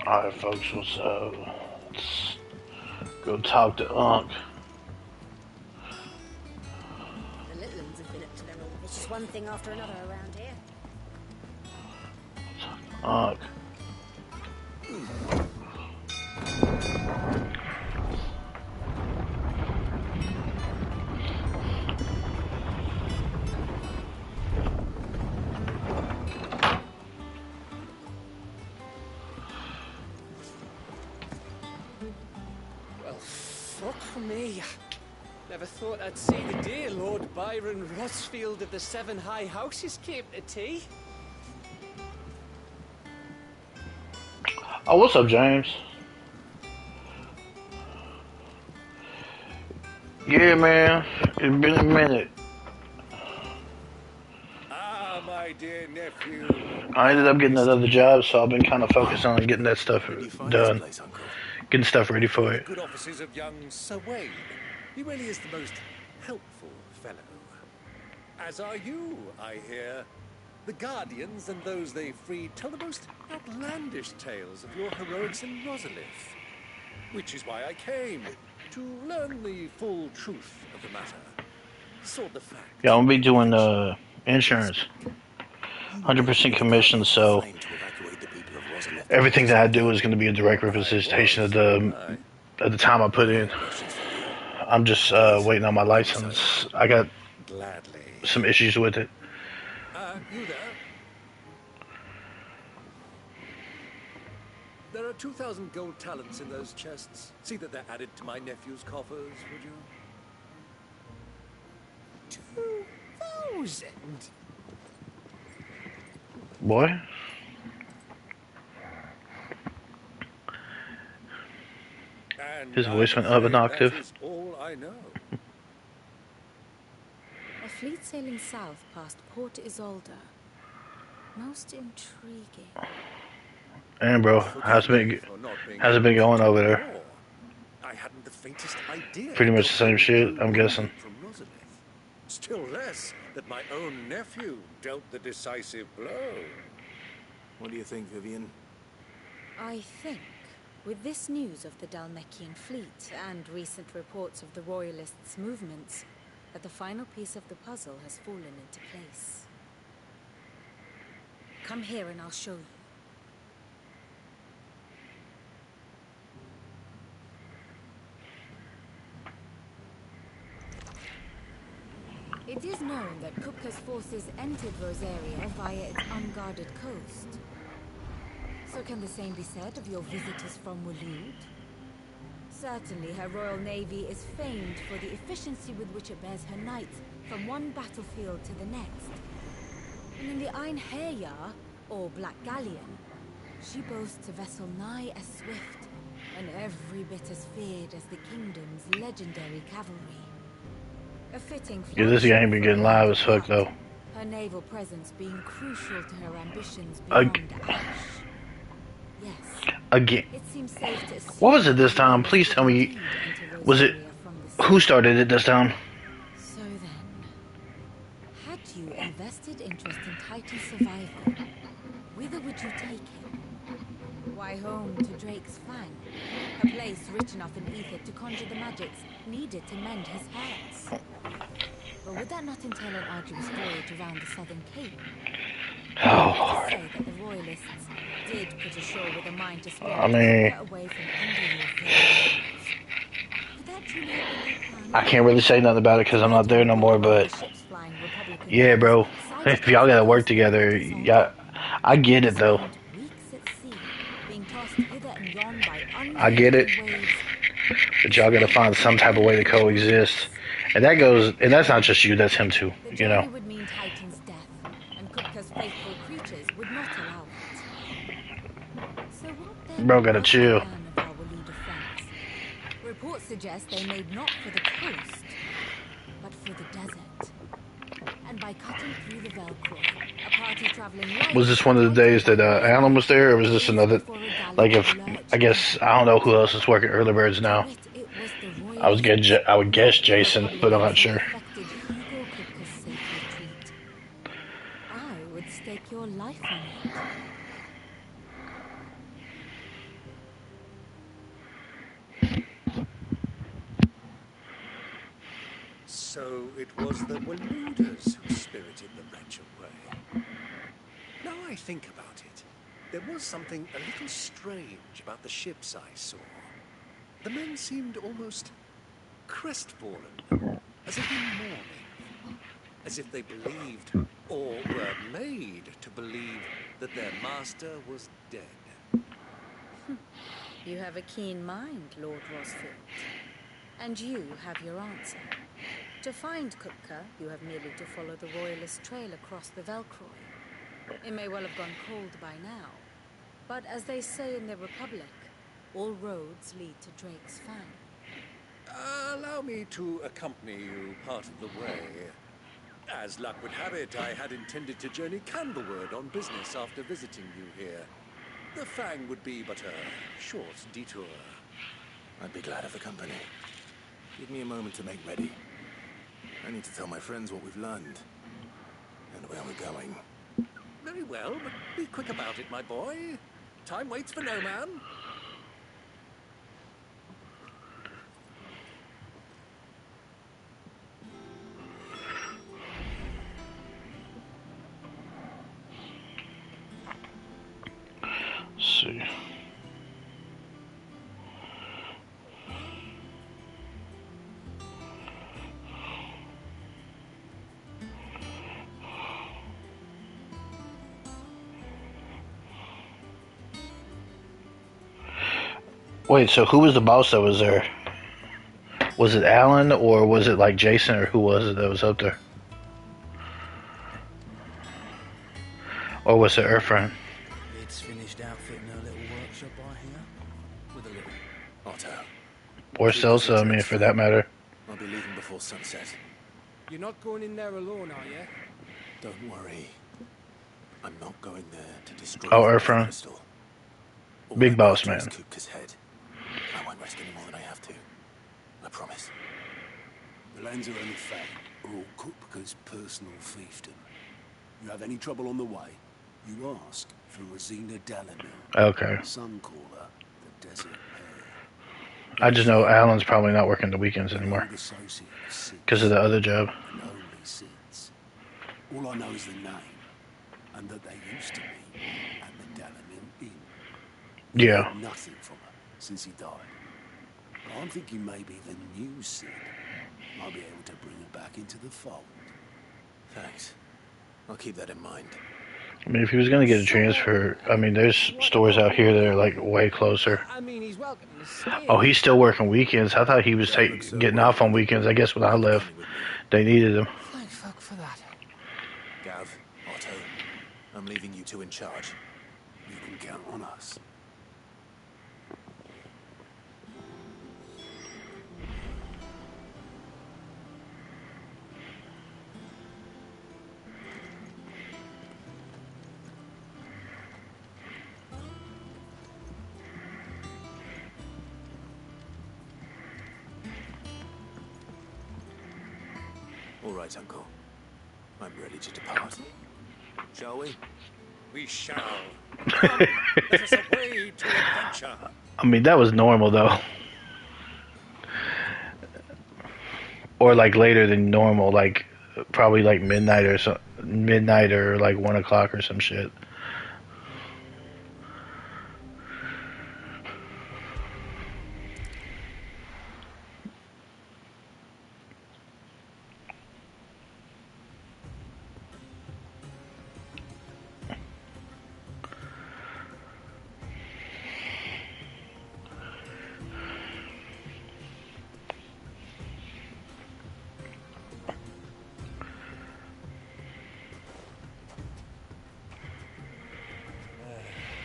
Alright, folks, what's up? Let's go talk to Unc. The Litlands have been up to their old vicious one thing after another around here. Unc. Well, fuck me. Never thought I'd see the day Lord Byron Rosfield of the Seven High Houses came to tea. Oh, what's up, James? Yeah, man. It's been a minute. Ah, my dear nephew. I ended up getting another job, so I've been kind of focused on getting that stuff done. Getting stuff ready for it. Good offices of young Sir Wayne. He really is the most helpful fellow. As are you, I hear. The Guardians and those they freed tell the most outlandish tales of your heroics in Rosalith. Which is why I came, to learn the full truth of the matter. Sort the facts. Yeah, I'm gonna be doing insurance. 100% commission, so everything that I do is going to be a direct representation of the time I put in. I'm just waiting on my license. I got some issues with it. You there? There are 2,000 gold talents in those chests. See that they're added to my nephew's coffers, would you? 2,000? Boy? And His voice went up an octave. that is all I know. A fleet sailing south past Port Isolde. Most intriguing. And bro, how's it been going over there? I hadn't the faintest idea. Pretty much the same shit, I'm guessing. From Rosalith. Still less that my own nephew dealt the decisive blow. What do you think, Vivian? I think, with this news of the Dhalmekian fleet and recent reports of the Royalists' movements, that the final piece of the puzzle has fallen into place. Come here and I'll show you. It is known that Kupka's forces entered Rosaria via its unguarded coast. So can the same be said of your visitors from Waloed? Certainly her Royal Navy is famed for the efficiency with which it bears her knights from one battlefield to the next. And in the Einherjar, or Black Galleon, she boasts a vessel nigh as swift and every bit as feared as the kingdom's legendary cavalry. A fitting Yeah, this game been getting live as fuck though. her naval presence being crucial to her ambitions beyond Ash. Yes. Again. It seems safe to assume What was it this time? Please tell me. Was it who started it this time? So then, had you a vested interest in Titan's survival, whither would you take him? Why, home to Drake's Fang, a place rich enough in ether to conjure the magics needed to mend his hands. But would that not entail an arduous voyage around the southern cape? Oh, Lord. Say Lord. that the Royalists did put ashore with a mind to spare I mean, away from Underhill. Would that truly be I can't really say nothing about it because I'm not there no more, but yeah, bro. If y'all gotta work together, yeah, I get it though. I get it. But y'all gotta find some type of way to coexist. And that goes, and that's not just you, that's him too, you know. Would mean Titan's death, and Kupka's faithful creatures would not allow it. So what then Bro, gotta was the chill. plan of our Waloed defense? Reports suggest they made not for the coast, but for the desert. And by cutting through the Velcro, a party traveling Was this one of the days that Alan was there, or was this another? Like, if I guess I don't know who else is working early birds now. I would guess Jason, but I'm not sure. I would stake your life on it. So it was the Waluders who spirited the wretch away. Now I think about it, there was something a little strange about the ships I saw. The men seemed almost crestfallen, as if in mourning, as if they believed, or were made to believe, that their master was dead. You have a keen mind, Lord Rosfield. And you have your answer. To find Kupka, you have merely to follow the Royalist trail across the Velcroy. It may well have gone cold by now, but as they say in the Republic, all roads lead to Drake's Fang. Allow me to accompany you part of the way. As luck would have it, I had intended to journey Candlewood on business after visiting you here. The Fang would be but a short detour. I'd be glad of the company. Give me a moment to make ready. I need to tell my friends what we've learned. And where we're going. Very well, but be quick about it, my boy. Time waits for no man. Let's see. Wait, so who was the boss that was there? Was it Alan, or was it like Jason, or who was it that was up there? Or was it Irfan? It's finished outfitting her little workshop by here. With a little Otto. Or Celsa, I mean, for that matter. I'll be leaving before sunset. You're not going in there alone, are you? Don't worry. I'm not going there to destroy Oh, the Irfan. crystal. All Big I boss want is man. Kupka's head. I won't risk any more than I have to. I promise. The lands of Elefant are all Kupka's personal fiefdom. You have any trouble on the way, you ask for Rosina Dalamil. Okay. Some call her the Desert Hare. I just know Alan's probably not working the weekends An anymore old associate of Sid's, because of the other job. and only Sid's. All I know is the name, and that they used to be at the Dalamil Inn. Yeah. Heard nothing from her since he died. But I'm thinking maybe the new Sid might be able to bring her back into the fold. Thanks. I'll keep that in mind. I mean, if he was going to get a transfer, I mean, there's stores out here that are like way closer. I mean, he's welcome to stay. Oh, he's still working weekends. I thought he was getting off on weekends. I guess when I left, they needed him. Thank fuck for that. Gav, Otto, I'm leaving you two in charge. You can count on us. All right, Uncle. I'm ready to depart. Shall we? We shall. Come, let us away to adventure. I mean, that was normal though. Or like later than normal, like probably like midnight or like 1 o'clock or some shit.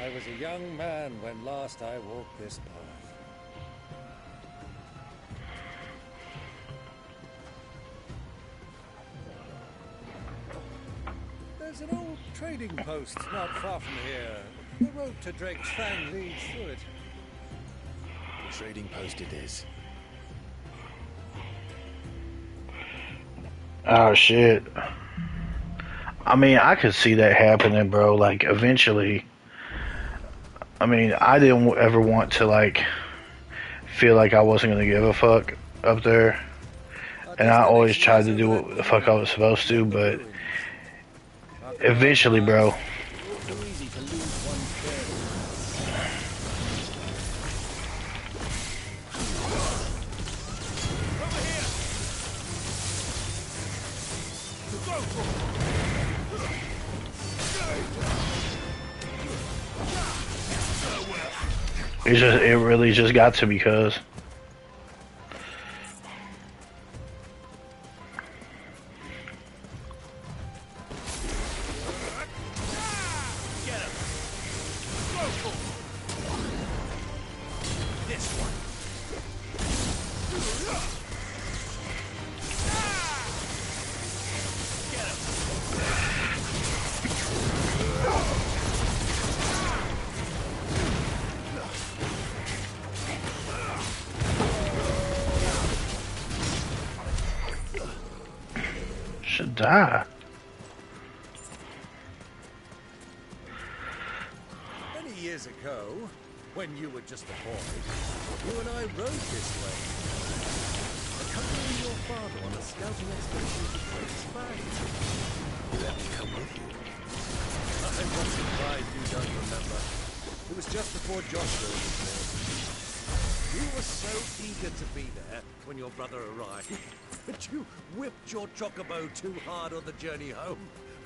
I was a young man when last I walked this path. There's an old trading post not far from here. The road to Drake's Fang leads through it. The trading post it is. Oh shit. I mean, I could see that happening, bro. Like eventually. I mean, I didn't ever want to like feel like I wasn't gonna give a fuck up there and I always tried to do what the fuck I was supposed to, but eventually, bro. Too easy to lose one third. It really just got to me, cuz. Should die. Many years ago, when you were just a boy, you and I rode this way, accompanying your father on a scouting expedition to Great Spite. You let me come with you. I'm not surprised you don't remember. It was just before Joshua was born. You were so eager to be there when your brother arrived, but you whipped your chocobo too hard on the journey home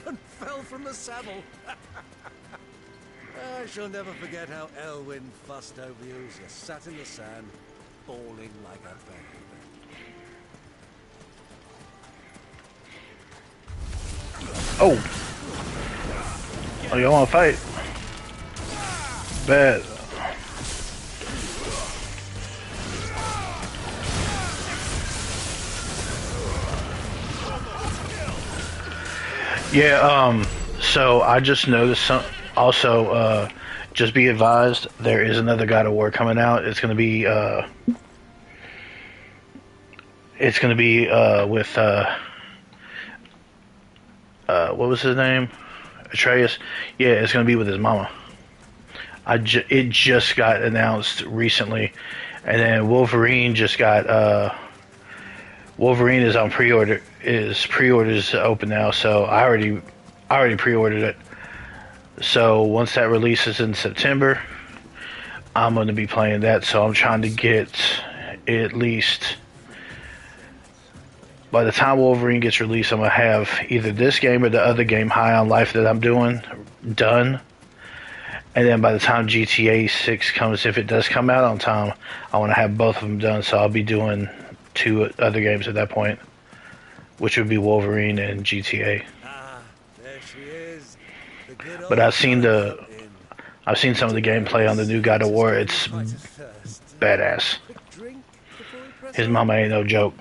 and fell from the saddle. I shall never forget how Elwyn fussed over you as you sat in the sand, bawling like a baby. Oh. Oh, y'all wanna fight? Bad. Yeah, so I just noticed some, also, just be advised, there is another God of War coming out. It's gonna be, with, what was his name? Atreus? Yeah, it's gonna be with his mama. It just got announced recently. And then Wolverine just got, Wolverine is on pre-order. Pre-orders open now, so I already pre-ordered it. So once that releases in September, I'm going to be playing that. So I'm trying to get at least, by the time Wolverine gets released, I'm gonna have either this game or the other game, High on Life, that I'm doing done. And then by the time GTA 6 comes, if it does come out on time, I want to have both of them done. So I'll be doing 2 other games at that point, which would be Wolverine and GTA. Ah, there she is. The good But old I've seen some of the gameplay on the new God of War. It's badass. His mama ain't no joke.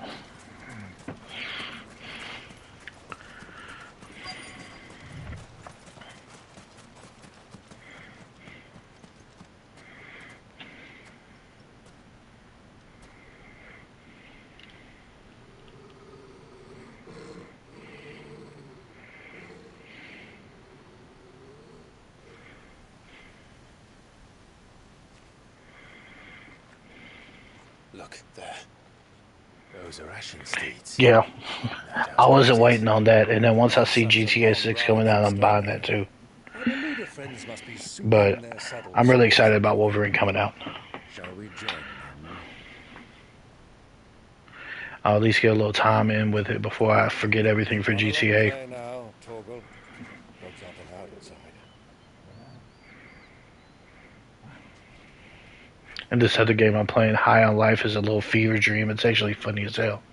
Look, there. Those are Ashen steeds. Yeah, I wasn't waiting on that. And then once I see GTA 6 coming out, I'm buying that too. But I'm really excited about Wolverine coming out. Shall we join them? I'll at least get a little time in with it before I forget everything for GTA. Now, Torgal. Got something out inside. And this other game I'm playing, High on Life, is a little fever dream. It's actually funny as hell.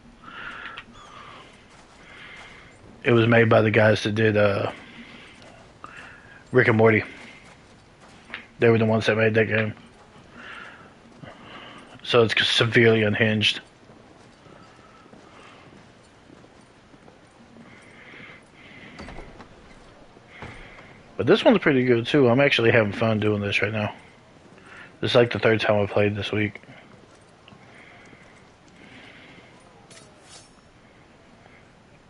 It was made by the guys that did Rick and Morty. They were the ones that made that game. So it's severely unhinged. But this one's pretty good too. I'm actually having fun doing this right now. This is like the 3rd time I played this week.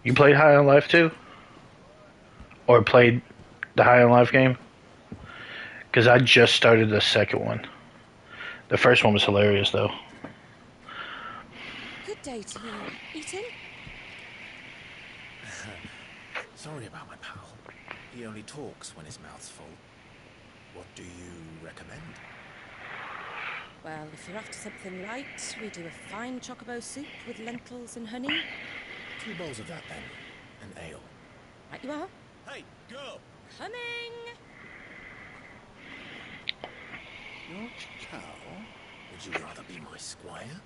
You played High on Life too? Or played the High on Life game? Because I just started the second one. The first one was hilarious though. Good day to you. Eaten? Sorry about my pal. He only talks when his mouth's full. What do you recommend? Well, if you're after something light, we do a fine chocobo soup with lentils and honey. 2 bowls of that, then. And ale. Right you are. Hey, girl! Coming! Your cow? Would you rather be my squire?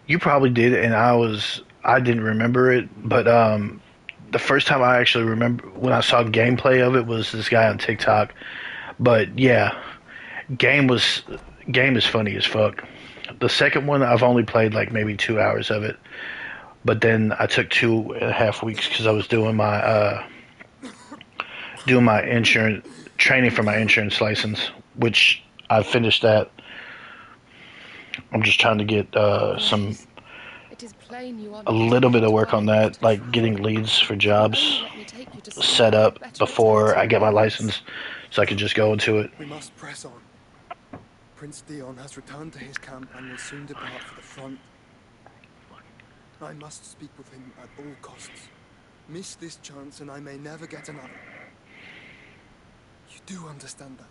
You probably did, and I didn't remember it, but the first time I actually remember when I saw gameplay of it was this guy on TikTok. But yeah, game is funny as fuck. The second one I've only played like maybe 2 hours of it, but then I took 2.5 weeks because I was doing my insurance training for my insurance license, which I finished that. I'm just trying to get It is plain you are a little bit of work on that, like getting leads for jobs set up before I get my license, so I can just go into it. We must press on. Prince Dion has returned to his camp and will soon depart for the front. I must speak with him at all costs. Miss this chance and I may never get another. You do understand that?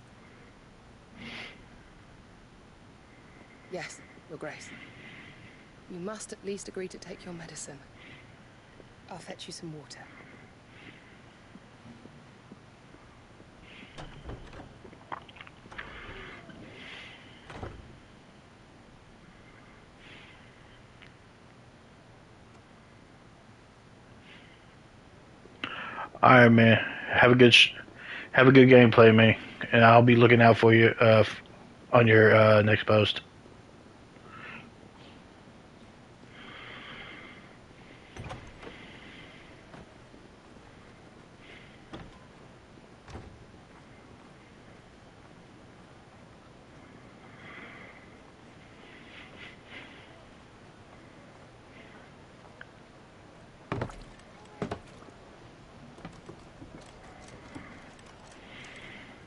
Yes, Your Grace. You must at least agree to take your medicine. I'll fetch you some water. All right, man. Have a good gameplay, man, and I'll be looking out for you on your next post.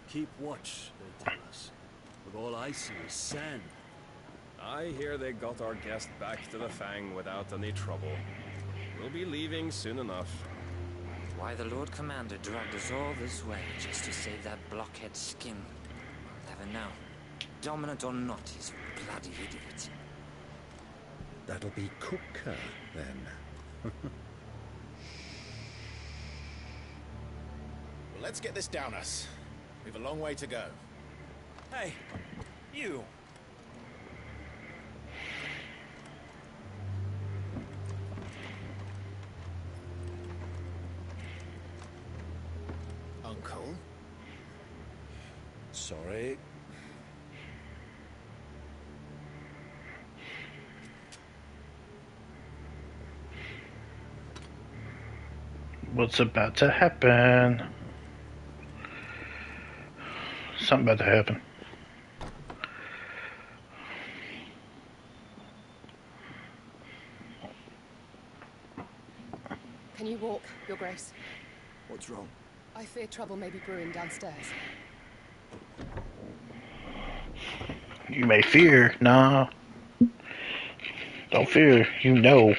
Keep watch, they tell us. But all I see is sand. I hear they got our guest back to the Fang without any trouble. We'll be leaving soon enough. Why the Lord Commander dragged us all this way just to save that blockhead's skin, we'll never know. Dominant or not, he's a bloody idiot. That'll be Kupka, then. Well, let's get this down us. We've a long way to go. Hey, you. Uncle? Sorry. What's about to happen? Something about to happen. Can you walk, Your Grace? What's wrong? I fear trouble may be brewing downstairs. You may fear. Nah. Don't fear. You know.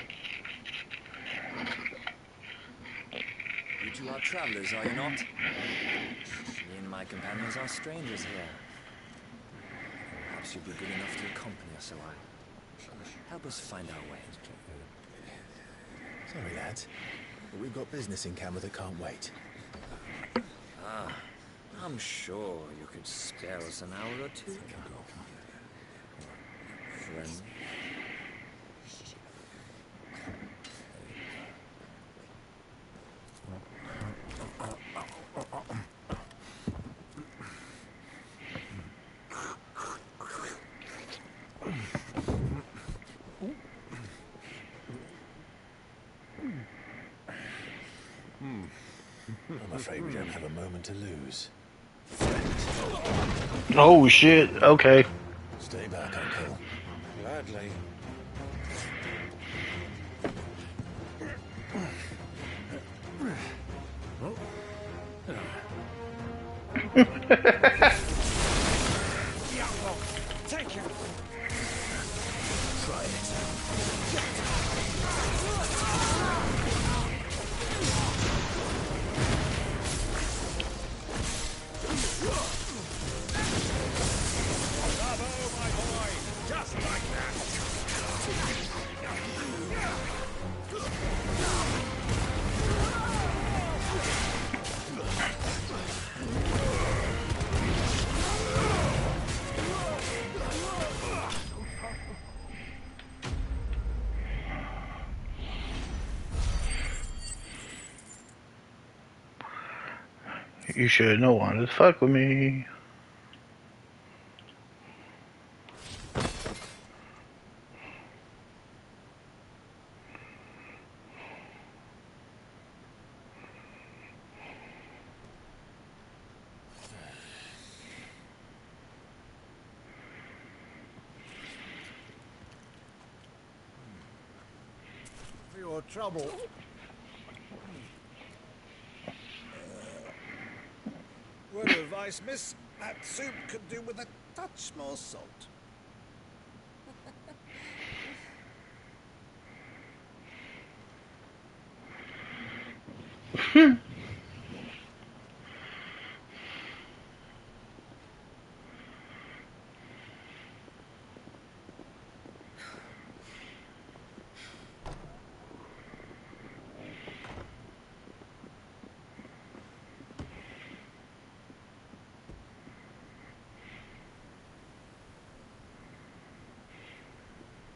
You two are travelers, are you not? Me and my companions are strangers here. Perhaps you'd be good enough to accompany us a while. Help us find our way. Sorry, lads. But we've got business in camera that can't wait. Ah, I'm sure you could spare us an hour or two. Friend. I'm afraid we don't have a moment to lose. Oh shit. Okay. Stay back, Uncle. Gladly. Yeah, well, take it. Try it. Bravo, my boy! Just like that! You should know wanted to fuck with me. For your trouble. Word of advice, miss. That soup could do with a touch more salt.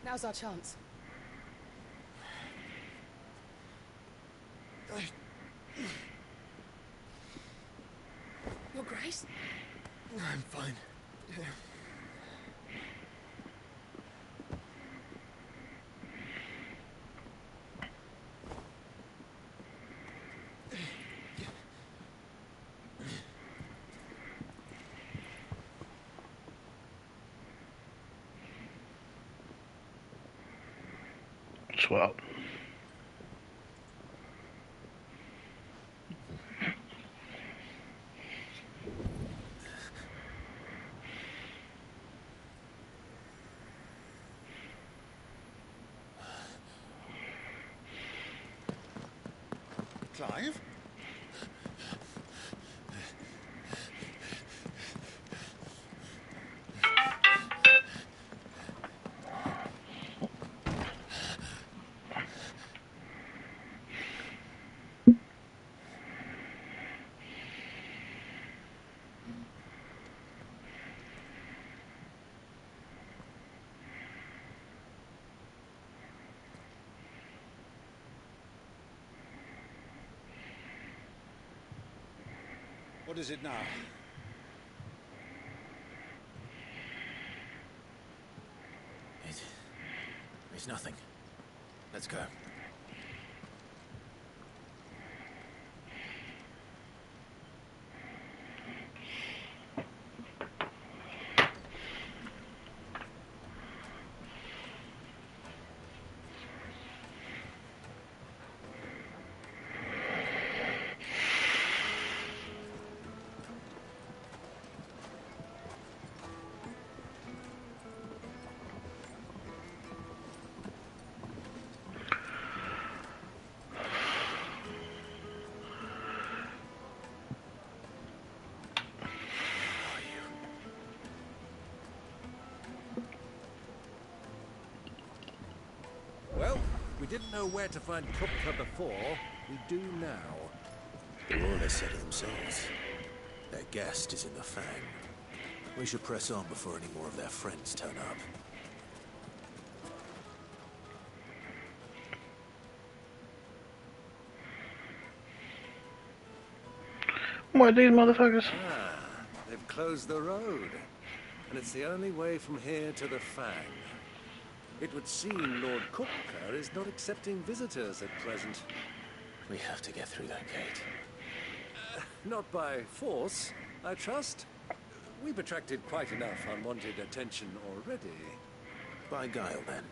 Now's our chance. Your Grace? I'm fine. Yeah. Swell. Clive? What is it now? It's nothing. Let's go. Well, we didn't know where to find Kupka before. We do now. All they said it themselves. Their guest is in the Fang. We should press on before any more of their friends turn up. What, these motherfuckers? Ah, they've closed the road. And it's the only way from here to the Fang. It would seem Lord Kupka is not accepting visitors at present. We have to get through that gate. Not by force, I trust. We've attracted quite enough unwanted attention already. By guile, then.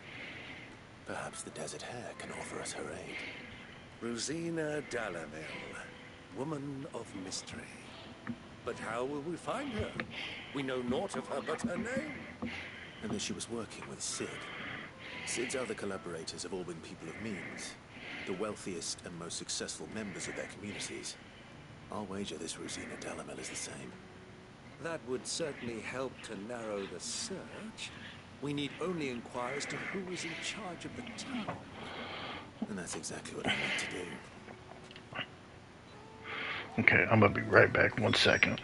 Perhaps the Desert Hare can offer us her aid. Rosina Dalamil, woman of mystery. But how will we find her? We know naught of her but her name. And that she was working with Cid. Cid's other collaborators have all been people of means, the wealthiest and most successful members of their communities. I'll wager this Rosina Dalamel is the same. That would certainly help to narrow the search. We need only inquire as to who is in charge of the town. And that's exactly what I need to do. Okay, I'm gonna be right back. 1 second.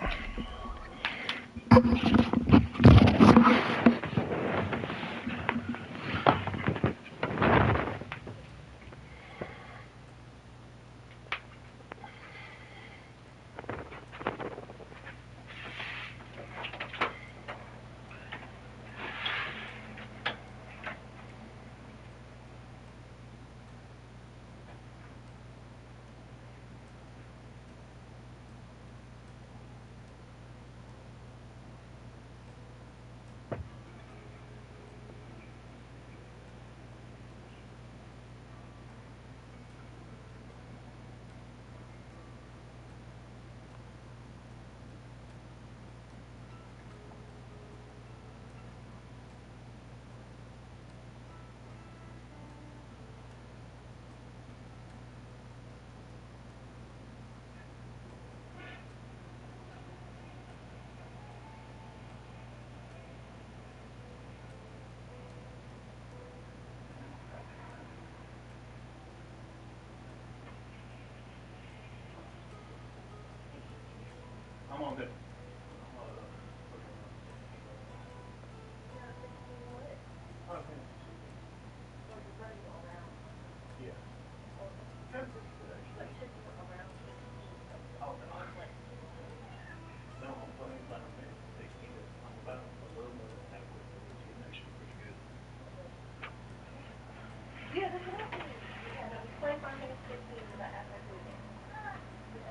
I'm on it.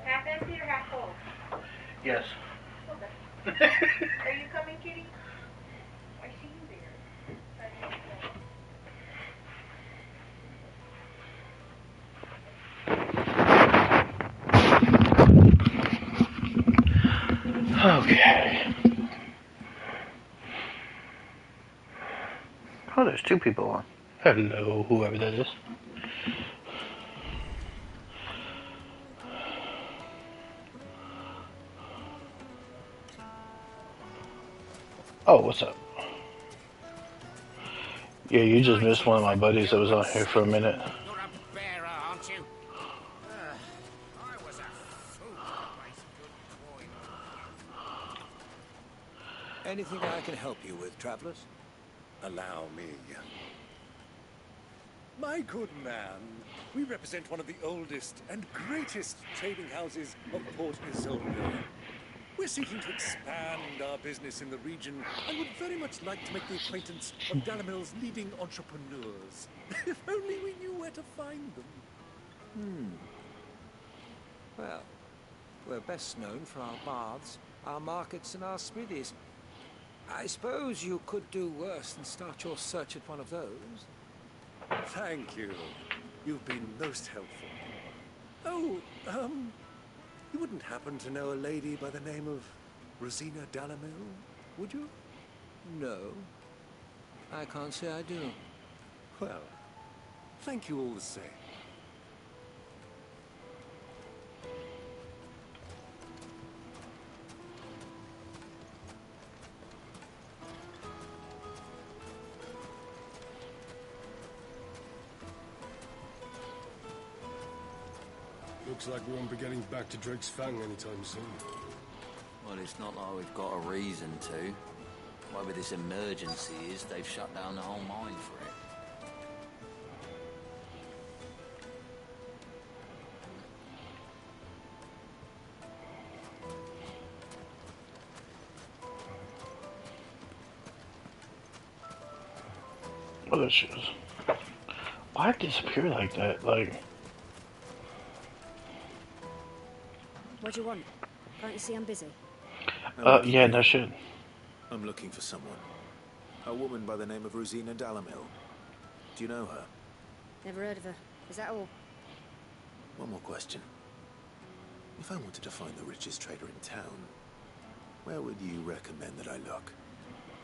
Half empty or half full? Yes. Okay. Are you coming, Kitty? I see you there. Okay. Oh, there's 2 people on. Hello, whoever that is. Oh, what's up? Yeah, you just missed one of my buddies that was on here for a minute. You're a bearer, aren't you? I was a fool to waste good coin. Anything I can help you with, travelers? Allow me. My good man, we represent one of the oldest and greatest trading houses of Port Isolde. We're seeking to expand our business in the region and would very much like to make the acquaintance of Dalamel's leading entrepreneurs. If only we knew where to find them. Well, we're best known for our baths, our markets, and our smithies. I suppose you could do worse than start your search at one of those. Thank you. You've been most helpful. Oh, you wouldn't happen to know a lady by the name of Rosina Dalamel, would you? No, I can't say I do. Well, thank you all the same. Looks like we won't be getting back to Drake's Fang anytime soon. Well, it's not like we've got a reason to. Whatever this emergency is, they've shut down the whole mine for it. Oh, there she is. Why it disappear like that? Like... What do you want? Can't you see I'm busy? Yeah, no shit. I'm looking for someone. A woman by the name of Rosina Dalamel. Do you know her? Never heard of her. Is that all? One more question. If I wanted to find the richest trader in town, Where would you recommend that I look?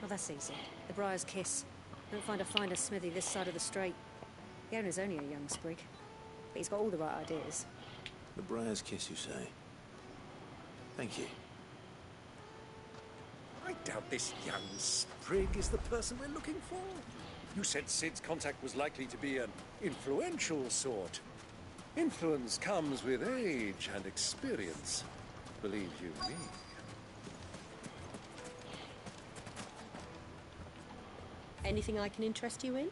Well, that's easy. The Briar's Kiss. Don't find a finer smithy this side of the strait. The owner's only a young sprig, but he's got all the right ideas. The Briar's Kiss, you say? Thank you. I doubt this young sprig is the person we're looking for. You said Sid's contact was likely to be an influential sort. Influence comes with age and experience, believe you me. Anything I can interest you in?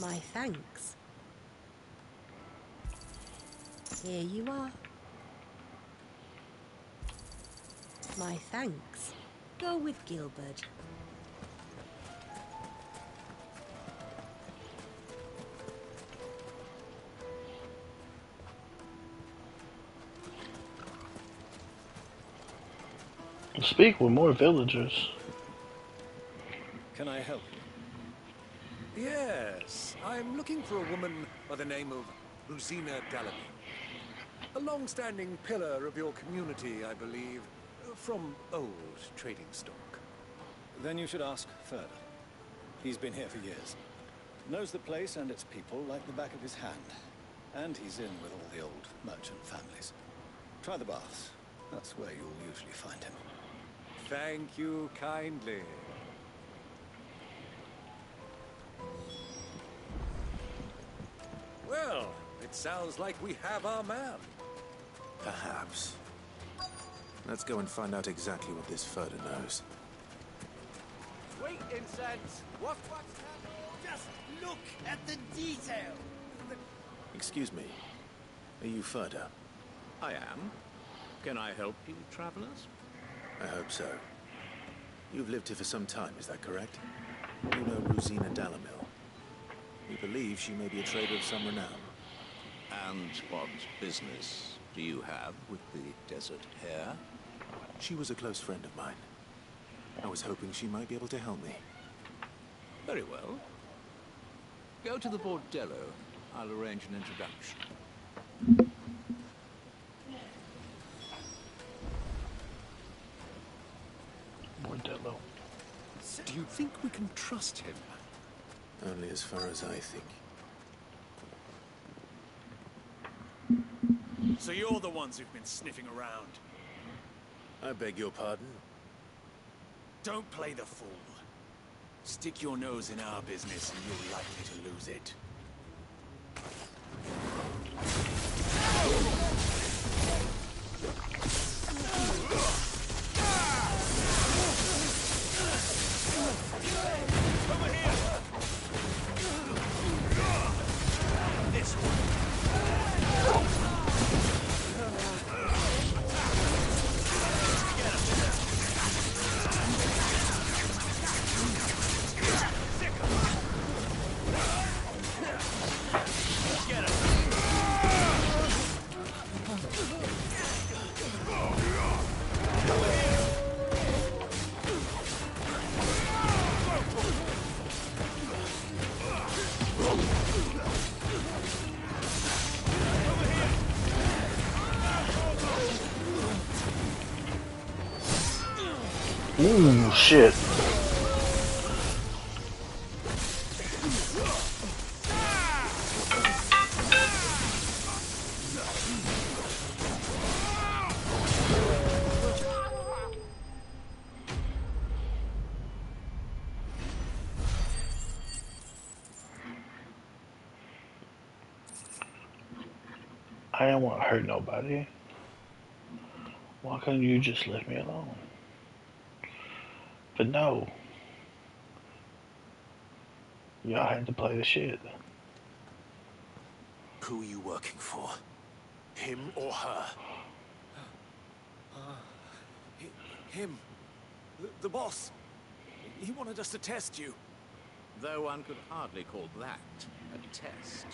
My thanks. Here you are. My thanks. Go with Gilbert. Speak with more villagers. Can I help you? Yes, I'm looking for a woman by the name of Rosina Dallamy. A long-standing pillar of your community, I believe, from old trading stock. Then you should ask further. He's been here for years. Knows the place and its people like the back of his hand. And he's in with all the old merchant families. Try the baths. That's where you'll usually find him. Thank you kindly. Well, it sounds like we have our man. Perhaps. Let's go and find out exactly what this Furder knows. Wait, Incense! What's happening? Just look at the detail! Excuse me. Are you Furder? I am. Can I help you, travelers? I hope so. You've lived here for some time, is that correct? You know Rosina Dalamil. We believe she may be a trader of some renown. And what business do you have with the Desert Hare? She was a close friend of mine. I was hoping she might be able to help me. Very well. Go to the Bordello. I'll arrange an introduction. Bordello. Do you think we can trust him? Only as far as I think. So you're the ones who've been sniffing around. I beg your pardon? Don't play the fool. Stick your nose in our business and you're likely to lose it. Over here! This one. Ooh, shit. I don't want to hurt nobody. Why couldn't you just leave me alone? But no. Y'all had to play the shit. Who are you working for? Him or her? Him. The boss. He wanted us to test you. though one could hardly call that a test.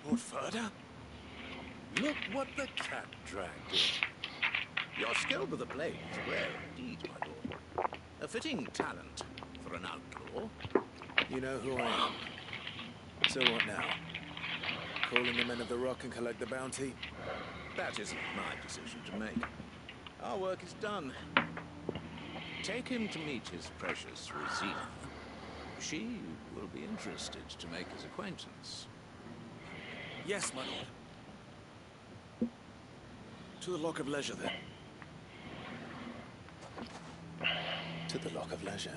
Lord Further? Look what the cat dragged in. Your skill with the blade is rare indeed, my lord. A fitting talent for an outlaw. You know who I am. So what now? Call in the men of the Rock and collect the bounty? That isn't my decision to make. Our work is done. Take him to meet his precious Rosina. She will be interested to make his acquaintance. Yes, my lord. To the Lock of Leisure, then. To the Lock of Leisure.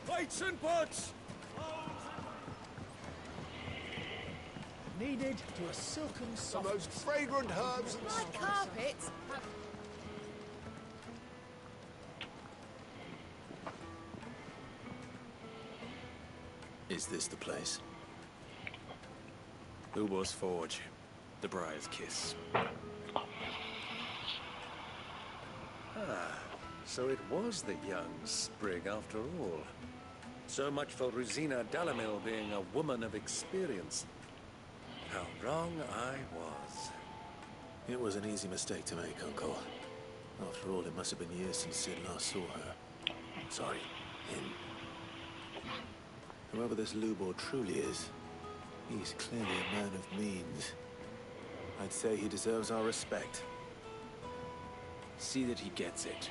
Plates and pots! Needed to a silken soft... The most fragrant herbs and... Like carpets. Is this the place? Ubor's Forge. The Briar's Kiss. So it was the young sprig after all. So much for Rosina Dalamil being a woman of experience. How wrong I was. It was an easy mistake to make, Uncle. After all, it must have been years since Sid last saw her. Sorry, him. Whoever this Lubor truly is, he's clearly a man of means. I'd say he deserves our respect. See that he gets it.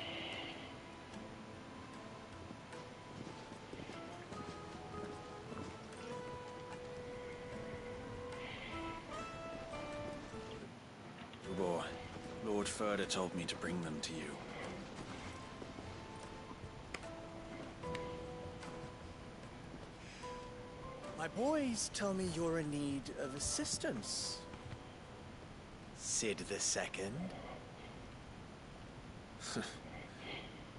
Ubor, Lord Further told me to bring them to you. My boys tell me you're in need of assistance. Sid the Second.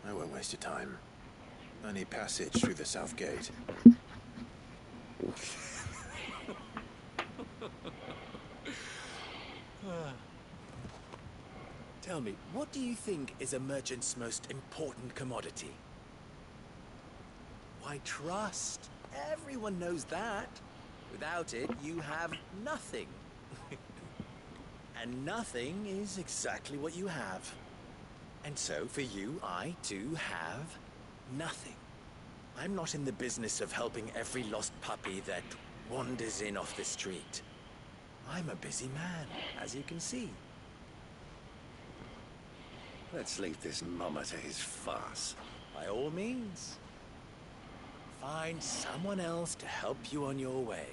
I won't waste your time. I need passage through the south gate. Tell me, what do you think is a merchant's most important commodity? Why, trust. Everyone knows that. Without it, you have nothing. And nothing is exactly what you have. And so, for you, I, too, have nothing. I'm not in the business of helping every lost puppy that wanders in off the street. I'm a busy man, as you can see. Let's leave this mummer to his farce. By all means. Find someone else to help you on your way.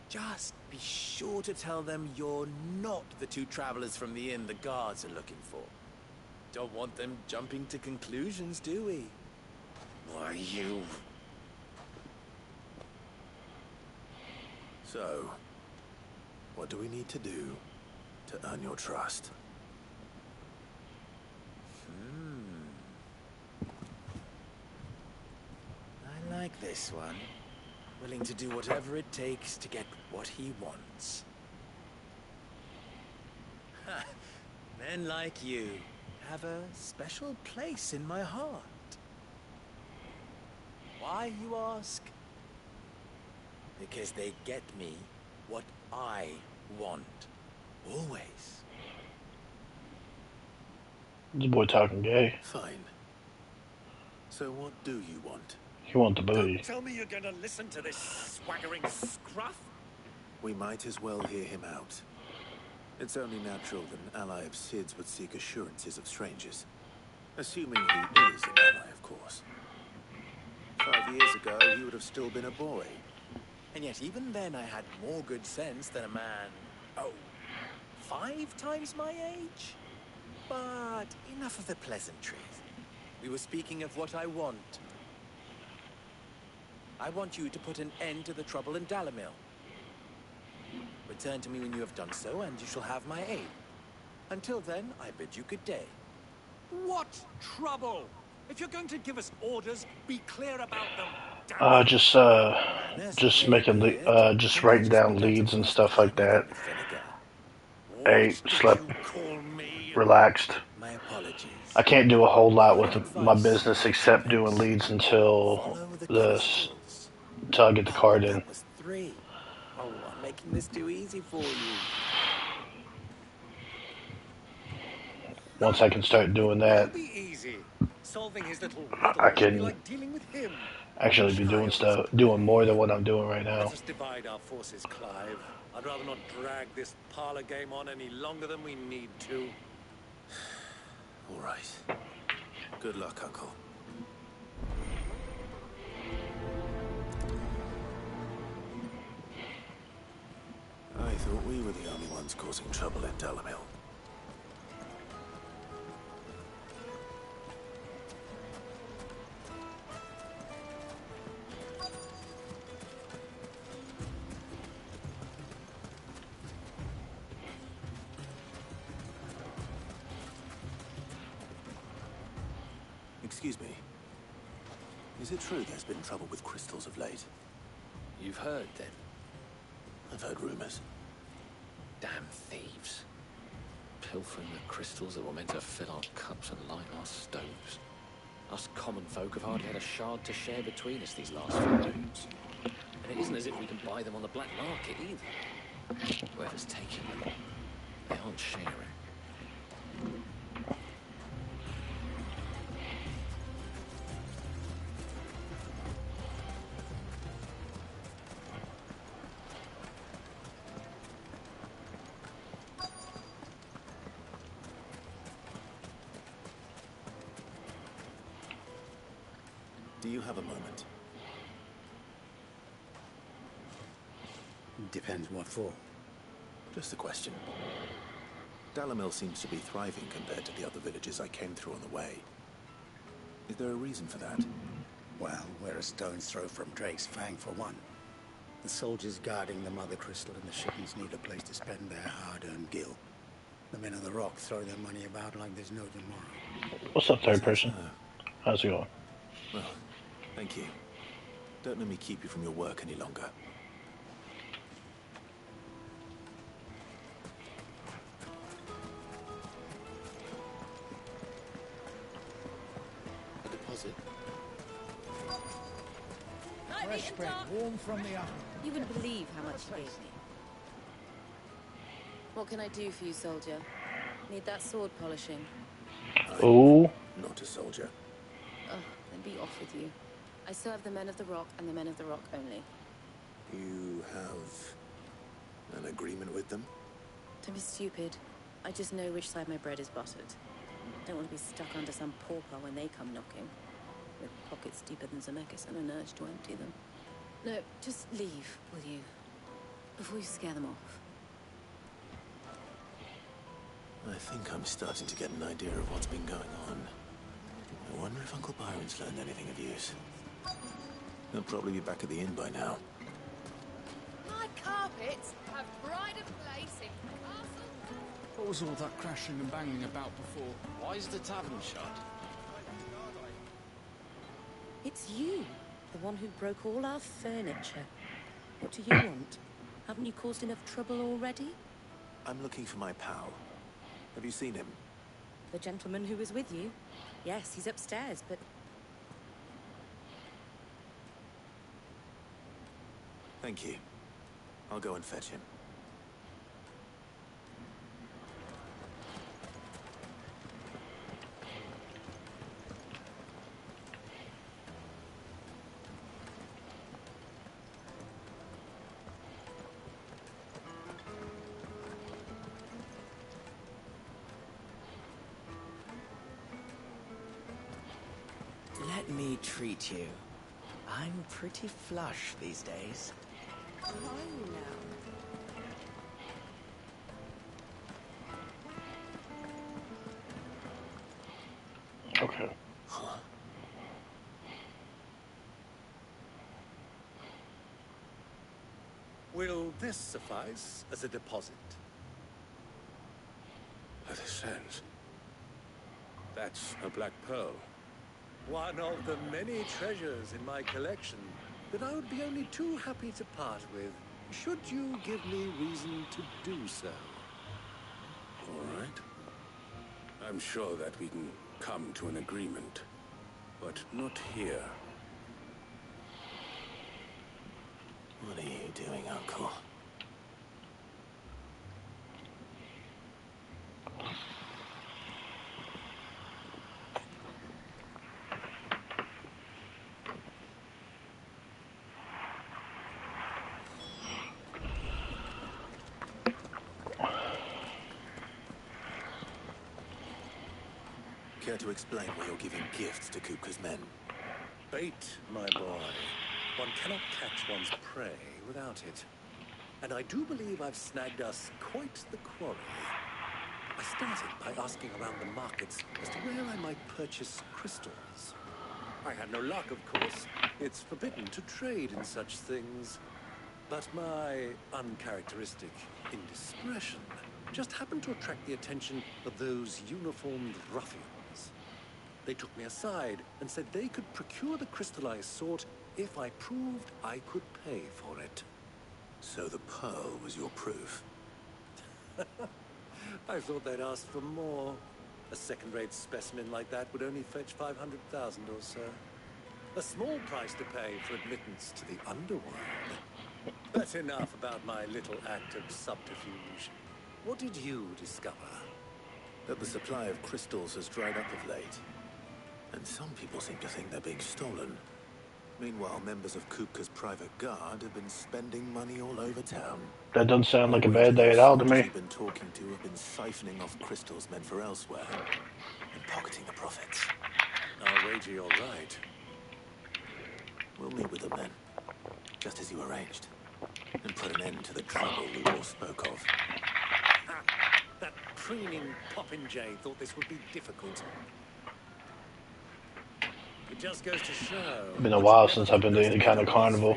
Just be sure to tell them you're not the two travelers from the inn the guards are looking for. Don't want them jumping to conclusions, do we? Why, you... So, what do we need to do to earn your trust? I like this one. Willing to do whatever it takes to get what he wants. Men like you have a special place in my heart. Why, you ask? Because they get me what I want. Always. This boy talking gay. Fine. So what do you want? You want the booty. Don't tell me you're gonna listen to this swaggering scruff? We might as well hear him out. It's only natural that an ally of Sid's would seek assurances of strangers. Assuming he is an ally, of course. 5 years ago, he would have still been a boy. And yet even then I had more good sense than a man, 5 times my age? But enough of the pleasantries. We were speaking of what I want. I want you to put an end to the trouble in Dalamil. Return to me when you have done so, and you shall have my aid. Until then, I bid you good day. What trouble? If you're going to give us orders, be clear about them. Just making just writing down leads and stuff like that. ate, slept, relaxed. I can't do a whole lot with my business except doing leads until I get the card in. 3. Oh, I'm making this too easy for you. Once I can start doing that, Be easy. Solving his little I riddles would be can like dealing with him. actually be doing more than what I'm doing right now. Let us divide our forces, Clive. I'd rather not drag this parlor game on any longer than we need to. All right. Good luck, Uncle. I thought we were the only ones causing trouble in Dalamil. Excuse me. Is it true there's been trouble with crystals of late? You've heard, then? I've heard rumors. Damn thieves. Pilfering the crystals that were meant to fill our cups and light our stoves. Us common folk have hardly had a shard to share between us these last few moons. And it isn't as if we can buy them on the black market, either. Whoever's taking them, they aren't sharing. Do you have a moment? Depends what for. Just a question. Dalamil seems to be thriving compared to the other villages I came through on the way. Is there a reason for that? Well, we're a stone's throw from Drake's Fang, for one. The soldiers guarding the Mother Crystal and the shipments need a place to spend their hard-earned gil. The men of the Rock throw their money about like there's no tomorrow. What's up, third person? How's it going? Well, thank you. Don't let me keep you from your work any longer. A deposit? Fresh bread, warm from the oven. You wouldn't believe how much he gave me. What can I do for you, soldier? Need that sword polishing? Oh. Not a soldier. Oh, then be off with you. I serve the men of the Rock and the men of the Rock only. You have an agreement with them? Don't be stupid. I just know which side my bread is buttered. Don't want to be stuck under some pauper when they come knocking. With pockets deeper than Zemeckis and an urge to empty them. No, just leave, will you? Before you scare them off. I think I'm starting to get an idea of what's been going on. I wonder if Uncle Byron's learned anything of use. He'll probably be back at the inn by now. My carpets have pride of place in Castle. What was all that crashing and banging about before? Why is the tavern shut? It's you, the one who broke all our furniture. What do you want? Haven't you caused enough trouble already? I'm looking for my pal. Have you seen him? The gentleman who was with you? Yes, he's upstairs, but... Thank you. I'll go and fetch him. Let me treat you. I'm pretty flush these days. Okay. Huh? Will this suffice as a deposit? That is sense. That's a black pearl. One of the many treasures in my collection that I would be only too happy to part with, should you give me reason to do so. I'm sure that we can come to an agreement, but not here. What are you doing, Uncle? Care to explain why you're giving gifts to Kupka's men? Bait, my boy. One cannot catch one's prey without it. And I do believe I've snagged us quite the quarry. I started by asking around the markets as to where I might purchase crystals. I had no luck, of course. It's forbidden to trade in such things. But my uncharacteristic indiscretion just happened to attract the attention of those uniformed ruffians. They took me aside and said they could procure the crystal I sought if I proved I could pay for it. So the pearl was your proof? I thought they'd ask for more. A second-rate specimen like that would only fetch 500,000 or so. A small price to pay for admittance to the underworld. But enough about my little act of subterfuge. What did you discover? That the supply of crystals has dried up of late. And some people seem to think they're being stolen. Meanwhile, members of Kupka's private guard have been spending money all over town. That doesn't sound like a bad day at all to me. You've been talking to have been siphoning off crystals meant for elsewhere and pocketing the profits. I'll wager you're right. We'll meet with them then, just as you arranged, and put an end to the trouble we all spoke of. That preening popinjay thought this would be difficult. It just goes to show. It's been a while since I've been doing any kind of carnival.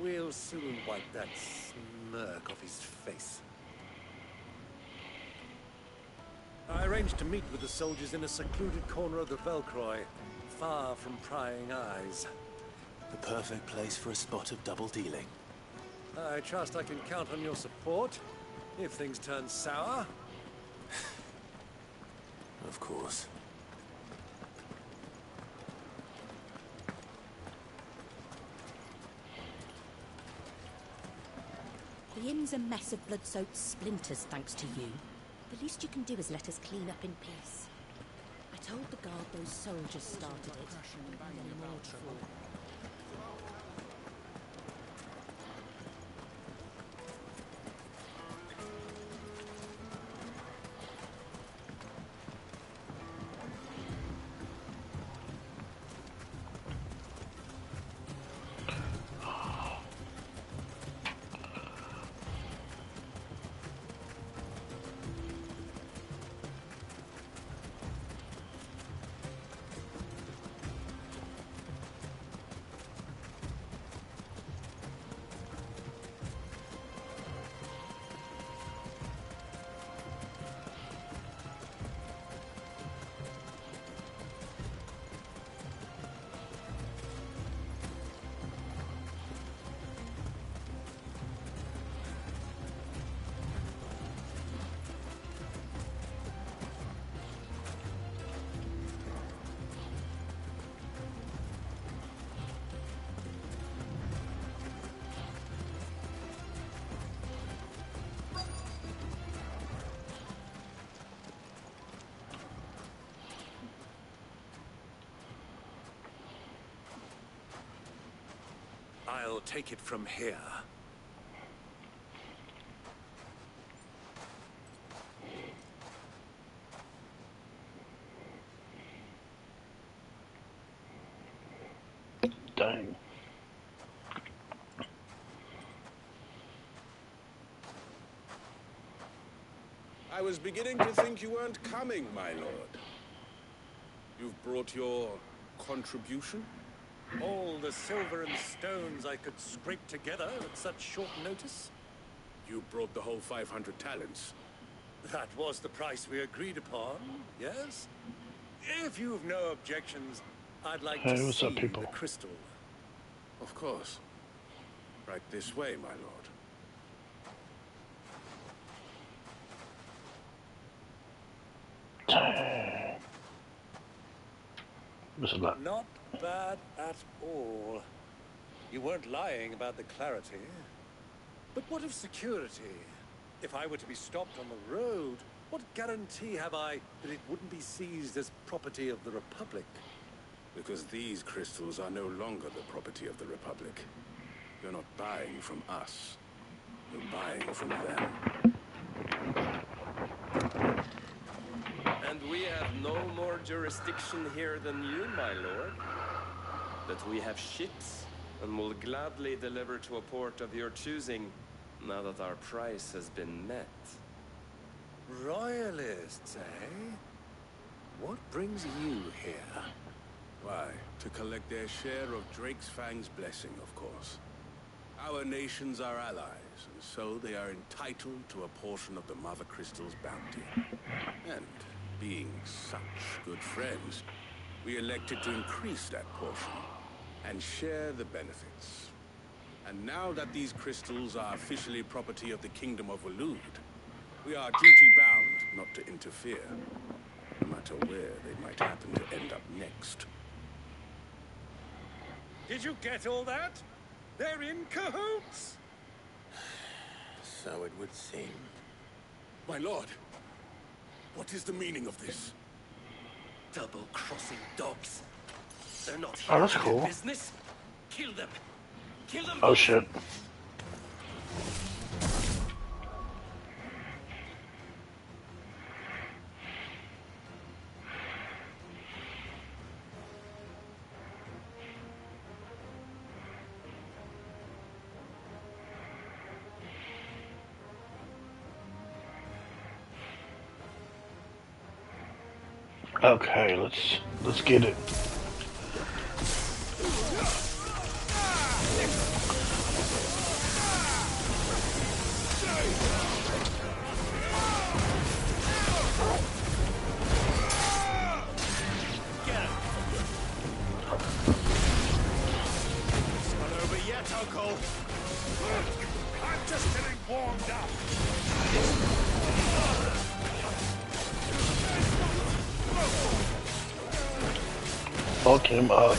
We'll soon wipe that smirk off his face. I arranged to meet with the soldiers in a secluded corner of the Velcroy, far from prying eyes. The perfect place for a spot of double dealing. I trust I can count on your support if things turn sour. Of course. The inn's a mess of blood-soaked splinters, thanks to you. The least you can do is let us clean up in peace. I told the guard those soldiers started it. And then more trouble. I'll take it from here. Dang. I was beginning to think you weren't coming, my lord. You've brought your contribution? All the silver and stones I could scrape together at such short notice? You brought the whole 500 talents. That was the price we agreed upon, yes? If you've no objections, I'd like to what's see up, people? the crystal. Of course. Right this way, my lord. Dang. This is not. Not bad at all. You weren't lying about the clarity. But what of security? If I were to be stopped on the road, what guarantee have I that it wouldn't be seized as property of the Republic? Because these crystals are no longer the property of the Republic. You're not buying from us. You're buying from them. And we have no more jurisdiction here than you, my lord. But we have ships, and will gladly deliver to a port of your choosing, now that our price has been met. Royalists, eh? What brings you here? Why, to collect their share of Drake's Fang's blessing, of course. Our nations are allies, and so they are entitled to a portion of the Mother Crystal's bounty. And being such good friends, we elected to increase that portion and share the benefits. And now that these crystals are officially property of the Kingdom of Waloed, we are duty-bound not to interfere, no matter where they might happen to end up next. Did you get all that? They're in cahoots! So it would seem. My lord, what is the meaning of this? Double-crossing dogs. They're not Oh, here that's for cool. their business. Kill them. Kill them. Oh shit. Okay, let's get it. It's not over yet, Uncle. I'm just getting warmed up. Fuck him up.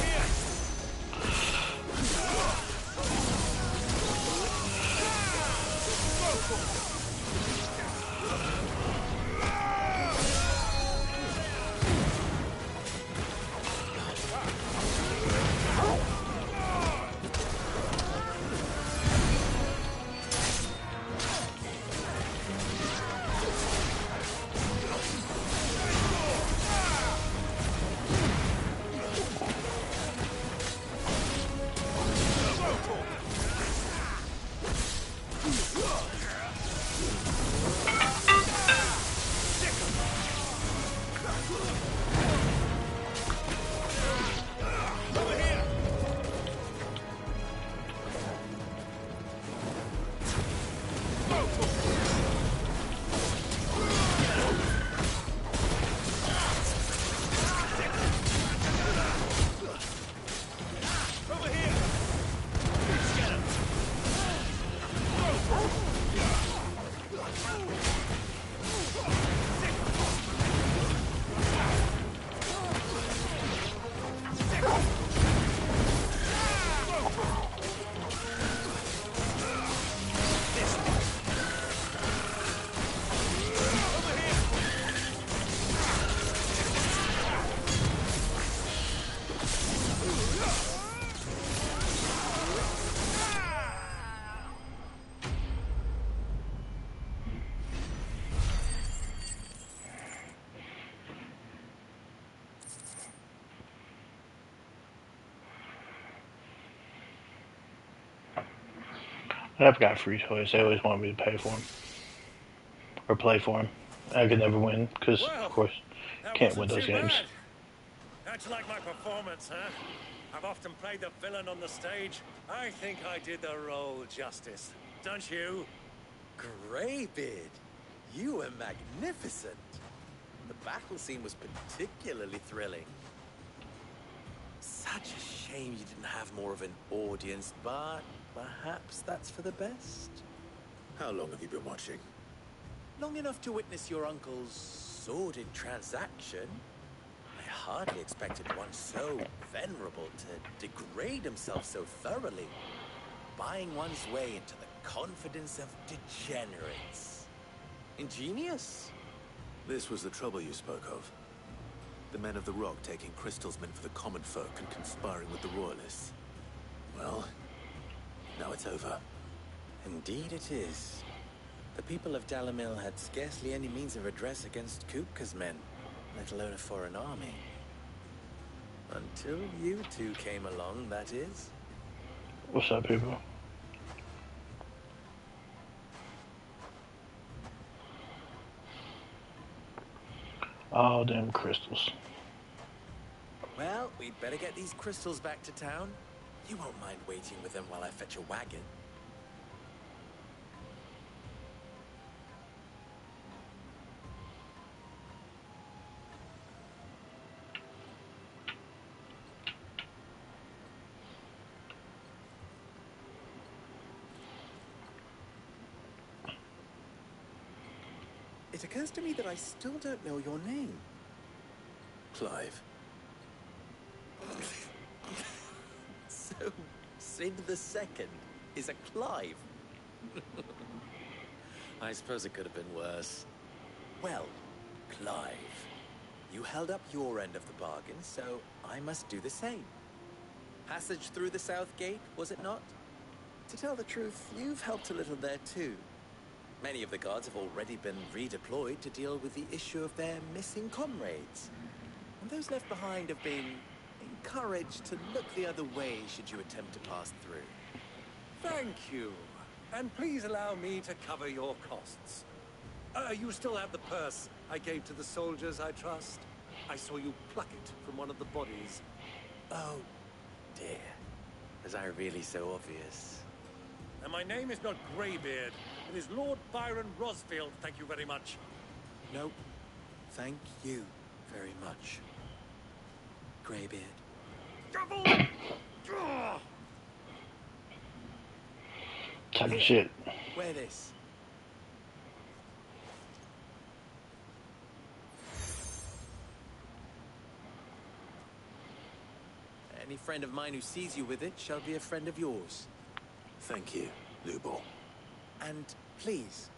I've got free toys. They always want me to pay for them. Or play for them. I could never win, because, of course, can't win those games. How'd you like my performance, huh? I've often played the villain on the stage. I think I did the role justice. Don't you? Greybeard, you were magnificent. The battle scene was particularly thrilling. Such a shame you didn't have more of an audience, but perhaps that's for the best. How long have you been watching? Long enough to witness your uncle's sordid transaction. I hardly expected one so venerable to degrade himself so thoroughly, buying one's way into the confidence of degenerates. Ingenious. This was the trouble you spoke of. The men of the Rock taking Crystalsmen for the common folk and conspiring with the Royalists. Well, now it's over. Indeed it is. The people of Dalimil had scarcely any means of redress against Kupka's men, let alone a foreign army. Until you two came along, that is. What's up, people? Oh, damn crystals. Well, we'd better get these crystals back to town. You won't mind waiting with them while I fetch a wagon. It occurs to me that I still don't know your name. Clive. So, Sid the Second is a Clive. I suppose it could have been worse. Well, Clive, you held up your end of the bargain, so I must do the same. Passage through the South Gate, was it not? To tell the truth, you've helped a little there too. Many of the guards have already been redeployed to deal with the issue of their missing comrades. And those left behind have been encouraged to look the other way should you attempt to pass through. Thank you. And please allow me to cover your costs. You still have the purse I gave to the soldiers, I trust? I saw you pluck it from one of the bodies. Oh, dear. Was I really so obvious? And my name is not Greybeard. It is Lord Byron Rosfield, thank you very much. No, thank you very much, Greybeard. Talking shit. Wear this. Any friend of mine who sees you with it shall be a friend of yours. Thank you, Lubor. And please,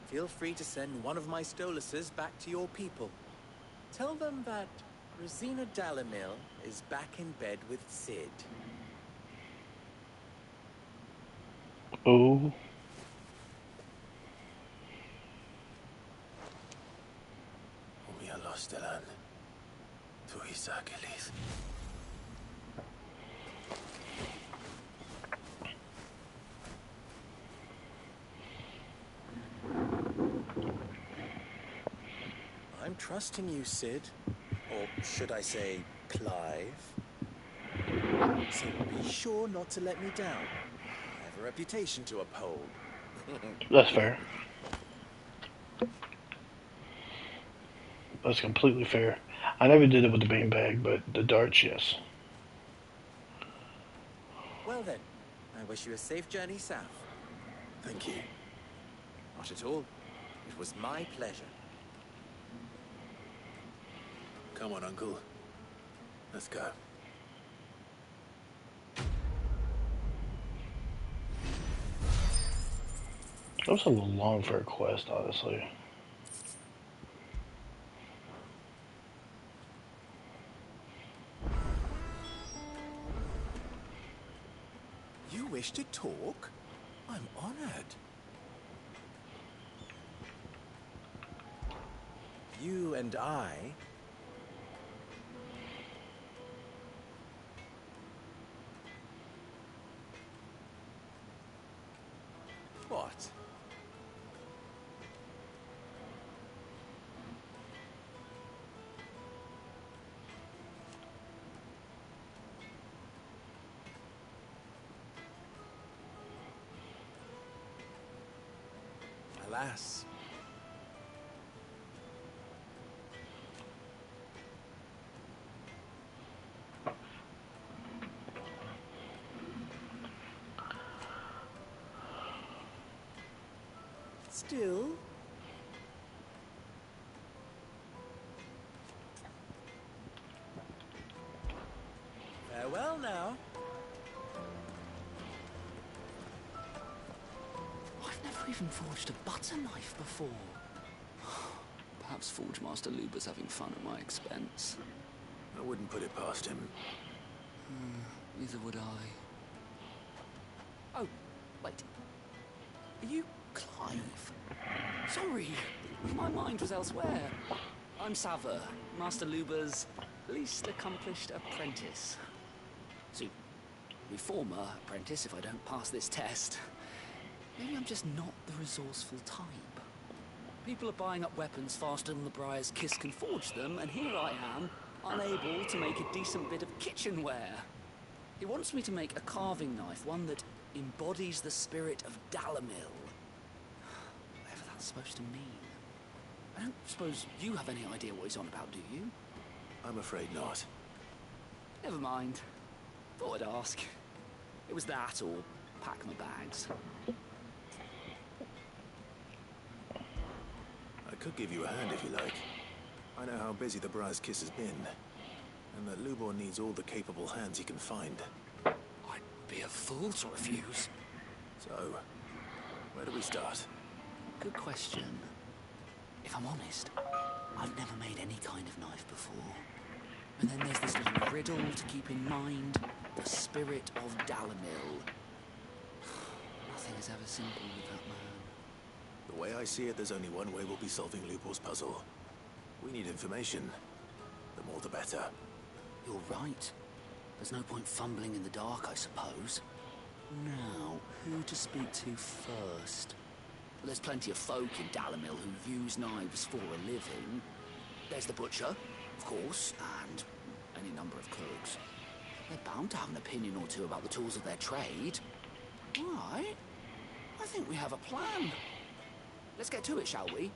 feel free to send one of my Stoluses back to your people. Tell them that Rosina Dalimil is back in bed with Sid. Oh. Umia Lostelan. Tuisa Kelis. I'm trusting you, Sid. Or should I say, Clive. So be sure not to let me down. I have a reputation to uphold. That's fair. That's completely fair. I never did it with the beanbag, but the darts, yes. Well then, I wish you a safe journey south. Thank you. Not at all. It was my pleasure. Come on, Uncle. Let's go. That was a little long for a quest, honestly. You wish to talk? I'm honored. You and I... What? Alas. Still? Farewell now. I've never even forged a butter knife before. Perhaps Forge Master Luber's having fun at my expense. I wouldn't put it past him. Neither would I. Oh, wait. Are you Clive? Sorry, my mind was elsewhere. I'm Sava, Master Luber's least accomplished apprentice. So, reformer apprentice if I don't pass this test. Maybe I'm just not the resourceful type. People are buying up weapons faster than the Briar's Kiss can forge them, and here I am, unable to make a decent bit of kitchenware. He wants me to make a carving knife, one that embodies the spirit of Dalamil. Whatever that's supposed to mean. I don't suppose you have any idea what he's on about, do you? I'm afraid not. Never mind. Thought I'd ask. It was that, or pack my bags. I could give you a hand if you like. I know how busy the Briar's Kiss has been, and that Lubor needs all the capable hands he can find. I'd be a fool to refuse. So, where do we start? Good question. If I'm honest, I've never made any kind of knife before. And then there's this little riddle to keep in mind. The spirit of Dalamil. Nothing is ever simple with that man. The way I see it, there's only one way we'll be solving Lubor's puzzle. We need information. The more the better. You're right. There's no point fumbling in the dark, I suppose. Now, who to speak to first? Well, there's plenty of folk in Dalamil who use knives for a living. There's the butcher, of course, and any number of cooks. They're bound to have an opinion or two about the tools of their trade. All right. I think we have a plan. Let's get to it, shall we?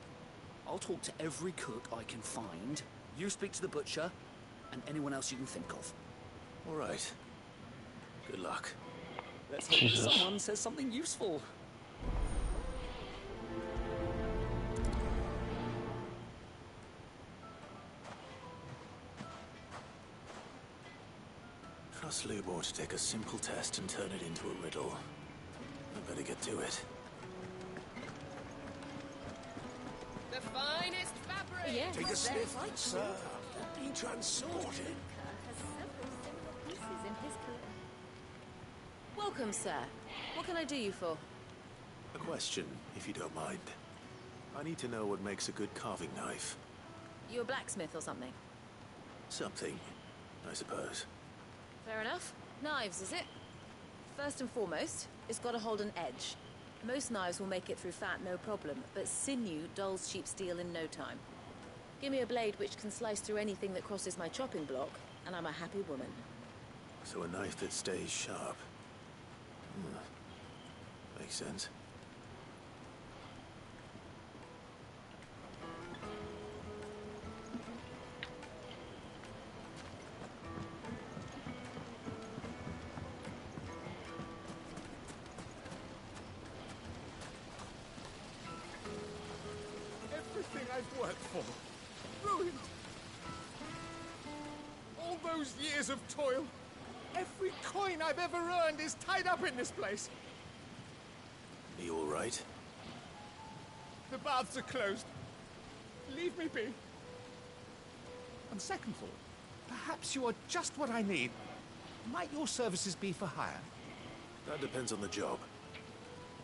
I'll talk to every cook I can find. You speak to the butcher, and anyone else you can think of. All right. Good luck. Let's hope that someone says something useful. Trust Lubor to take a simple test and turn it into a riddle. I better get to it. The finest fabric! Yes. Take a sniff, sir. Be transported. Welcome, sir. What can I do you for? A question, if you don't mind. I need to know what makes a good carving knife. You a blacksmith or something? Something, I suppose. Fair enough. Knives, is it? First and foremost, it's got to hold an edge. Most knives will make it through fat, no problem, but sinew dulls cheap steel in no time. Give me a blade which can slice through anything that crosses my chopping block, and I'm a happy woman. So a knife that stays sharp. Makes sense. Everything I've worked for, ruined. All those years of toil, every coin I've ever earned is tied up in this place. Are you all right? The baths are closed. Leave me be. On second thought, perhaps you are just what I need. Might your services be for hire? That depends on the job.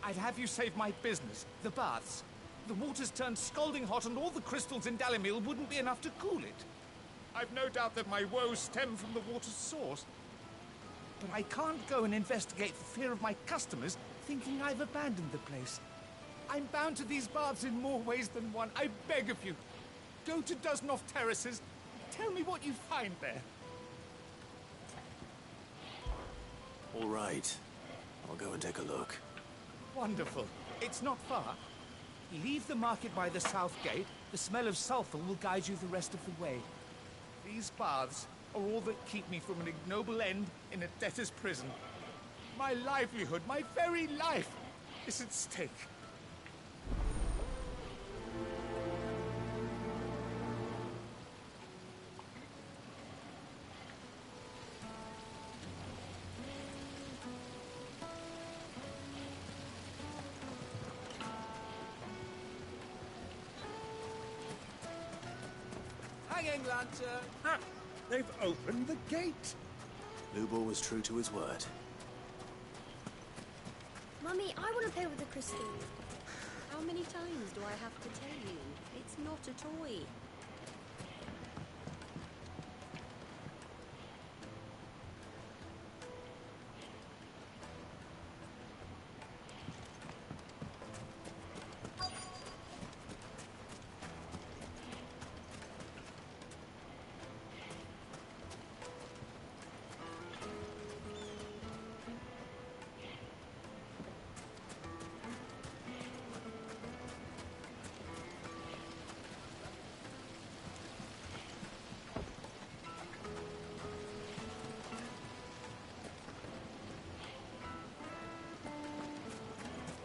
I'd have you save my business, the baths. The water's turned scalding hot and all the crystals in Dalamil wouldn't be enough to cool it. I've no doubt that my woes stem from the water's source. But I can't go and investigate for fear of my customers thinking I've abandoned the place. I'm bound to these baths in more ways than one. I beg of you. Go to Dusnov Terraces. Tell me what you find there. All right. I'll go and take a look. Wonderful. It's not far. Leave the market by the south gate. The smell of sulfur will guide you the rest of the way. These baths are all that keep me from an ignoble end in a debtor's prison. My livelihood, my very life, is at stake. hanging lantern. Ha! They've opened the gate. Lubor was true to his word. Mummy, I want to play with the crystal. How many times do I have to tell you? It's not a toy.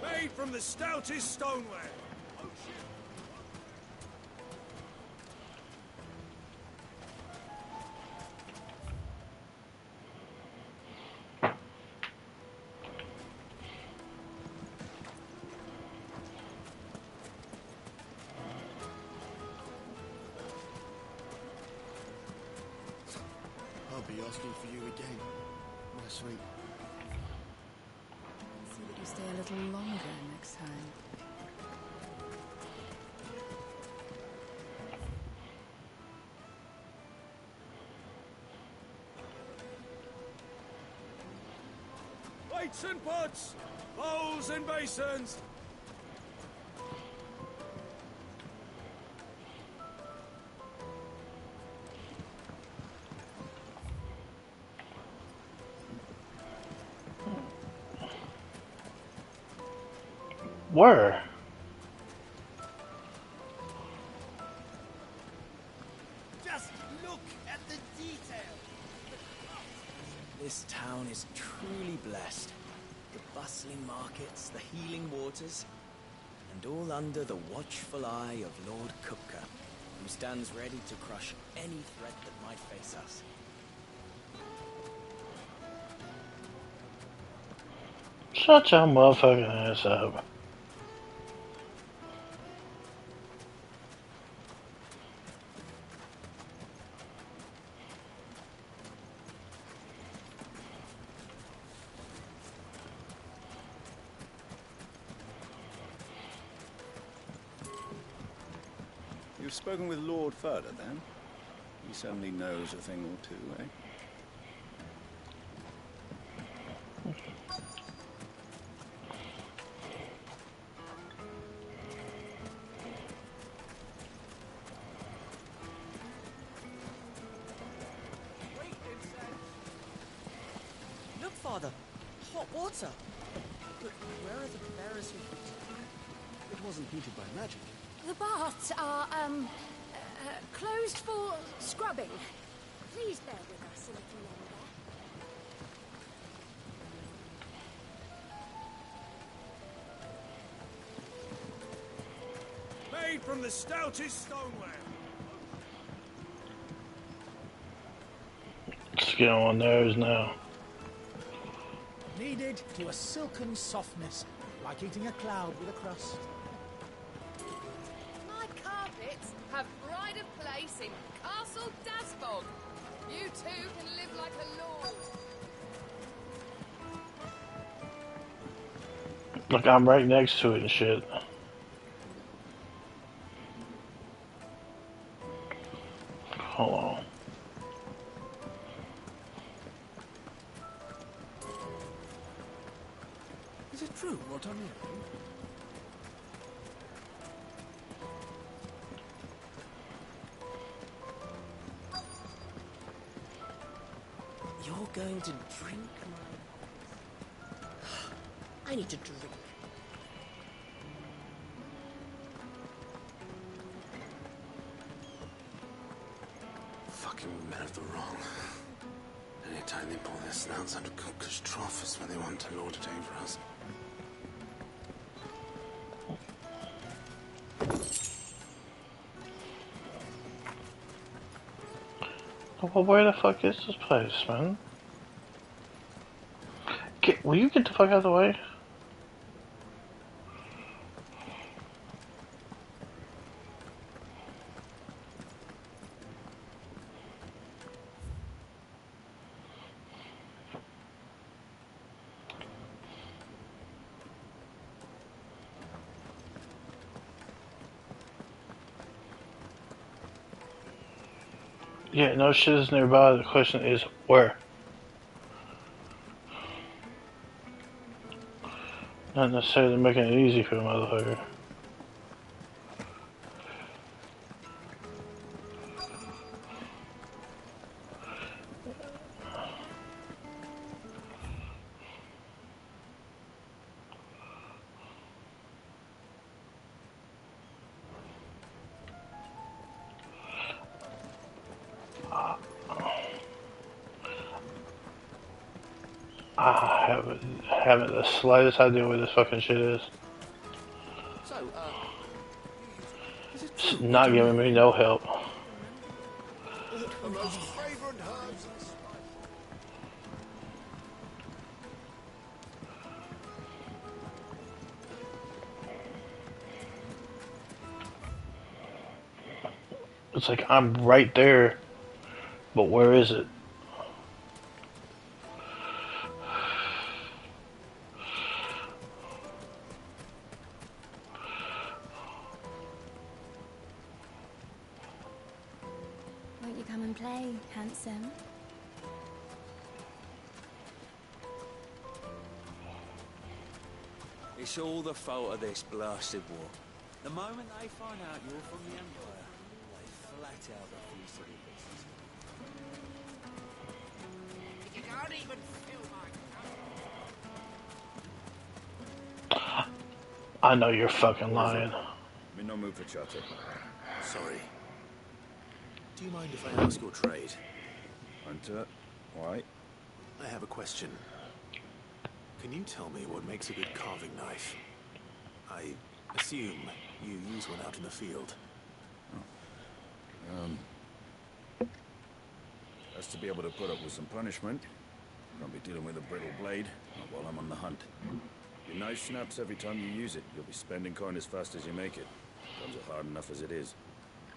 Made from the stoutest stoneware. I'll be asking for you again, my sweet. See that you stay a little longer next time. Plates and pots, bowls and basins. Where? Just look at the detail. This town is truly blessed. The bustling markets, the healing waters, and all under the watchful eye of Lord Kupka, who stands ready to crush any threat that might face us. Shut your motherfucking ass up. You've spoken with Lord Furder, then? He certainly knows a thing or two, eh? Look, Father. Hot water. But where are the bearers who... It wasn't heated by magic. The baths are, closed for scrubbing. Please bear with us a little longer. Made from the stoutest stoneware. Let's get on those now. Kneaded to a silken softness, like eating a cloud with a crust. My carpets have pride of place in Castle Dasbog. You too can live like a lord. Look, I'm right next to it and shit. Hold on. Is it true what I'm hearing? You're going to drink my... I need to drink. Fucking men of the wrong. Anytime they pull their snouts out of Kupka's trough is when they want to lord it over us. Well, where the fuck is this place, man? Will you get the fuck out of the way? Yeah, no shit is nearby. The question is where. Not necessarily making it easy for the motherfucker. I haven't the slightest idea where this fucking shit is. So, It's not giving me no help. The most fragrant herbs and spices. It's like I'm right there, but where is it? Won't you come and play, handsome? It's all the fault of this blasted war. The moment they find out you're from the Empire, they flat out refuse to do business. You can't even feel my I know you're fucking lying. Me no move for chatter. Sorry. Do you mind if I ask your trade? Hunter, why? I have a question. Can you tell me what makes a good carving knife? I assume you use one out in the field. Has to be able to put up with some punishment. Can't be dealing with a brittle blade, not while I'm on the hunt. Your knife snaps every time you use it. You'll be spending coin as fast as you make it. Times are hard enough as it is.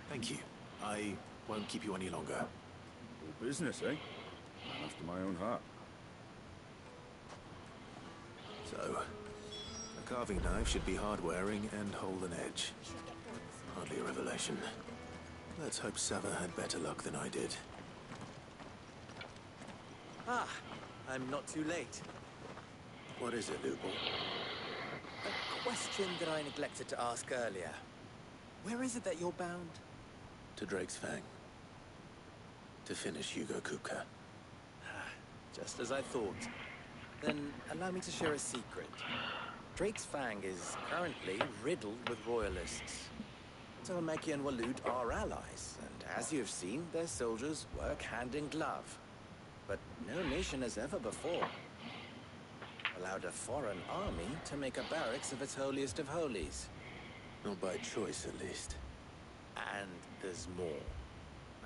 Thank you. I won't keep you any longer. All business, eh? Man after my own heart. So, a carving knife should be hard-wearing and hold an edge. Hardly a revelation. Let's hope Sava had better luck than I did. Ah, I'm not too late. What is it, Lupul? A question that I neglected to ask earlier. Where is it that you're bound? To Drake's Fang. To finish Hugo Kupka. Just as I thought. Then allow me to share a secret. Drake's Fang is currently riddled with royalists. Talameki and Waloed are allies, and as you've seen, their soldiers work hand in glove. But no nation has ever before allowed a foreign army to make a barracks of its holiest of holies. Not by choice, at least. And there's more.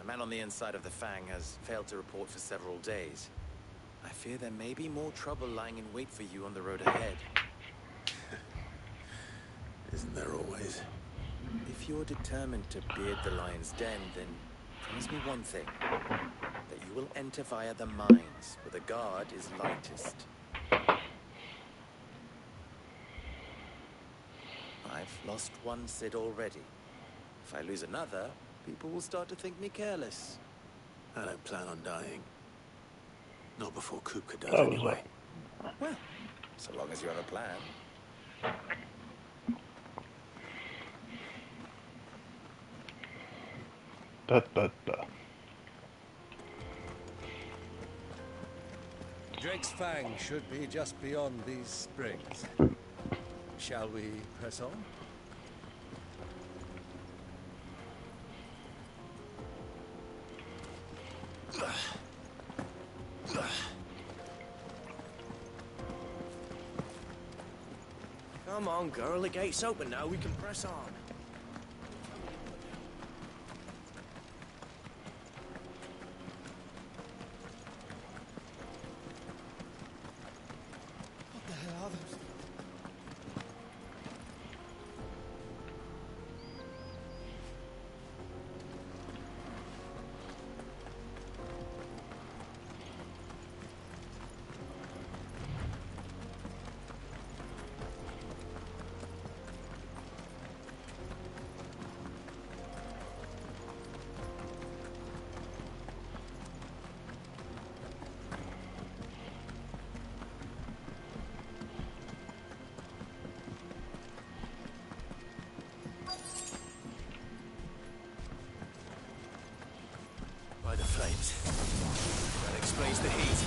A man on the inside of the Fang has failed to report for several days. I fear there may be more trouble lying in wait for you on the road ahead. Isn't there always? If you're determined to beard the lion's den, then promise me one thing. That you will enter via the mines, where the guard is lightest. I've lost one Cid already. If I lose another, people will start to think me careless. I don't plan on dying. Not before Kupka does, That was anyway. Well, so long as you have a plan. Drake's Fang should be just beyond these springs. Shall we press on? Come on, girl. The gate's open now. We can press on. What the hell are those? displays the heat.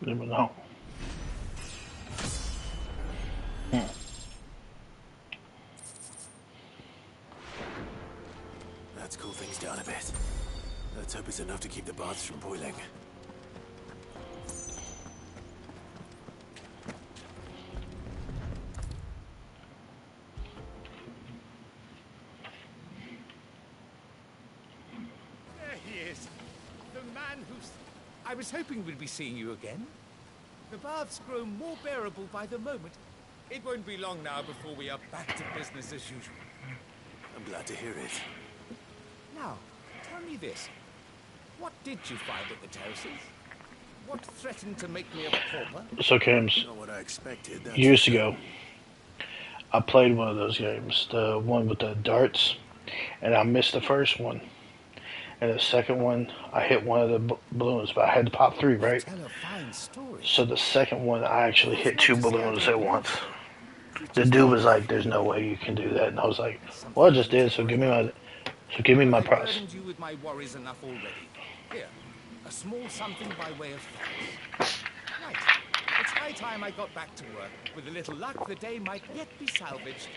Even know. Let's cool things down a bit. Let's hope it's enough to keep the baths from boiling. There he is. The man who's... I was hoping we'd be seeing you again. The baths grow more bearable by the moment. It won't be long now before we are back to business as usual. I'm glad to hear it. Now, tell me this. What did you find at the terraces? What threatened to make me a pauper? So, Cams, Not what I expected. years ago, I played one of those games, the one with the darts, and I missed the first one. And the second one, I hit one of the balloons, but I had to pop 3, right? So the second one, I actually hit 2 balloons at once. The dude was like, "There's no way you can do that," and I was like, "Well, I just did. So give me my prize." I've burdened you with my worries enough already. Here, a small something by way of thanks. Right, it's high time I got back to work. With a little luck, the day might yet be salvaged.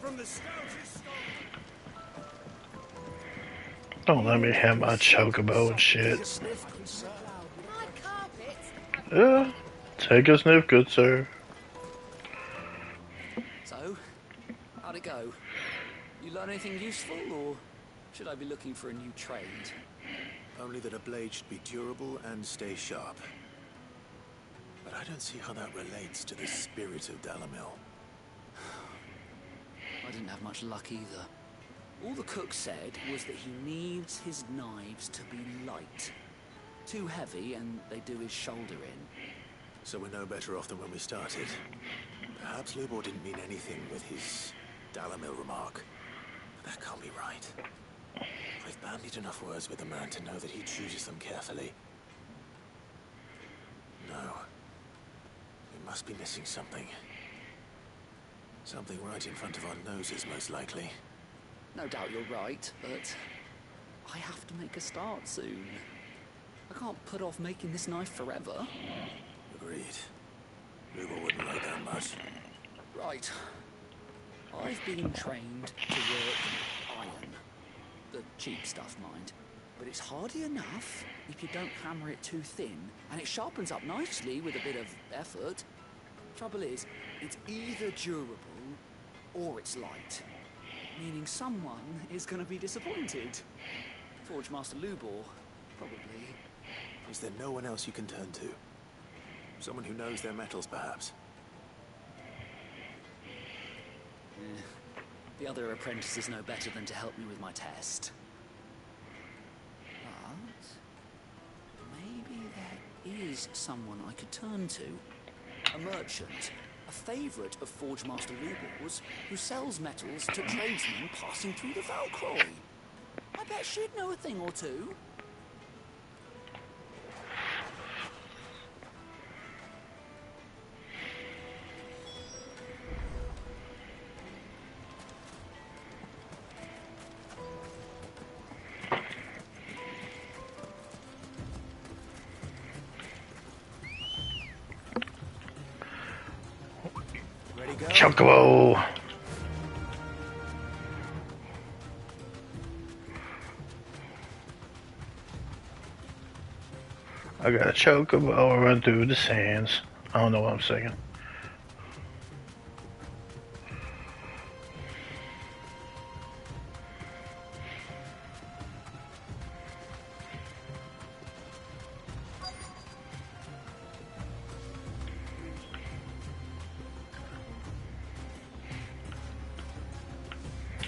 From the stoutest Don't let me have my chocobo and shit. Yeah, take a sniff, good sir. So, how'd it go? You learn anything useful, or should I be looking for a new trade? Only that a blade should be durable and stay sharp. But I don't see how that relates to the spirit of Dalamil. I didn't have much luck either. All the cook said was that he needs his knives to be light. Too heavy and they do his shoulder in. So we're no better off than when we started. Perhaps Lubor didn't mean anything with his Dalamil remark. But that can't be be right. I've bandied enough words with the man to know that he chooses them carefully. No. We must be missing something. Something right in front of our noses, most likely. No doubt you're right, but I have to make a start soon. I can't put off making this knife forever. Agreed. Lubo wouldn't like that much. Right. I've been trained to work iron. The cheap stuff, mind. But it's hardy enough if you don't hammer it too thin, and it sharpens up nicely with a bit of effort. Trouble is, it's either durable or it's light. Meaning someone is going to be disappointed. Forge Master Lubor, probably. Is there no one else you can turn to? Someone who knows their metals, perhaps? The other apprentices know better than to help me with my test. But maybe there is someone I could turn to. A merchant, a favourite of Forge Master Lubor's, who sells metals to tradesmen passing through the Valcroy. I bet she'd know a thing or two. Chocobo! I got a chocobo run through the sands. I don't know what I'm singing.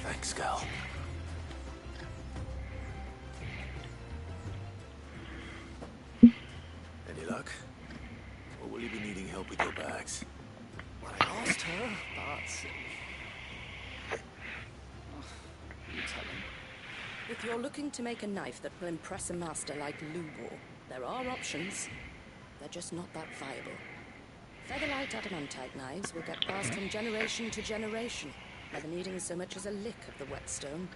Thanks, Gal. Any luck? Or will you be needing help with your bags? Well, I asked her, but... you tell him. If you're looking to make a knife that will impress a master like Lubor, there are options. They're just not that viable. Featherlight adamantite knives will get passed from generation to generation, never needing so much as a lick of the whetstone.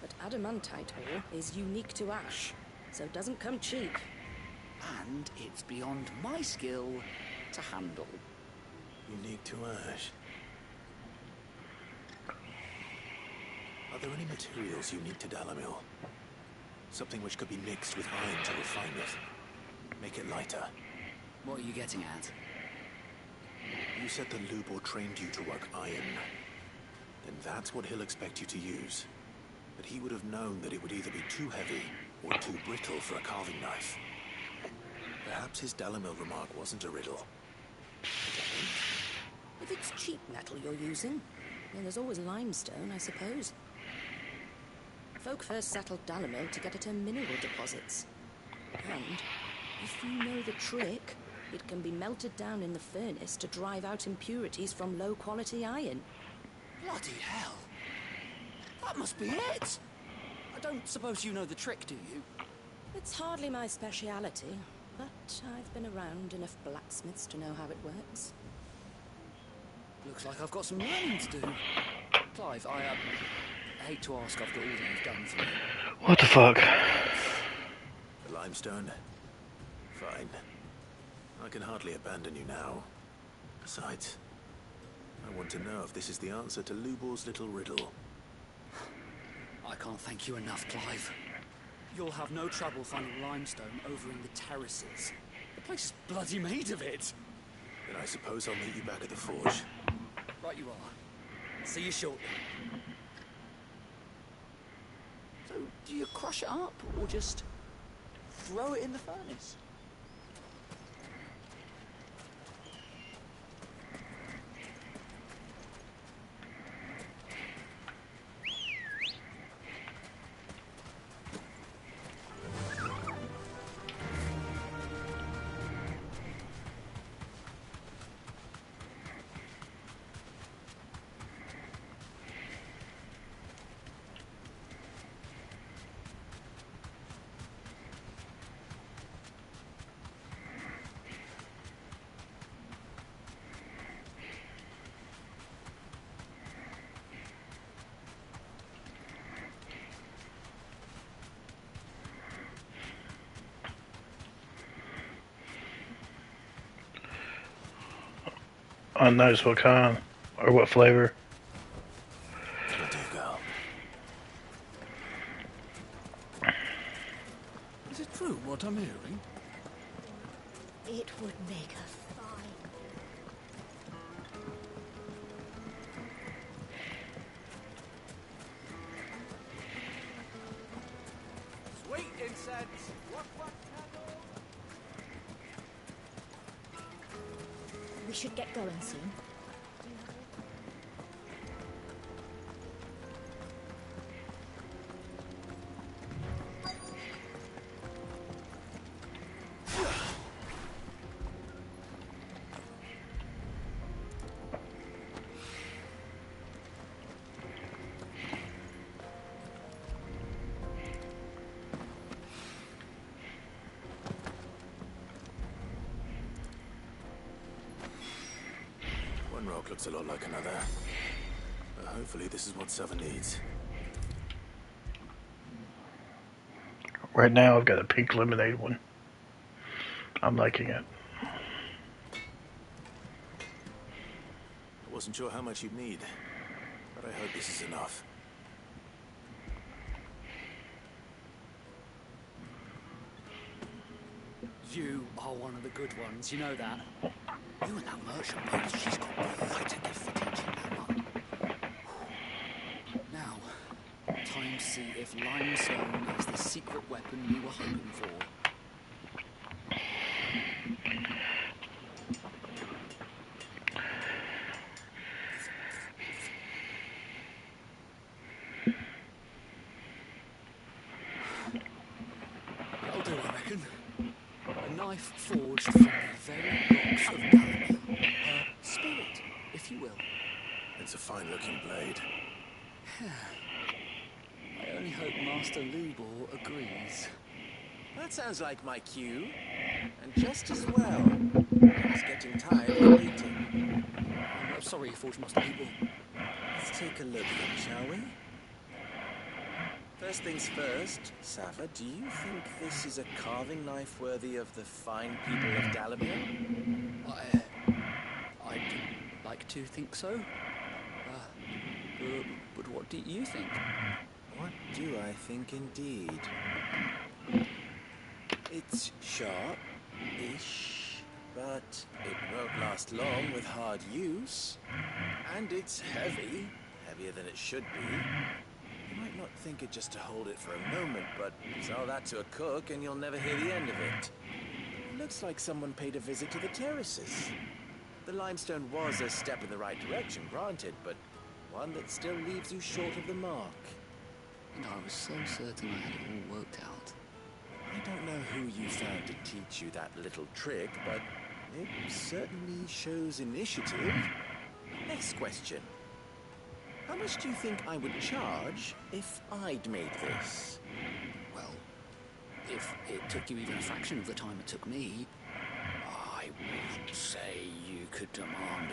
But adamantite ore is unique to ash, so it doesn't come cheap. And it's beyond my skill to handle. Unique to ash. Are there any materials unique to Dalamil? Something which could be mixed with iron to refine it. Make it lighter. What are you getting at? You said that Lubor trained you to work iron. Then that's what he'll expect you to use. But he would have known that it would either be too heavy or too brittle for a carving knife. Perhaps his Dalamil remark wasn't a riddle. If it's cheap metal you're using, then there's always limestone, I suppose. Folk first settled Dalamil to get at her mineral deposits. And if you know the trick, it can be melted down in the furnace to drive out impurities from low-quality iron. Bloody hell! That must be it! I don't suppose you know the trick, do you? It's hardly my speciality, but I've been around enough blacksmiths to know how it works. Looks like I've got some learning to do. Clive, I hate to ask after all that you've done for me. What the fuck? The limestone? Fine. I can hardly abandon you now. Besides, I want to know if this is the answer to Lubor's little riddle. I can't thank you enough, Clive. You'll have no trouble finding limestone over in the terraces. The place is bloody made of it. Then I suppose I'll meet you back at the forge. Right you are. See you shortly. So, do you crush it up, or just throw it in the furnace? Nice. What kind? Or what flavor? Is it true what I'm hearing? It would make us fine. Sweet incense! We should get going soon. One rock looks a lot like another. Hopefully this is what Sava needs. Right now, I've got a pink lemonade one. I'm liking it. I wasn't sure how much you'd need, but I hope this is enough. You are one of the good ones, you know that. You and that merchant boat, she's got quite a gift for teaching that one. Now, time to see if limestone is the secret weapon you were hoping for. That'll do, I reckon. A knife forged from the very rocks of Dalamil. A spirit, if you will. It's a fine-looking blade. I only hope Master Lubor agrees. That sounds like my cue. And just as well. I was getting tired of waiting. I'm sorry, Forge Master Lubor. Let's take a look then, shall we? First things first, Sava, do you think this is a carving knife worthy of the fine people of Dalamir? I'd like to think so. But what do you think? What do I think indeed? It's sharp-ish, but it won't last long with hard use. And it's heavy, heavier than it should be. You might not think it just to hold it for a moment, but sell that to a cook and you'll never hear the end of it. Looks like someone paid a visit to the terraces. The limestone was a step in the right direction, granted, but one that still leaves you short of the mark. And I was so certain I had it all worked out. I don't know who you found to teach you that little trick, but it certainly shows initiative. Next question. How much do you think I would charge if I'd made this? Well, if it took you even a fraction of the time it took me, I would say you could demand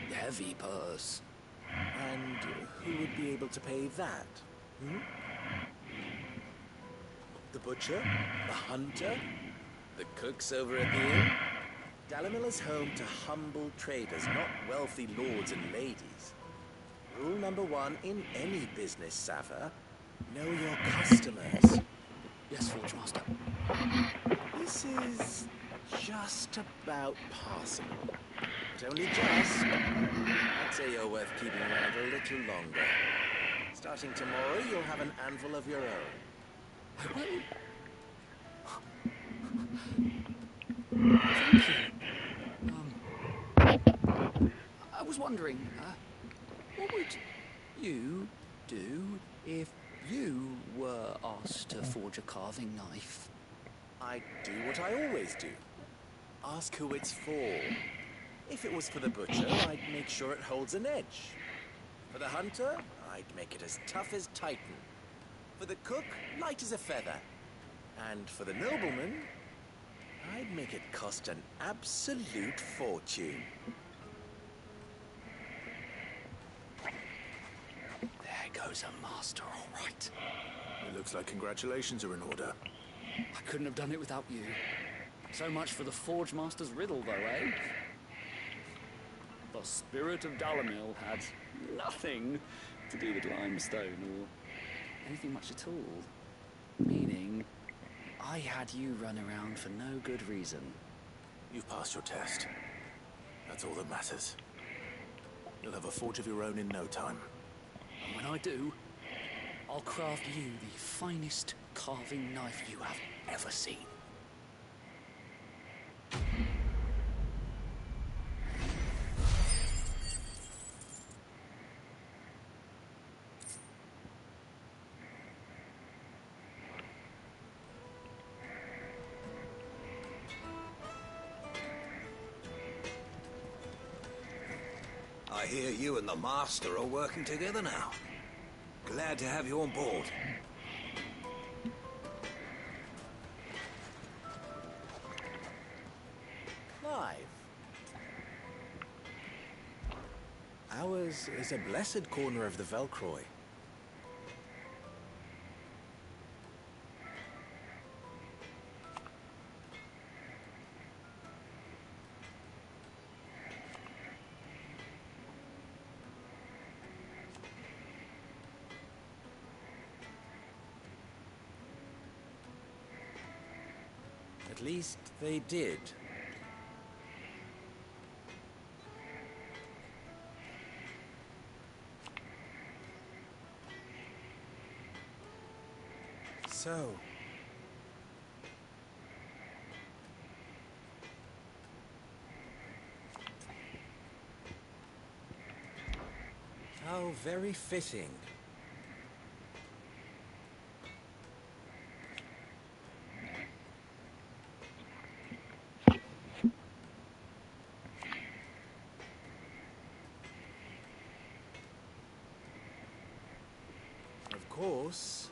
a heavy purse. And who would be able to pay that? The butcher? The hunter? The cooks over at the inn? Dalamil is home to humble traders, not wealthy lords and ladies. Rule number one in any business, Sava, know your customers. Yes, Forge Master. This is just about passable. But only just. I'd say you're worth keeping around a little longer. Starting tomorrow, you'll have an anvil of your own. I will. Thank you. I was wondering, what would you do if you were asked to forge a carving knife? I'd do what I always do. Ask who it's for. If it was for the butcher, I'd make sure it holds an edge. For the hunter, I'd make it as tough as Titan. For the cook, light as a feather. And for the nobleman, I'd make it cost an absolute fortune. There goes a master, all right. It looks like congratulations are in order. I couldn't have done it without you. So much for the Forge Master's riddle, though, eh? The spirit of Dalamil had nothing to do with limestone or anything much at all. Meaning, I had you run around for no good reason. You've passed your test. That's all that matters. You'll have a forge of your own in no time. And when I do, I'll craft you the finest carving knife you have ever seen. I hear you and the Master are working together now. Glad to have you on board. Clive. Ours is a blessed corner of the Velcroy. At least they did. So, how very fitting. Of course,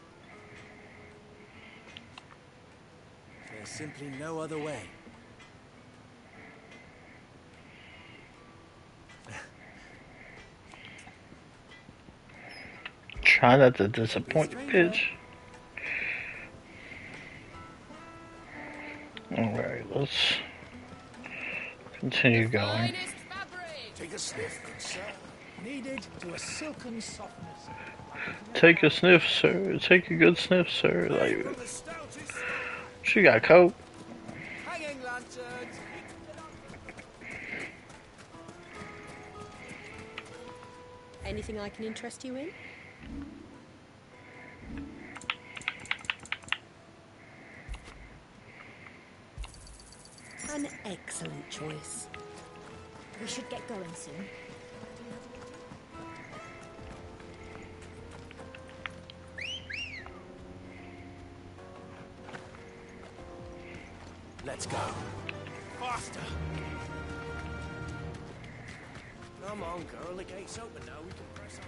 there's simply no other way. Try not to disappoint you, bitch. Alright, let's continue going. Take a sniff, good sir. Needed to a silken softness. Take a sniff, sir. Take a good sniff, sir. Like, she got coke. Hanging lanterns. Anything I can interest you in? An excellent choice. We should get going soon. Let's go. Faster! Come on, girl. The gate's open now. We can press on.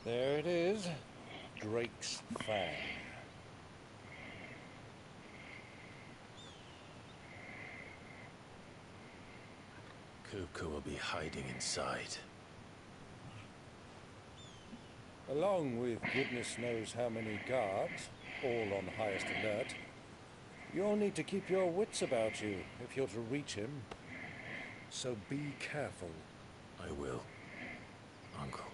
There it is. Drake's Fang. Kupka will be hiding inside. Along with goodness knows how many guards, all on highest alert, you'll need to keep your wits about you if you're to reach him. So be careful. I will, Uncle.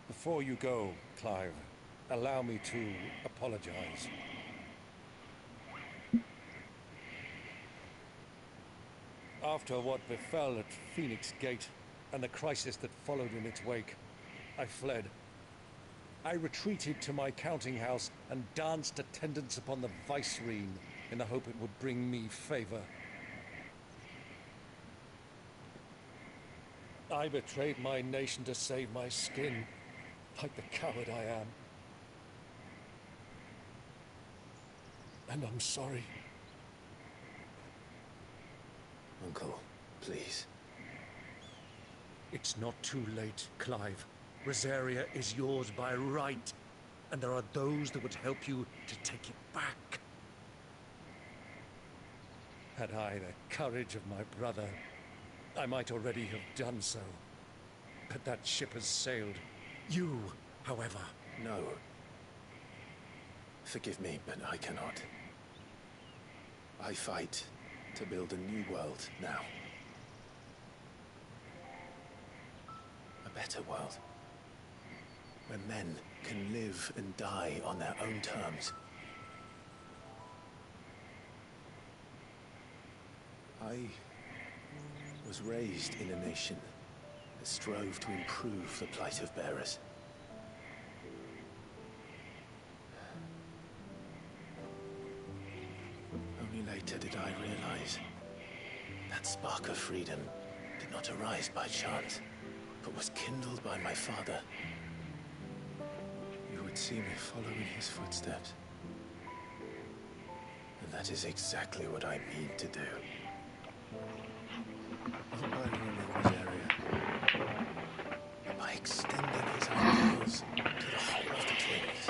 Before you go, Clive, allow me to apologize. After what befell at Phoenix Gate and the crisis that followed in its wake, I fled. I retreated to my counting house and danced attendance upon the vicereine in the hope it would bring me favor. I betrayed my nation to save my skin, like the coward I am. And I'm sorry. Uncle, please. It's not too late, Clive. Rosaria is yours by right, and there are those that would help you to take it back. Had I the courage of my brother, I might already have done so. But that ship has sailed. You, however... No. Forgive me, but I cannot. I fight to build a new world now. A better world. Where men can live and die on their own terms. I was raised in a nation that strove to improve the plight of bearers. Only later did I realize that spark of freedom did not arise by chance, but was kindled by my father. You would see me follow in his footsteps. And that is exactly what I mean to do. Not by ruling this area, but by extending his ideals to the whole of the kings.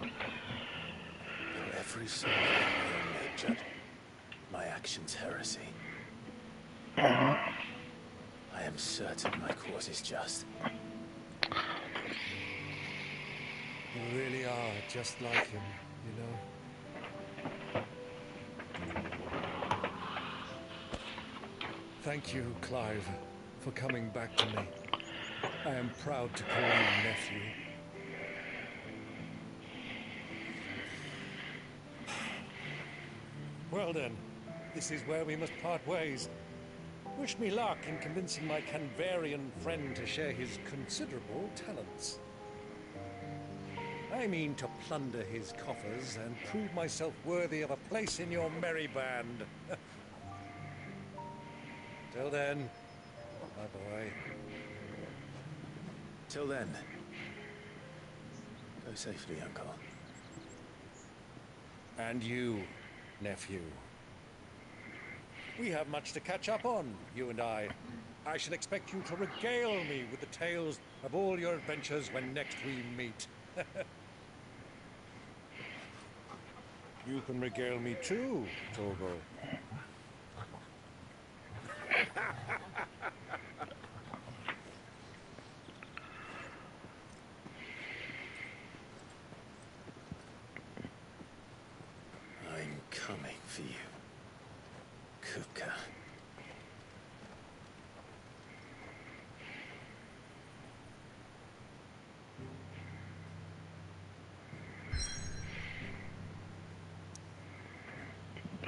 Though every soul may judge my actions heresy, I am certain my cause is just. You really are just like him, you know. Thank you, Clive, for coming back to me. I am proud to call you nephew. Well then, this is where we must part ways. Wish me luck in convincing my Canvarian friend to share his considerable talents. I mean to plunder his coffers and prove myself worthy of a place in your merry band. Till then, my boy. Till then, go safely, Uncle. And you, nephew. We have much to catch up on, you and I. I shall expect you to regale me with the tales of all your adventures when next we meet. You can regale me too, Torgo. I'm coming for you, Kupka.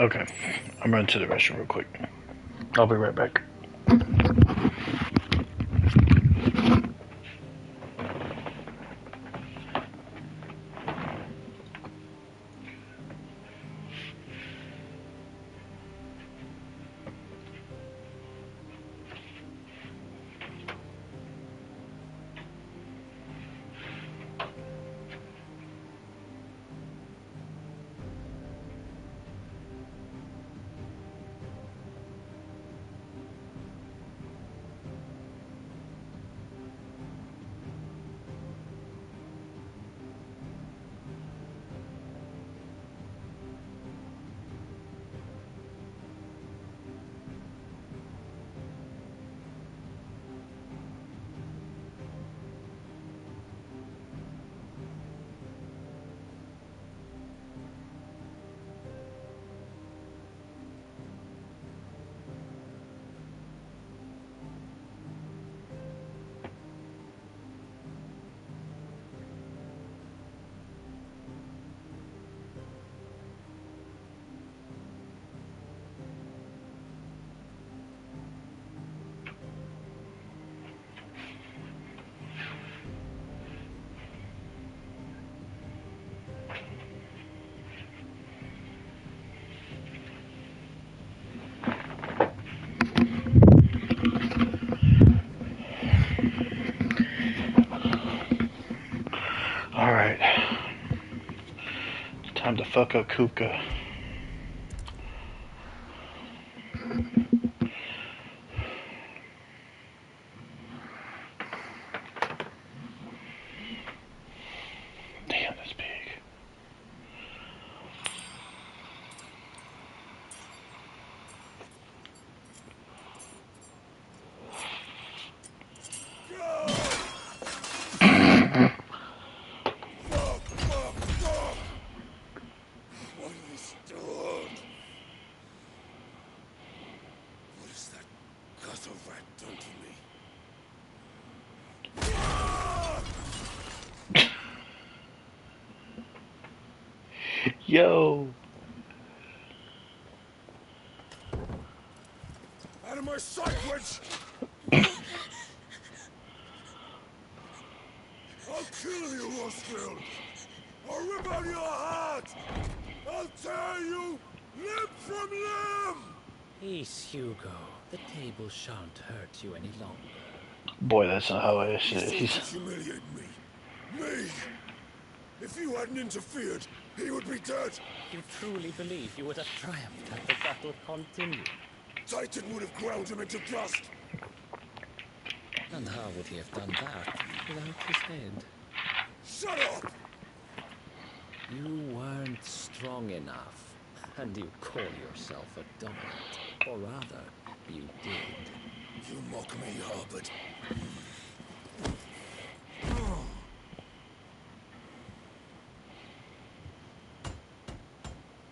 Okay, I'm running to the restroom real quick. I'll be right back. fuck up Kupka. Damn, that's big. What have they stored? What has that gutter rat done to me? Yo. Out of my sight, witch! I'll kill you, Rosfield! I'll rip out your heart! I'll tear you limb from limb! Peace, Hugo. The table shan't hurt you any longer. Boy, that's not how I You said it. thought He's you'd humiliate me. Me! If you hadn't interfered, he would be dead! You truly believe you would have triumphed had the battle continued? Titan would have ground him into dust! And how would he have done that without his head? Shut up! You weren't strong enough, and you call yourself a dominant. Or rather, you did. You mock me, Harbert.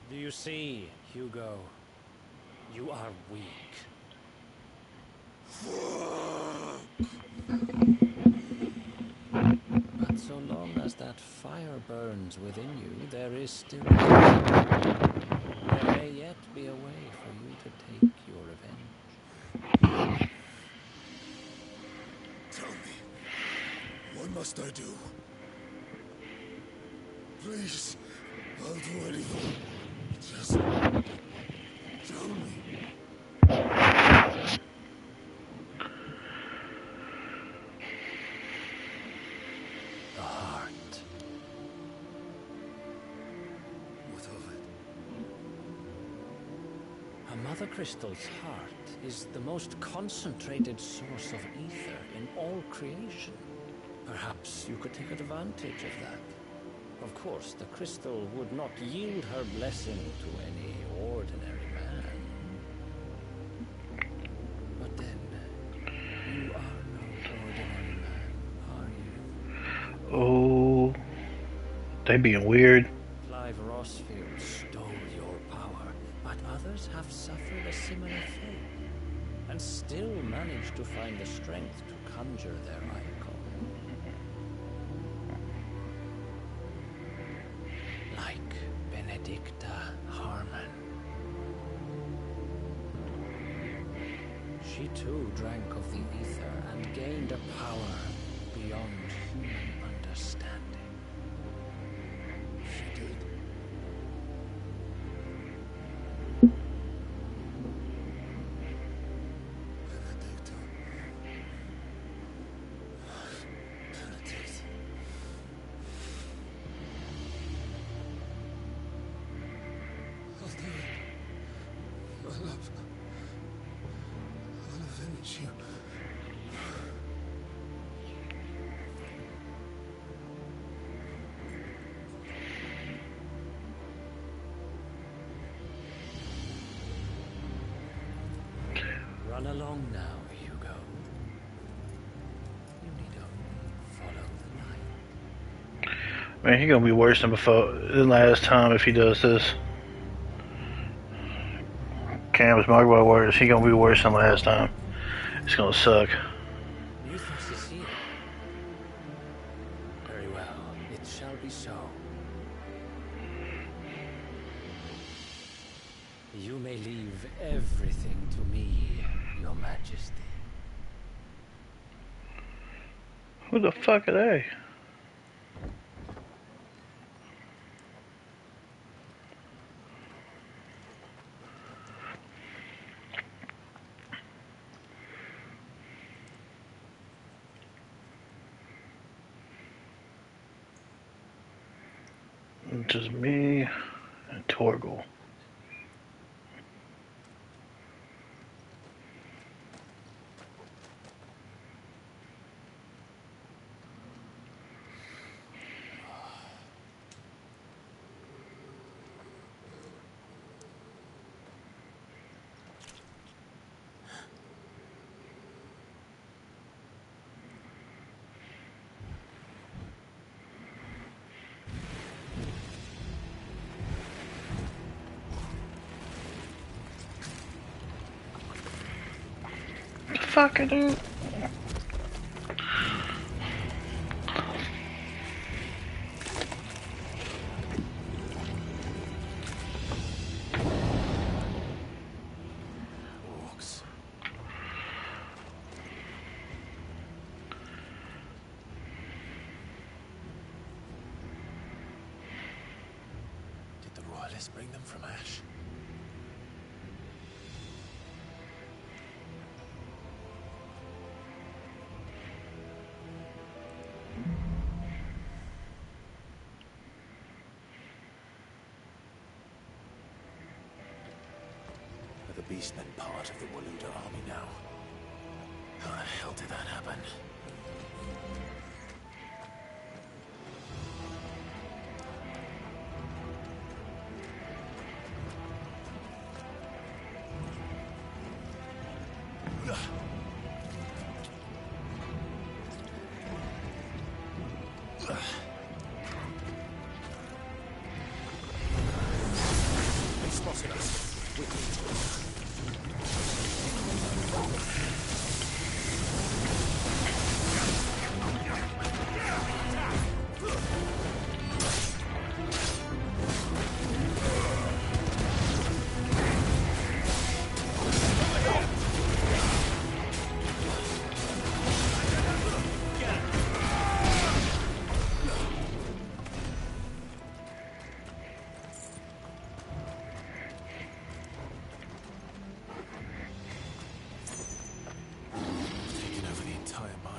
Do you see, Hugo? You are weak. But so long as that fire burns within you, there is still hope. There may yet be a way for you to take your revenge. Tell me, what must I do? Please, I'll do anything. Just tell me. The heart. What of it? A Mother Crystal's heart is the most concentrated source of ether in all creation. Perhaps you could take advantage of that. Of course, the crystal would not yield her blessing to any ordinary man. But then, you are no ordinary man, are you? oh, they being weird. Clive Rosfield stole your power, but others have suffered a similar fate, and still managed to find the strength to conjure their icon. Like Benedicta Harmon. She too drank of the ether and gained a power beyond human understanding. She did. Benedicta. Benedicta. I'll do it. My love. I'll avenge you. Run along now, Hugo. You need only follow the light. Man, he gonna be worse than last time if he does this. Cam's mark my words, he gonna be worse than last time. It's gonna suck. Euthos is here. Very well, it shall be so. You may leave everything to me, Your Majesty. Who the fuck are they? Just me. Torgal. Fuck it, dude. Orcs. Did the royalists bring them from Ash? Are the Beastmen part of the Waluda army now? How the hell did that happen? They spotted us. We need to. Taking over the entire mine.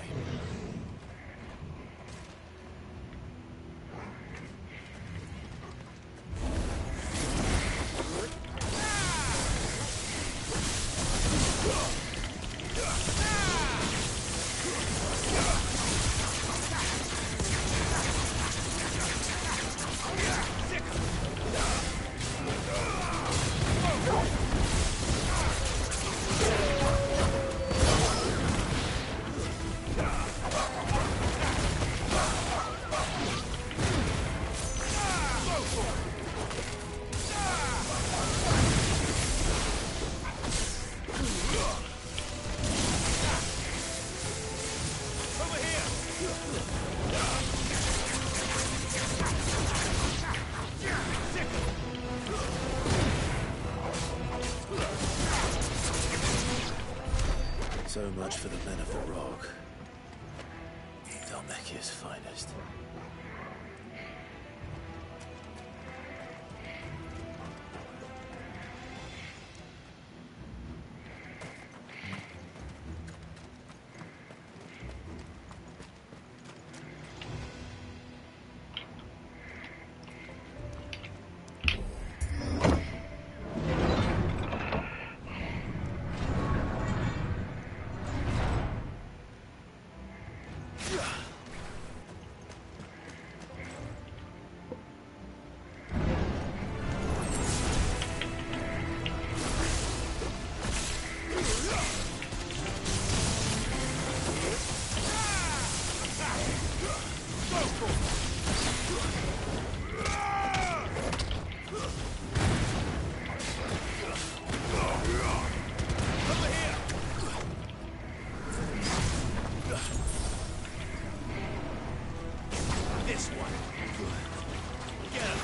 So much for the men of the Rock. Dhalmekia's finest. This one. Get him.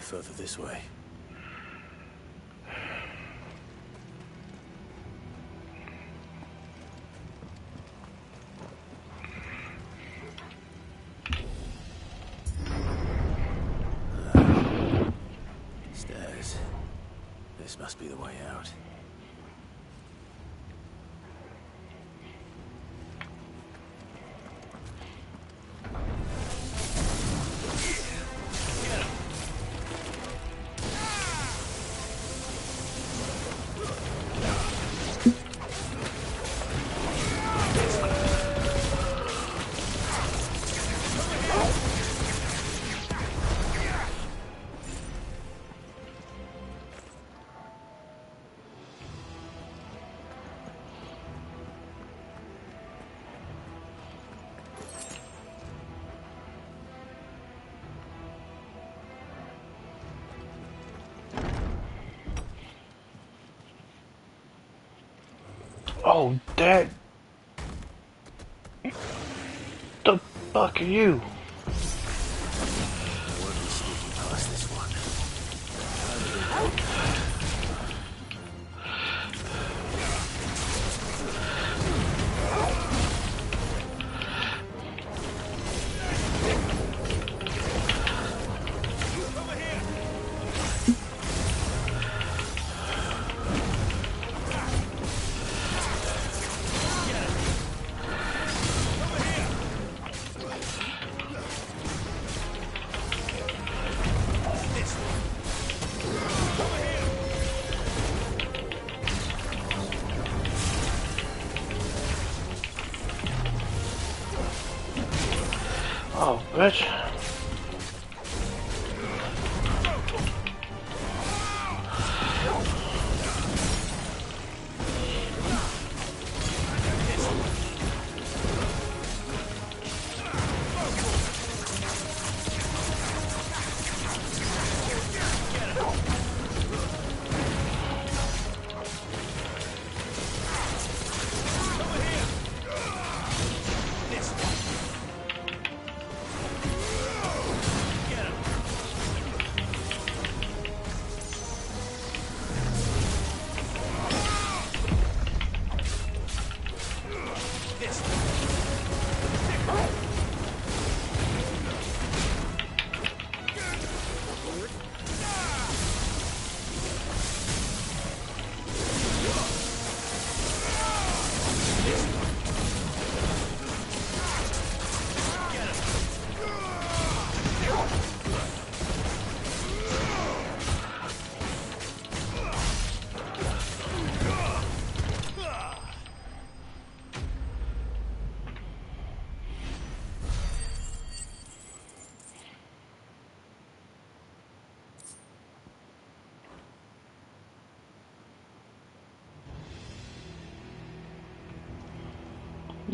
further this way. Stairs. This must be the way out. Oh, Dad. The fuck are you? Oh, bitch.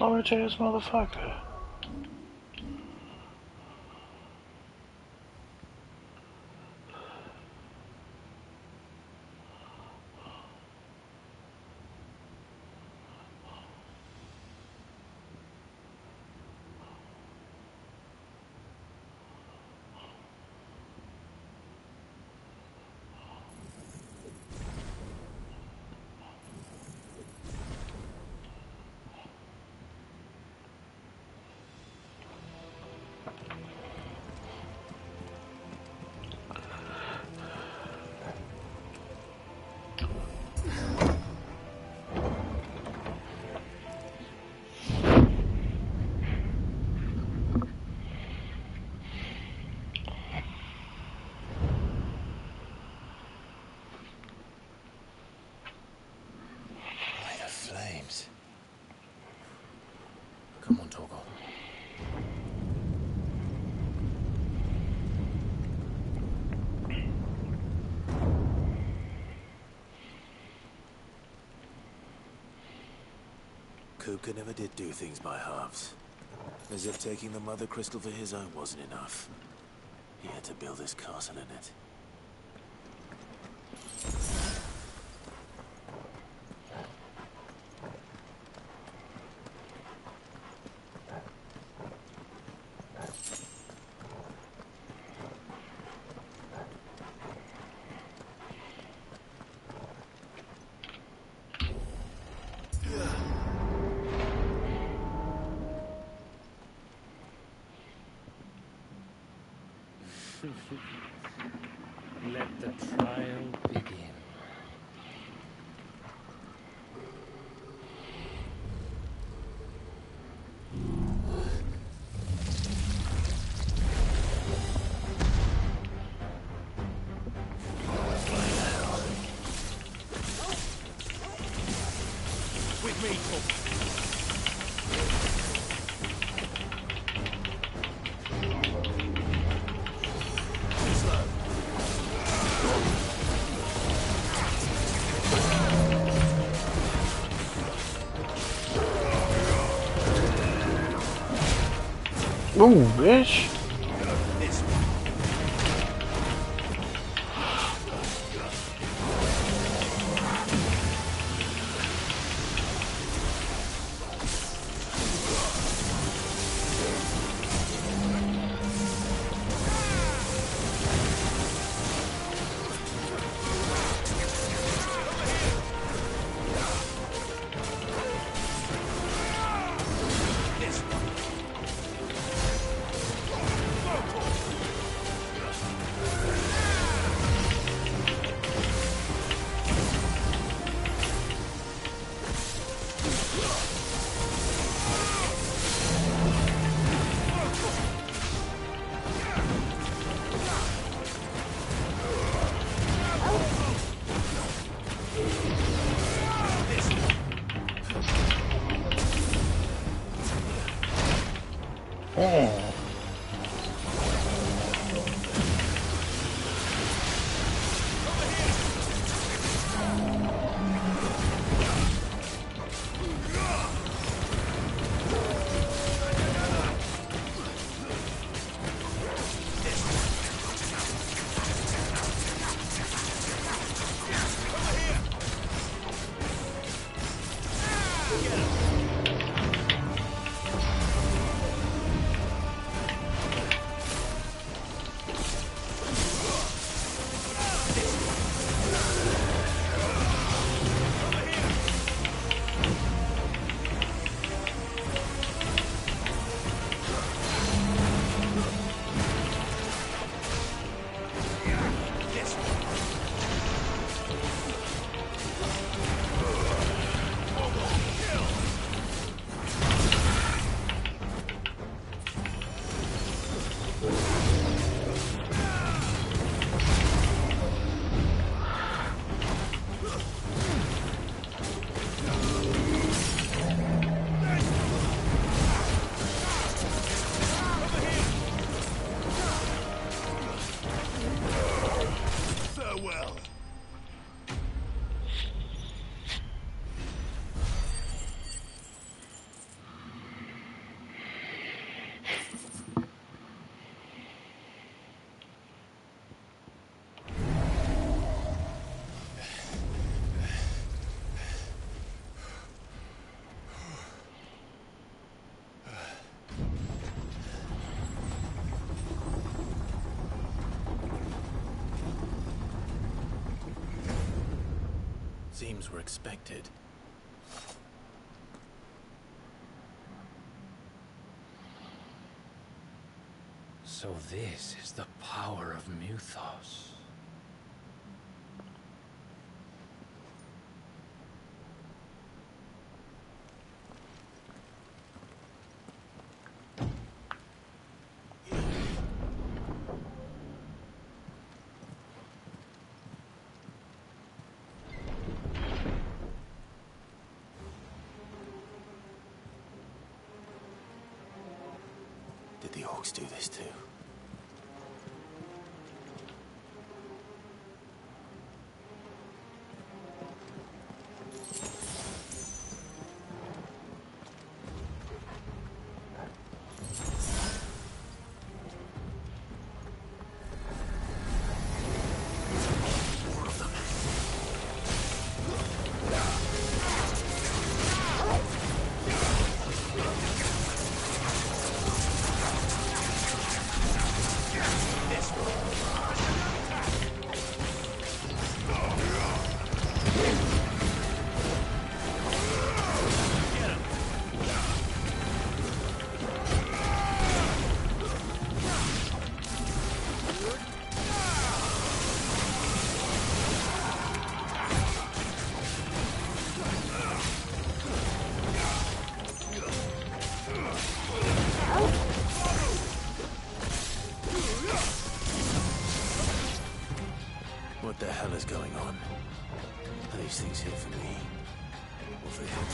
Large ass motherfucker. Come on, Torgal. Kupka never did do things by halves. As if taking the Mother Crystal for his own wasn't enough. He had to build his castle in it. the trial begin. With me, Cook. Ooh, bitch. Oh. Seems we're expected. So this is the power of Muthos. Did the orcs do this too? What the hell is going on? Are these things here for me? Or for him?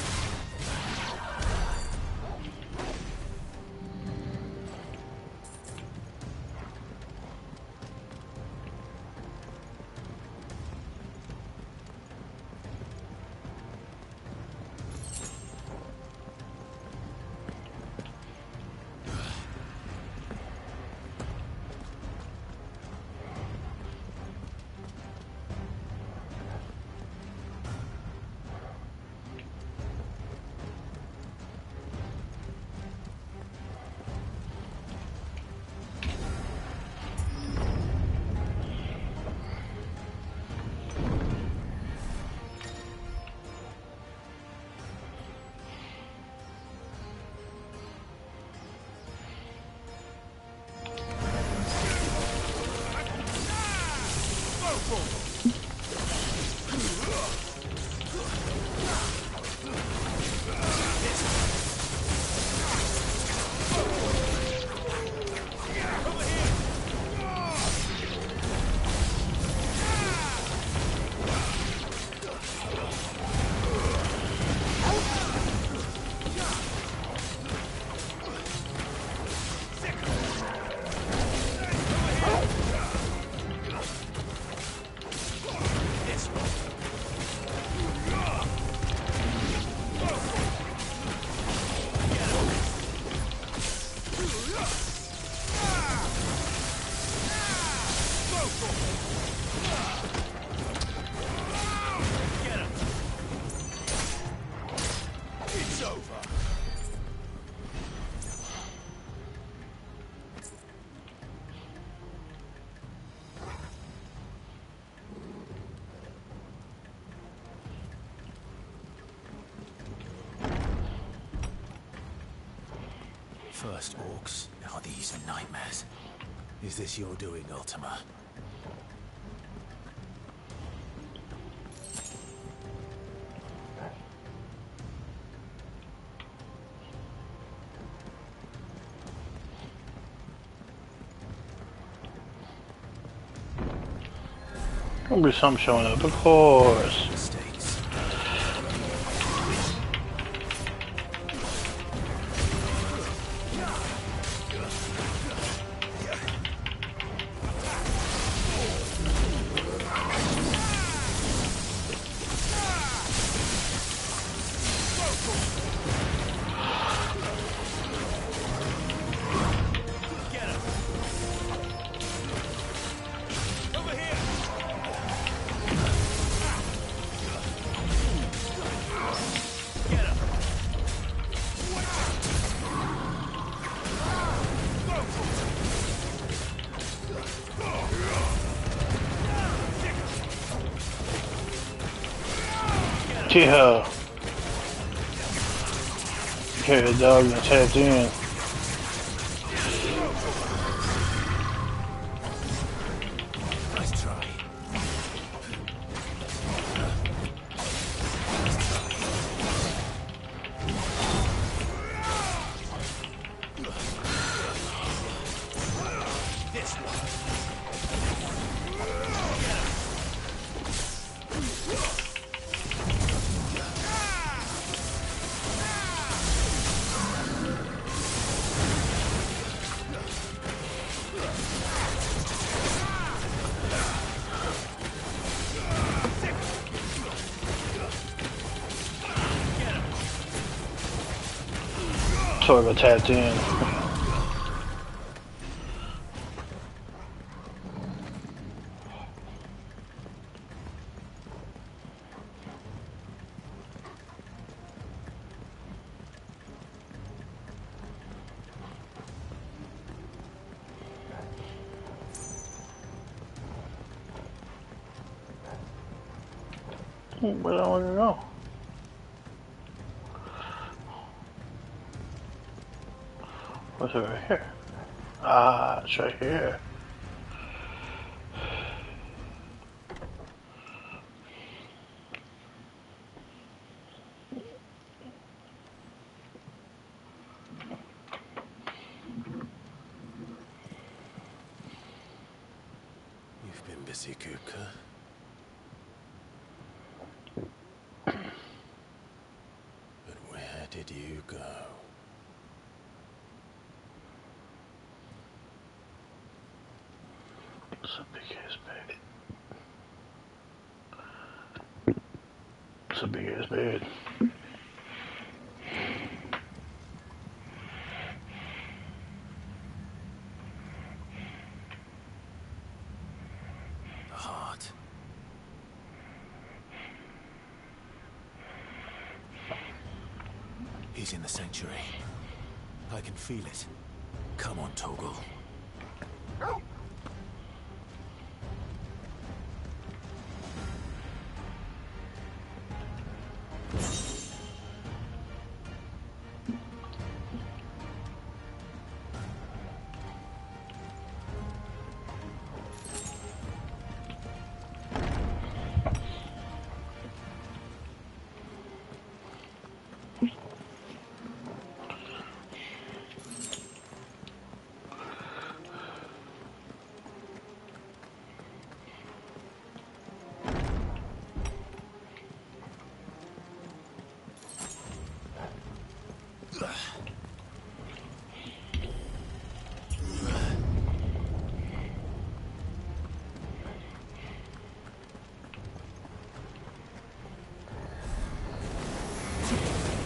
First orcs, now these nightmares. Is this your doing, Ultima? There'll be some showing up, of course. Yeah. Okay, the dog got tapped in. Nice try. This one. Sort of tapped in. Where do I want to go? What's over here? Ah, it's right here. You've been busy, Kupka. did you go? It's a big ass bed. It's a big ass bed. The heart. He's in the sanctuary. I can feel it. Come on, Torgal.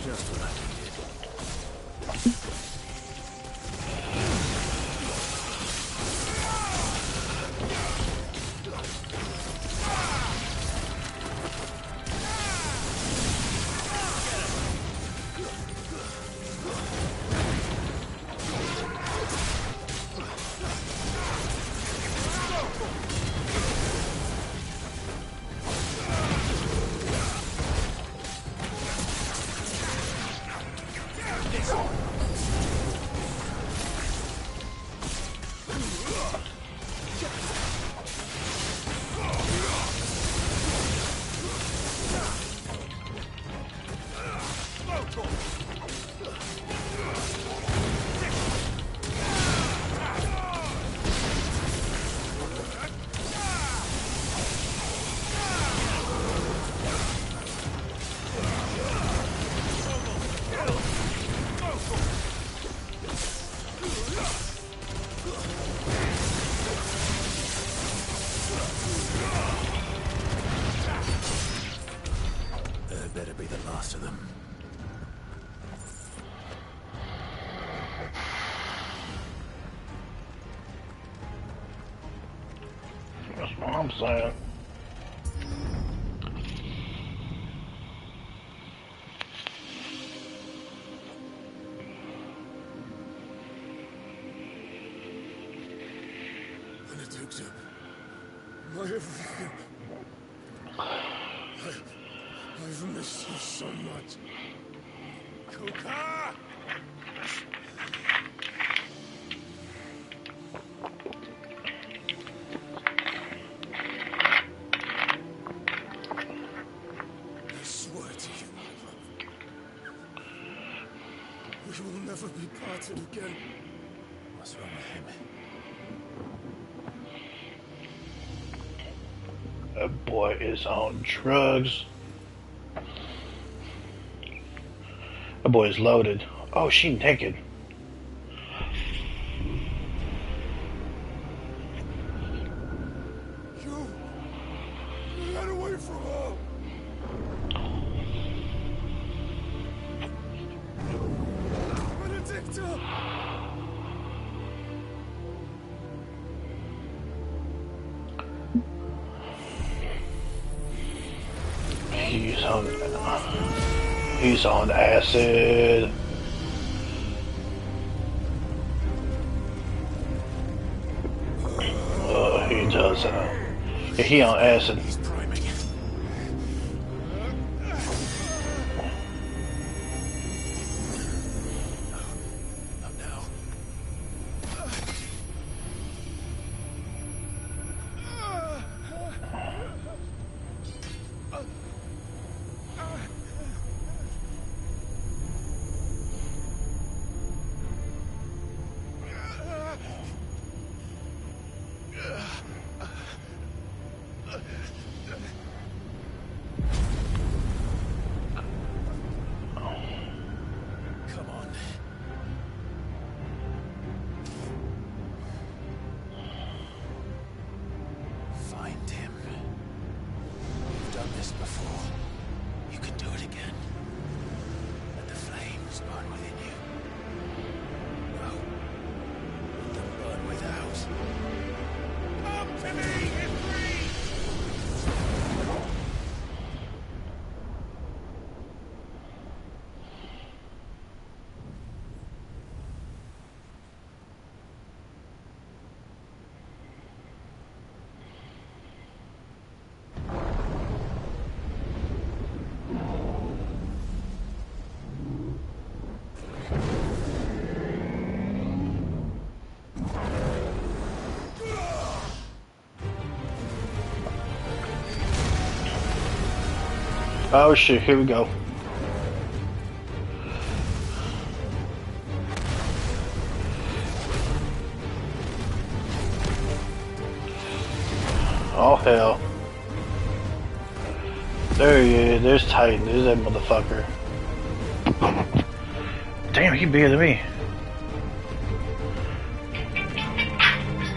Just what I needed. Better be the last of them. That's what I'm saying. Benedicta, my everything. I've missed you so much. Kuka! I swear to you, my love. We will never be parted again. What's wrong with him? That boy is on drugs. That boy is loaded. Oh, she naked. You ran away from her. Benedicta! He's on acid. He does. Yeah, he on acid. He's priming. Not now. this before. You can do it again. Let the flames burn within you. No. Let them burn without. Come to me, Ifrit! Oh shit, here we go. Oh hell. There he is, there's Titan, there's that motherfucker. Damn, he bigger than me.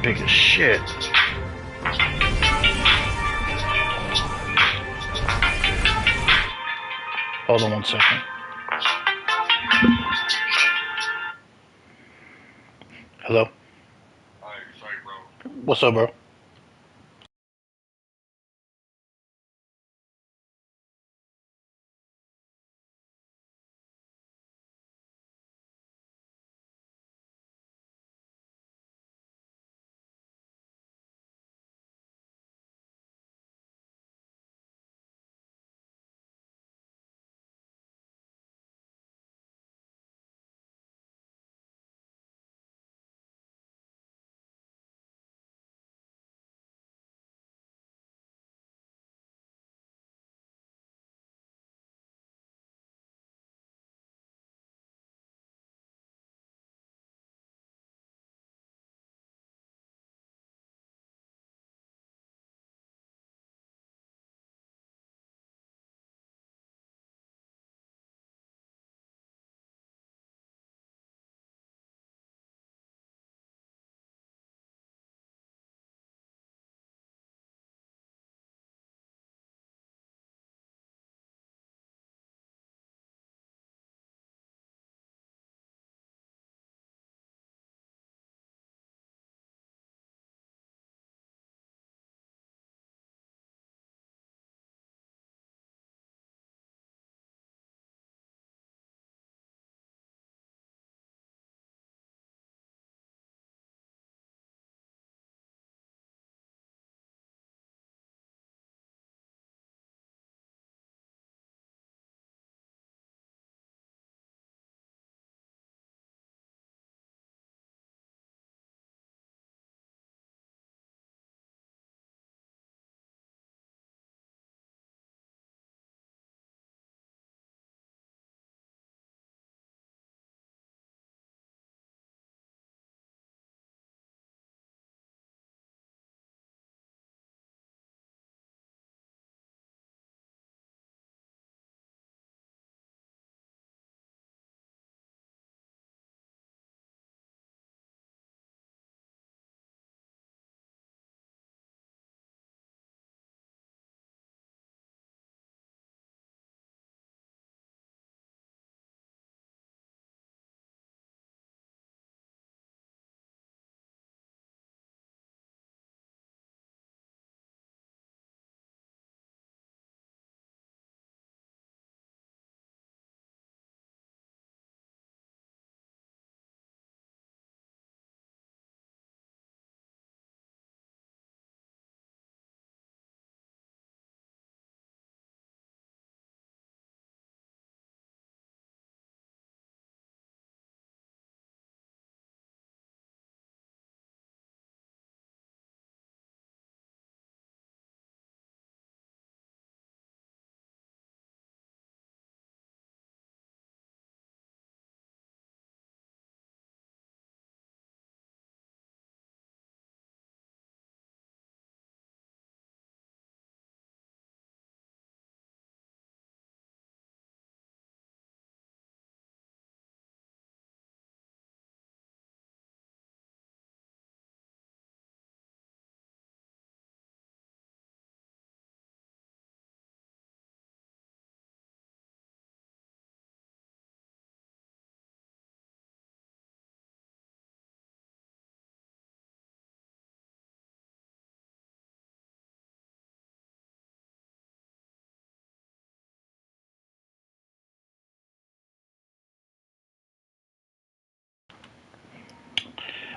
Big as shit. Hold on 1 second. Hello? Hi, sorry, bro. What's up, bro?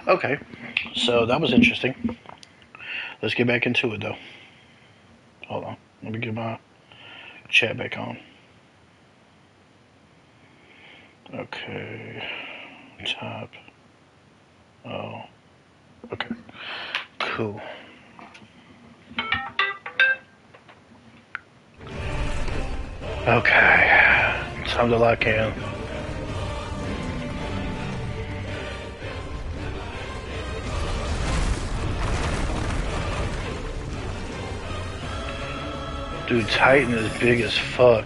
Okay, so that was interesting. Let's get back into it, though. Hold on. Let me get my chat back on. Okay. Top. Oh. Okay. Cool. Okay. Time to lock in. Dude, Titan is big as fuck.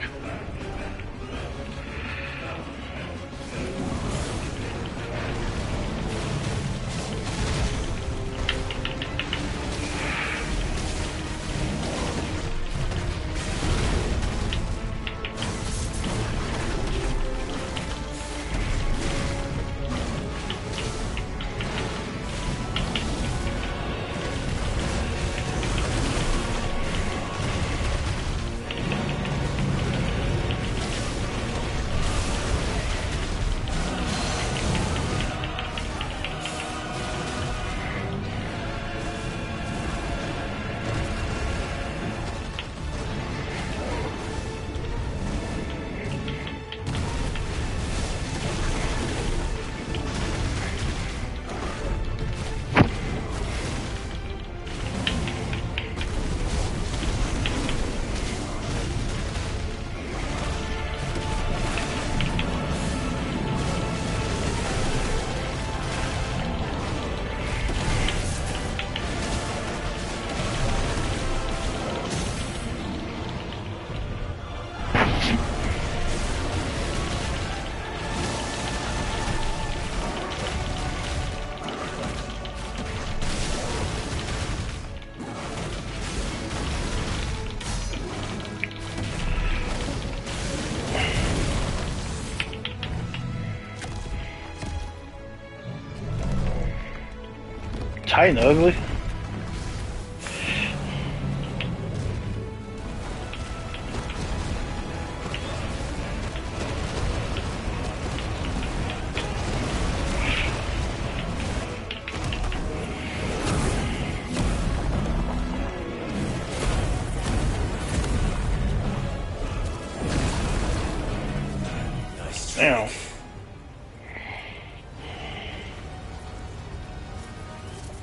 Titan ugly. Damn.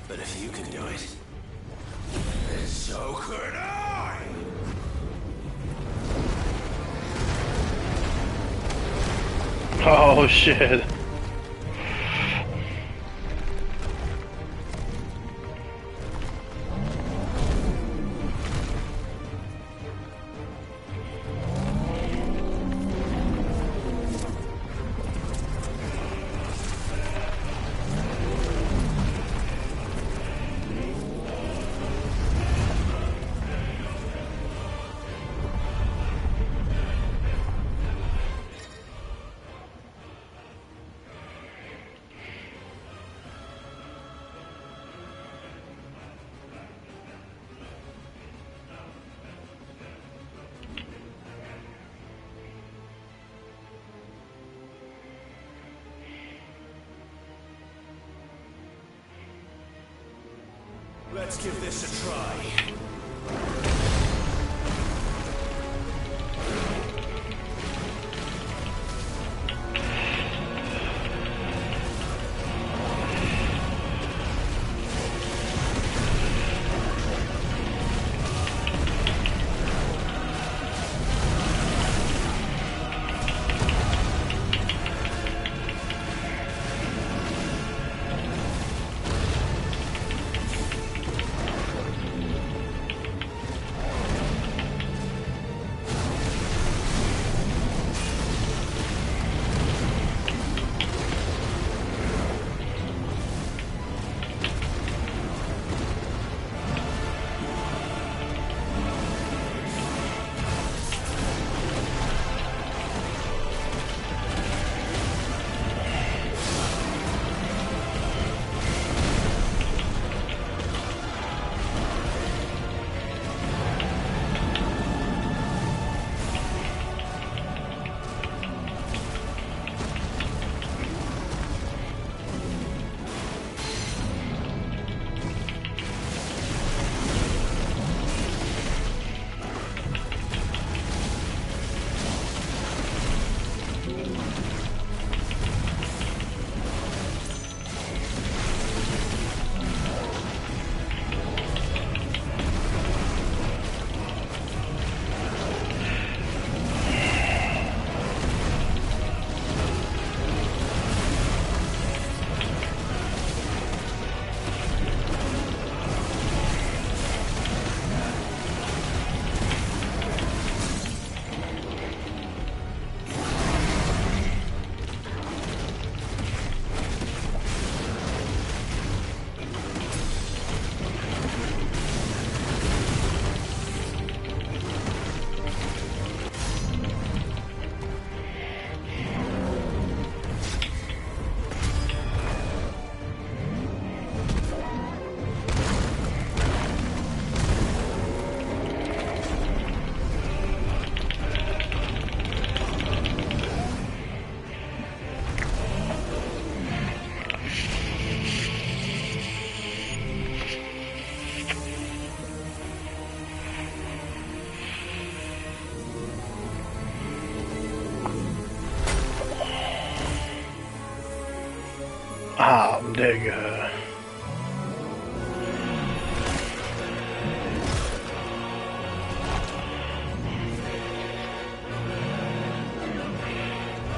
But if you can do it, then so could I! Oh shit. Let's give this a try. Dig.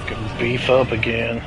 Can beef up again.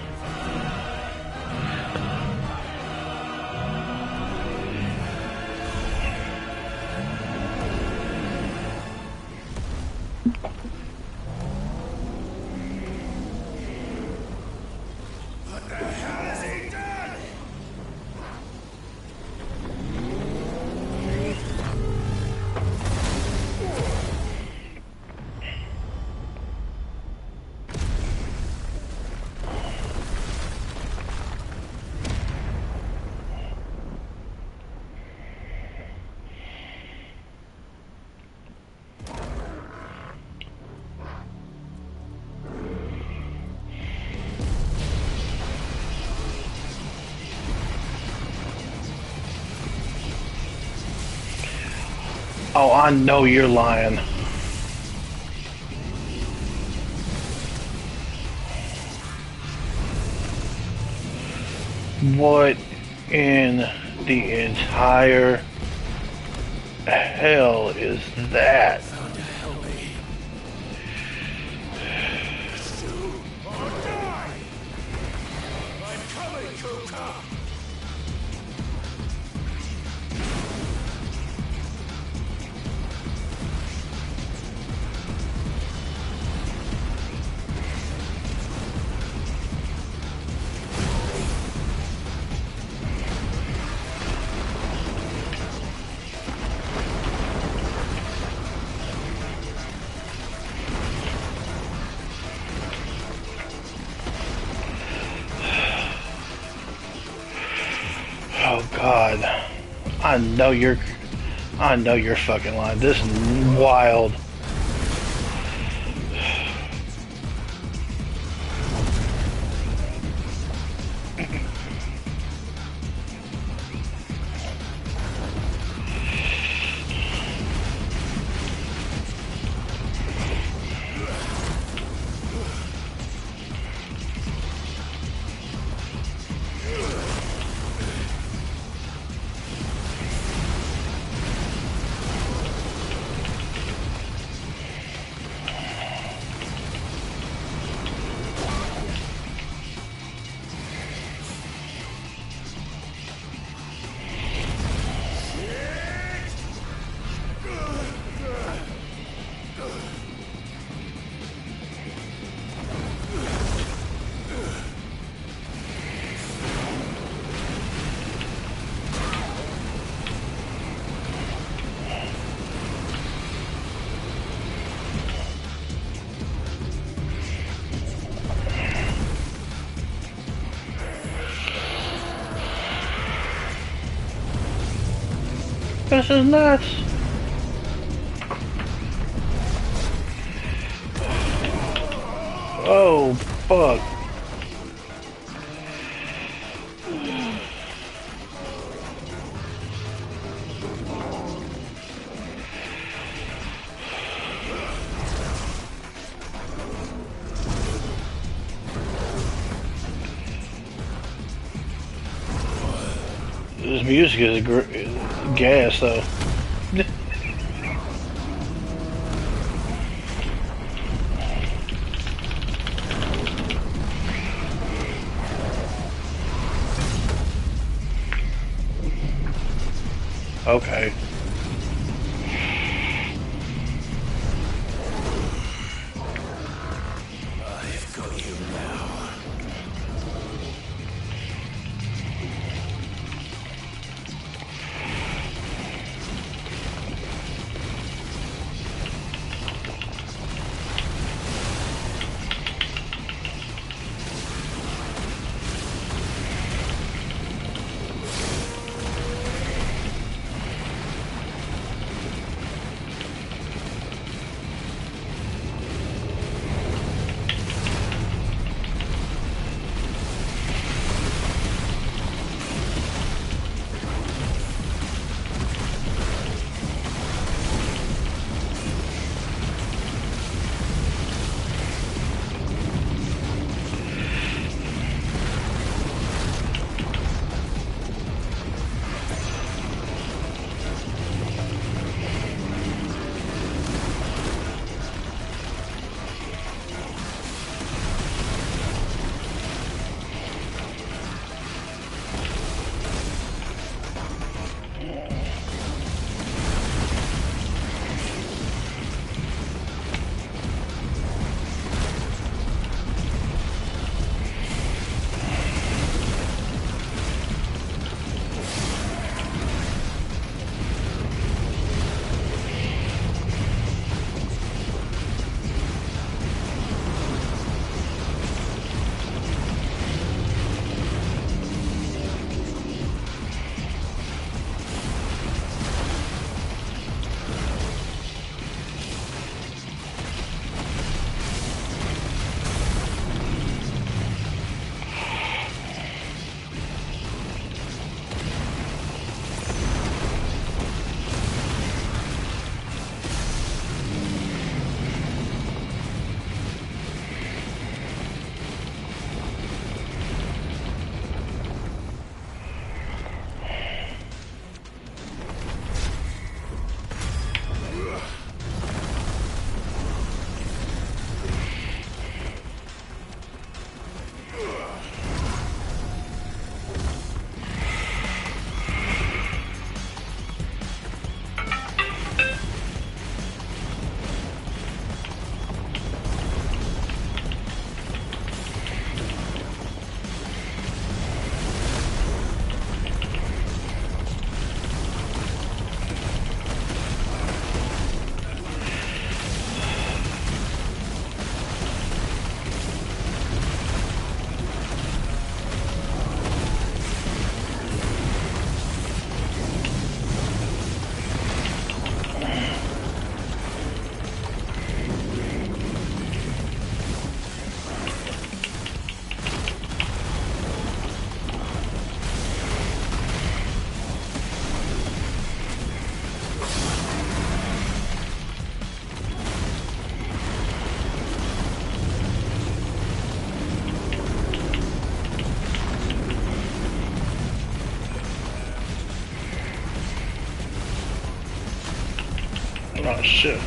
Oh, I know you're lying. What in the entire hell is that? Oh God, I know you're fucking lying. This is wild. This is nuts. Oh, fuck. This music is gas, though. Okay. I've got you now. Oh shit.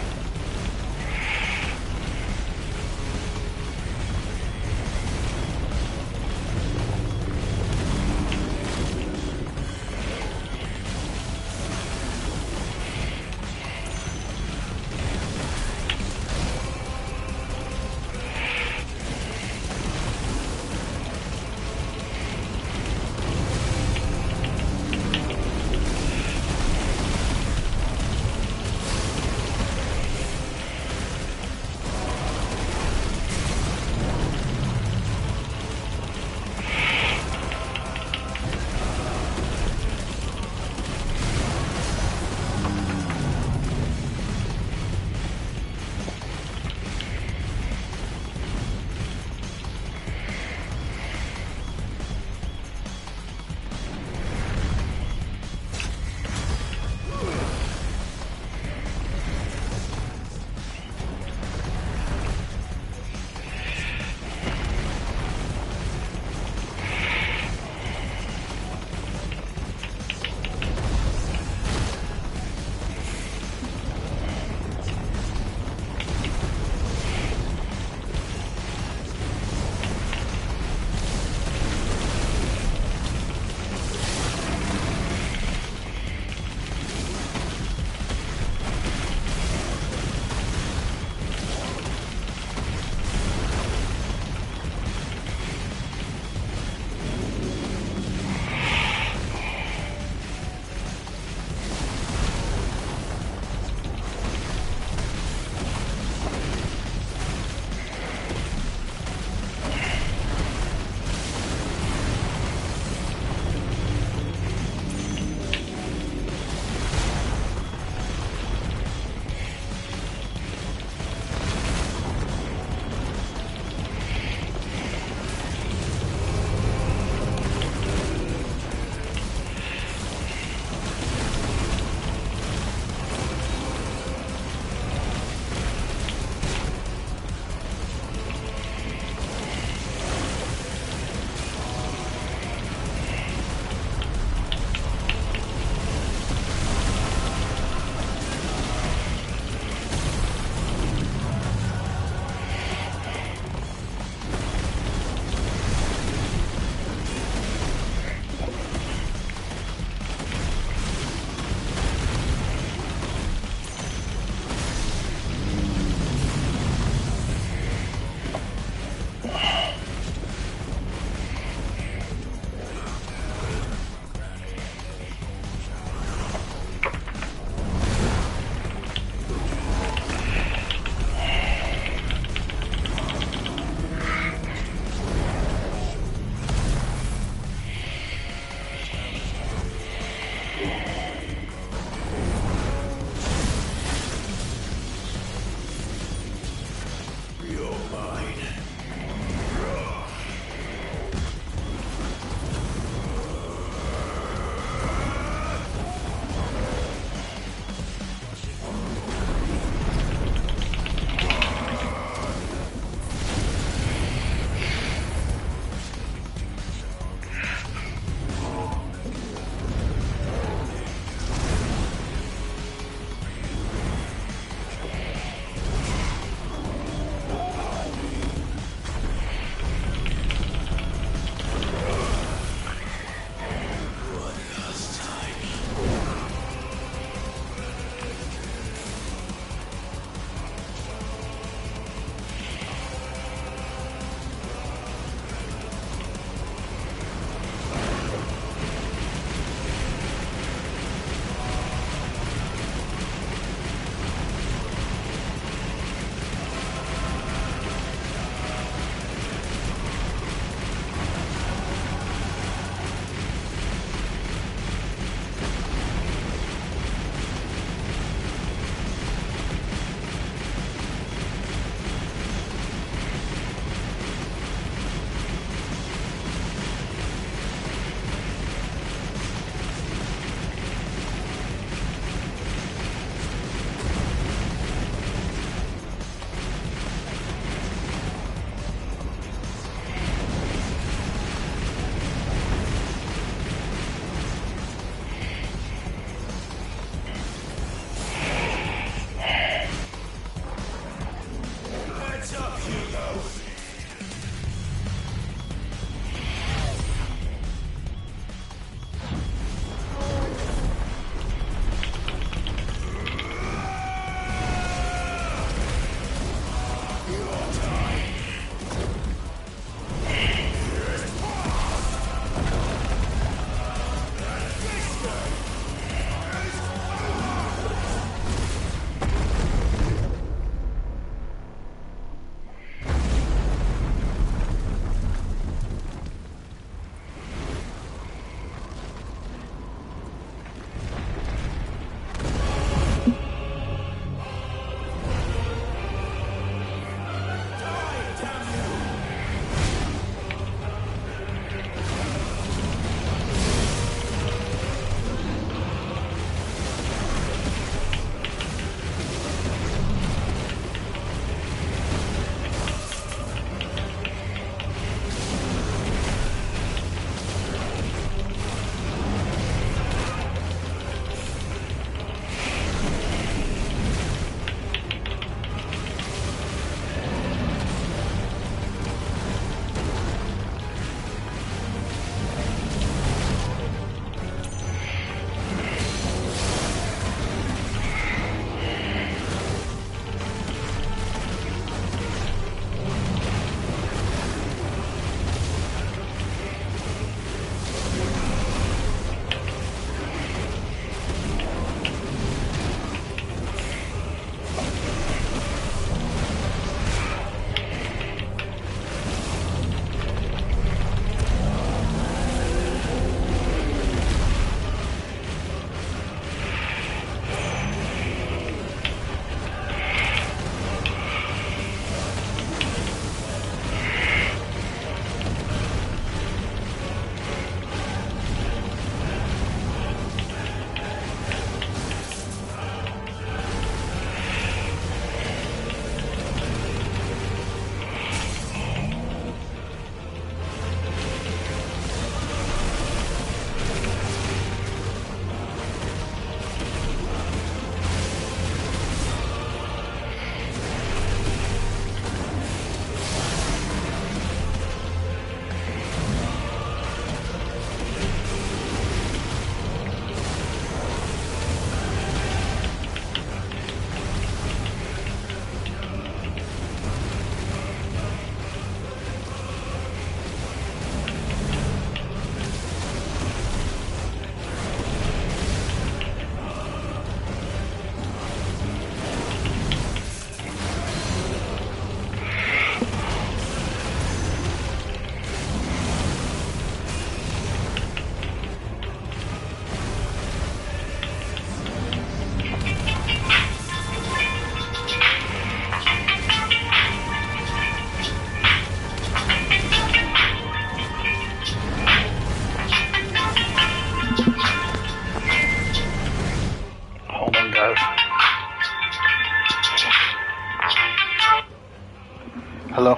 Hello?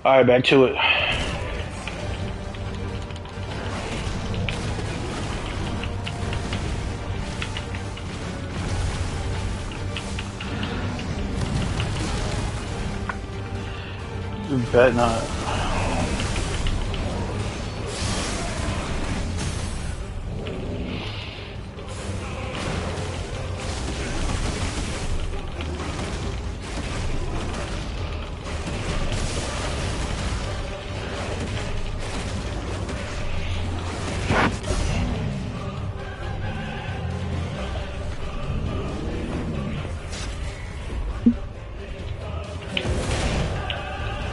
Alright, back to it. You bet not.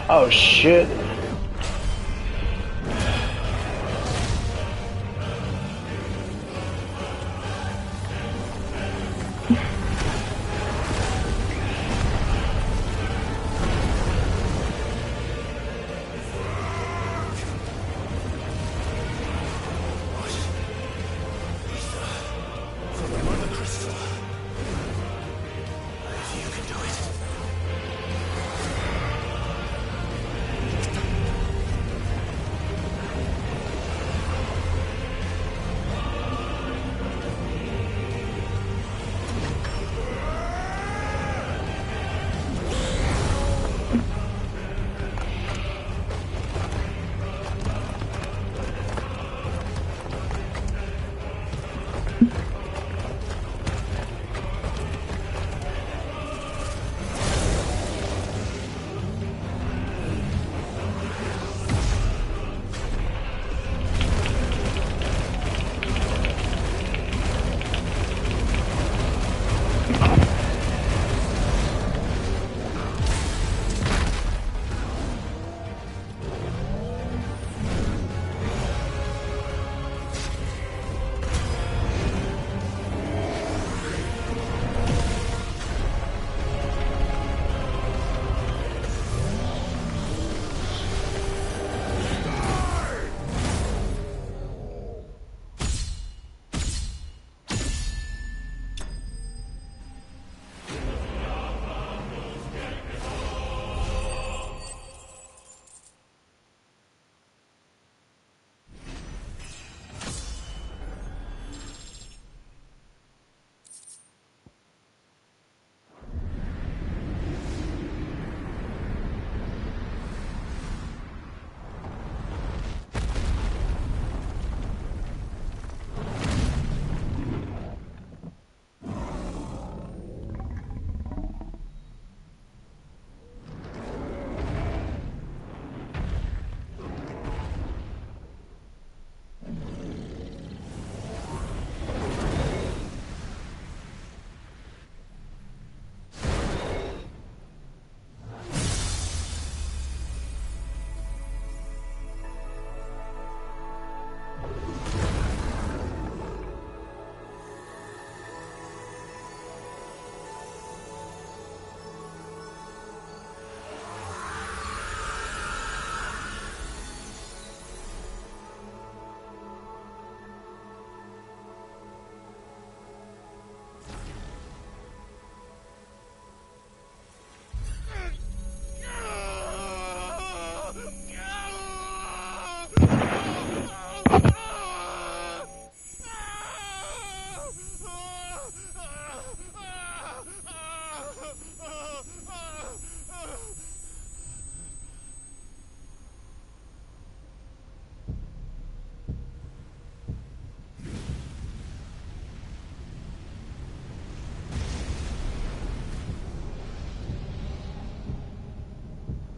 Oh shit.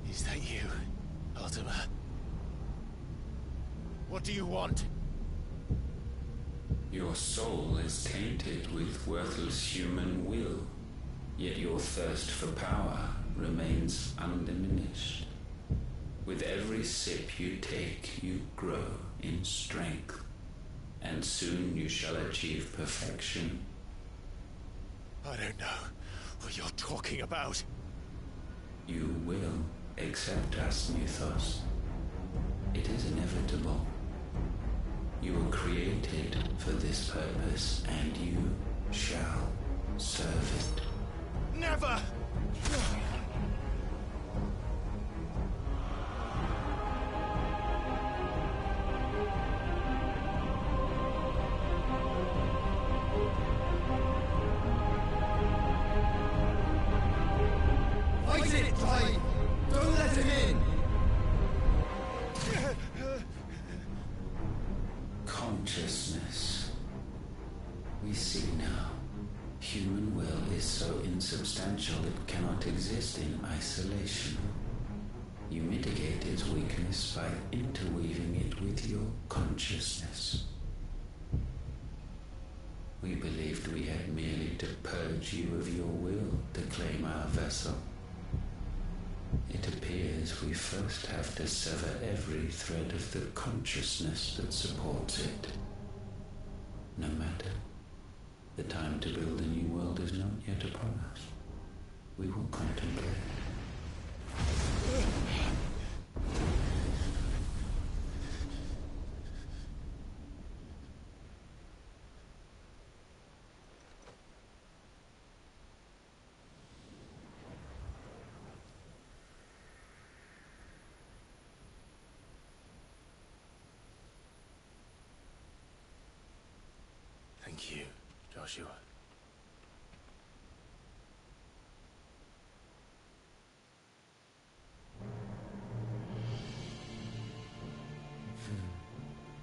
Is that you, Ultima? What do you want? Your soul is tainted with worthless human will, yet your thirst for power remains undiminished. With every sip you take, you grow in strength, and soon you shall achieve perfection. I don't know what you're talking about. You will accept us, Mythos. It is inevitable. You were created for this purpose, and you shall serve it. Never! consciousness. We see now. Human will is so insubstantial it cannot exist in isolation. You mitigate its weakness by interweaving it with your consciousness. We believed we had merely to purge you of your will to claim our vessel. It appears we first have to sever every thread of the consciousness that supports it. No matter. The time to build a new world is not yet upon us. We will contemplate. Thank you, Joshua.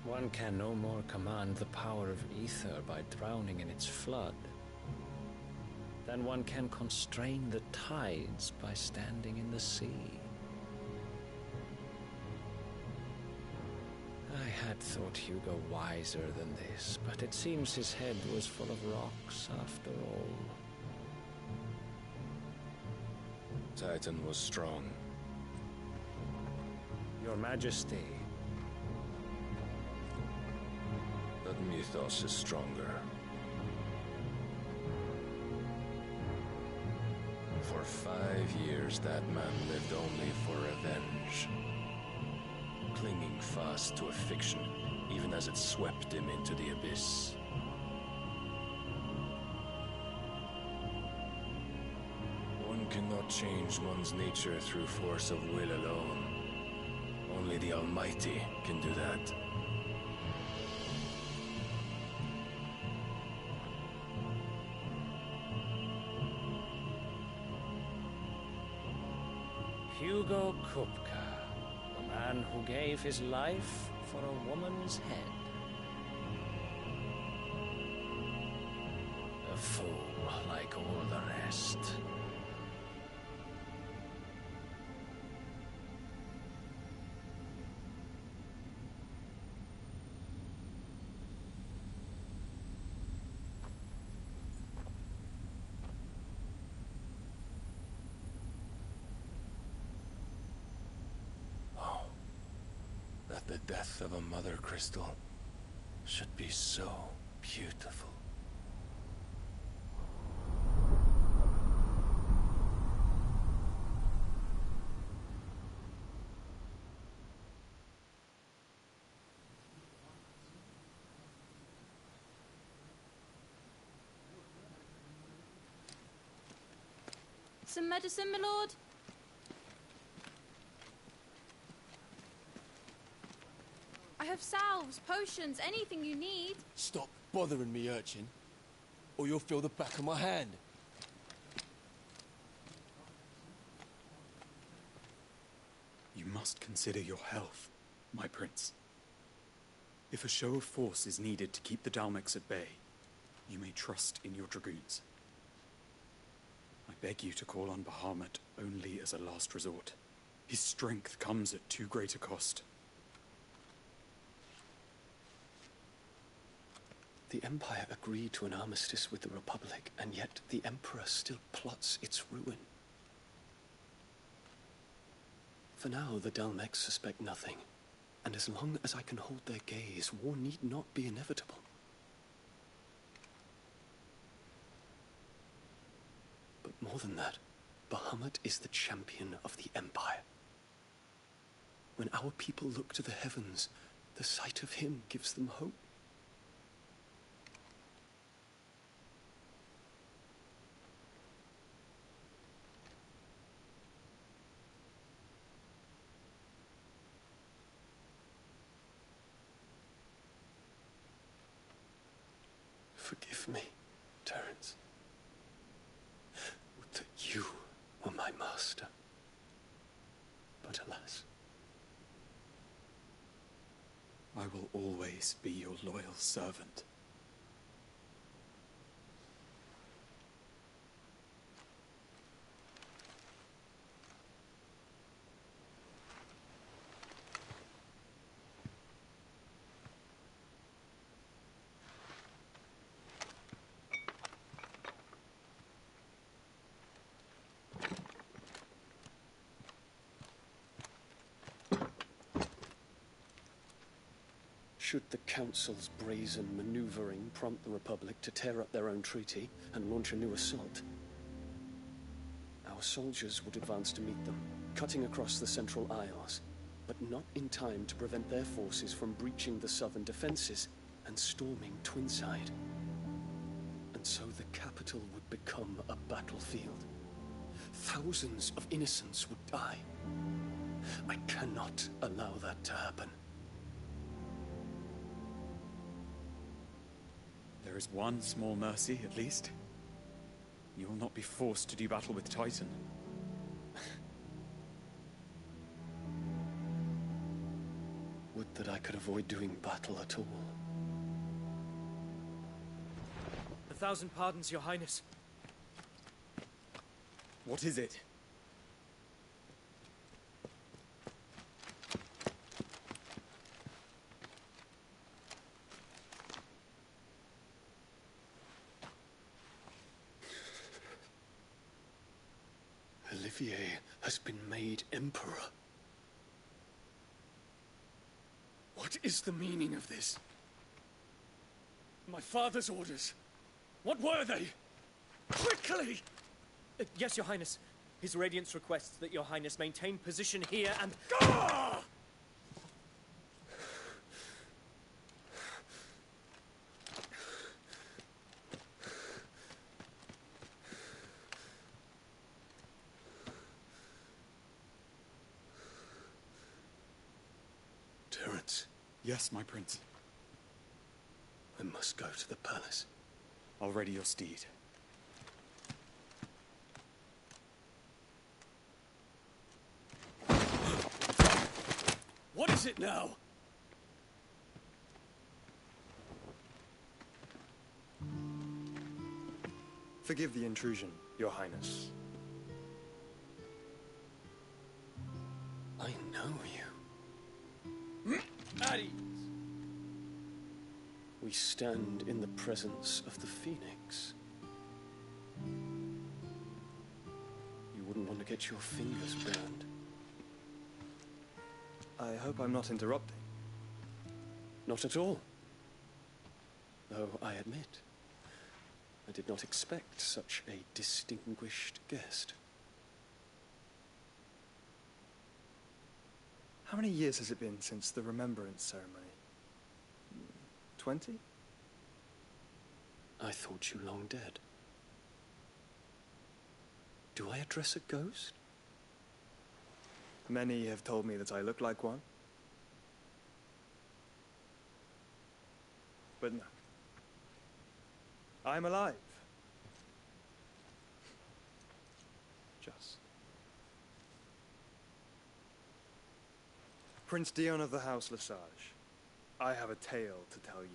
One can no more command the power of ether by drowning in its flood than one can constrain the tides by standing in the sea. I had thought Hugo wiser than this, but it seems his head was full of rocks after all. Titan was strong. Your Majesty. But Mythos is stronger. For 5 years, that man lived only for revenge. Clinging fast to a fiction, even as it swept him into the abyss. One cannot change one's nature through force of will alone. Only the Almighty can do that. Hugo Kupka, the man who gave his life for a woman's head. A fool like all the rest. The death of a mother crystal should be so beautiful. Some medicine, my lord? I have salves, potions, anything you need. Stop bothering me, urchin, or you'll feel the back of my hand. You must consider your health, my prince. If a show of force is needed to keep the Dalmex at bay, you may trust in your dragoons. I beg you to call on Bahamut only as a last resort. His strength comes at too great a cost. The Empire agreed to an armistice with the Republic, and yet the Emperor still plots its ruin. For now, the Dalmex suspect nothing, and as long as I can hold their gaze, war need not be inevitable. But more than that, Bahamut is the champion of the Empire. When our people look to the heavens, the sight of him gives them hope. Forgive me, Terence. Would that you were my master. But alas. I will always always be your loyal servant. Should the Council's brazen maneuvering prompt the Republic to tear up their own treaty and launch a new assault, our soldiers would advance to meet them, cutting across the Central Isles, but not in time to prevent their forces from breaching the southern defenses and storming Twinside. And so the capital would become a battlefield. Thousands of innocents would die. I cannot allow that to happen. There is one small mercy, at least. You will not be forced to do battle with Titan. Would that I could avoid doing battle at all. 1,000 pardons, Your Highness. What is it? Olivier has been made Emperor. What is the meaning of this? My father's orders. What were they? Quickly! Yes, Your Highness. His Radiance requests that Your Highness maintain position here and... Ah! Terence. Yes, my prince. I must go to the palace. I'll ready your steed. What is it now? Forgive the intrusion, Your Highness. I know you. At ease. We stand in the presence of the Phoenix. You wouldn't want to get your fingers burned. I hope I'm not interrupting. Not at all. Though I admit, I did not expect such a distinguished guest. How many years has it been since the Remembrance ceremony? 20? I thought you long dead. Do I address a ghost? Many have told me that I look like one. But no. I'm alive. Just. Prince Dion of the House Lesage, I have a tale to tell you.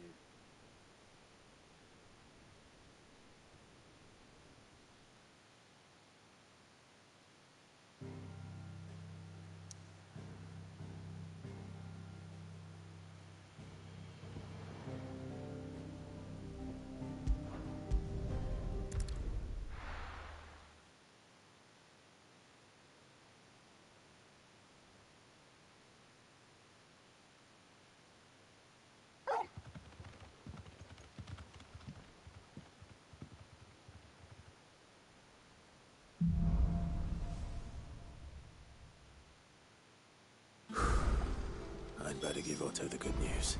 I'd better give Otto the good news.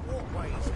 What way is it,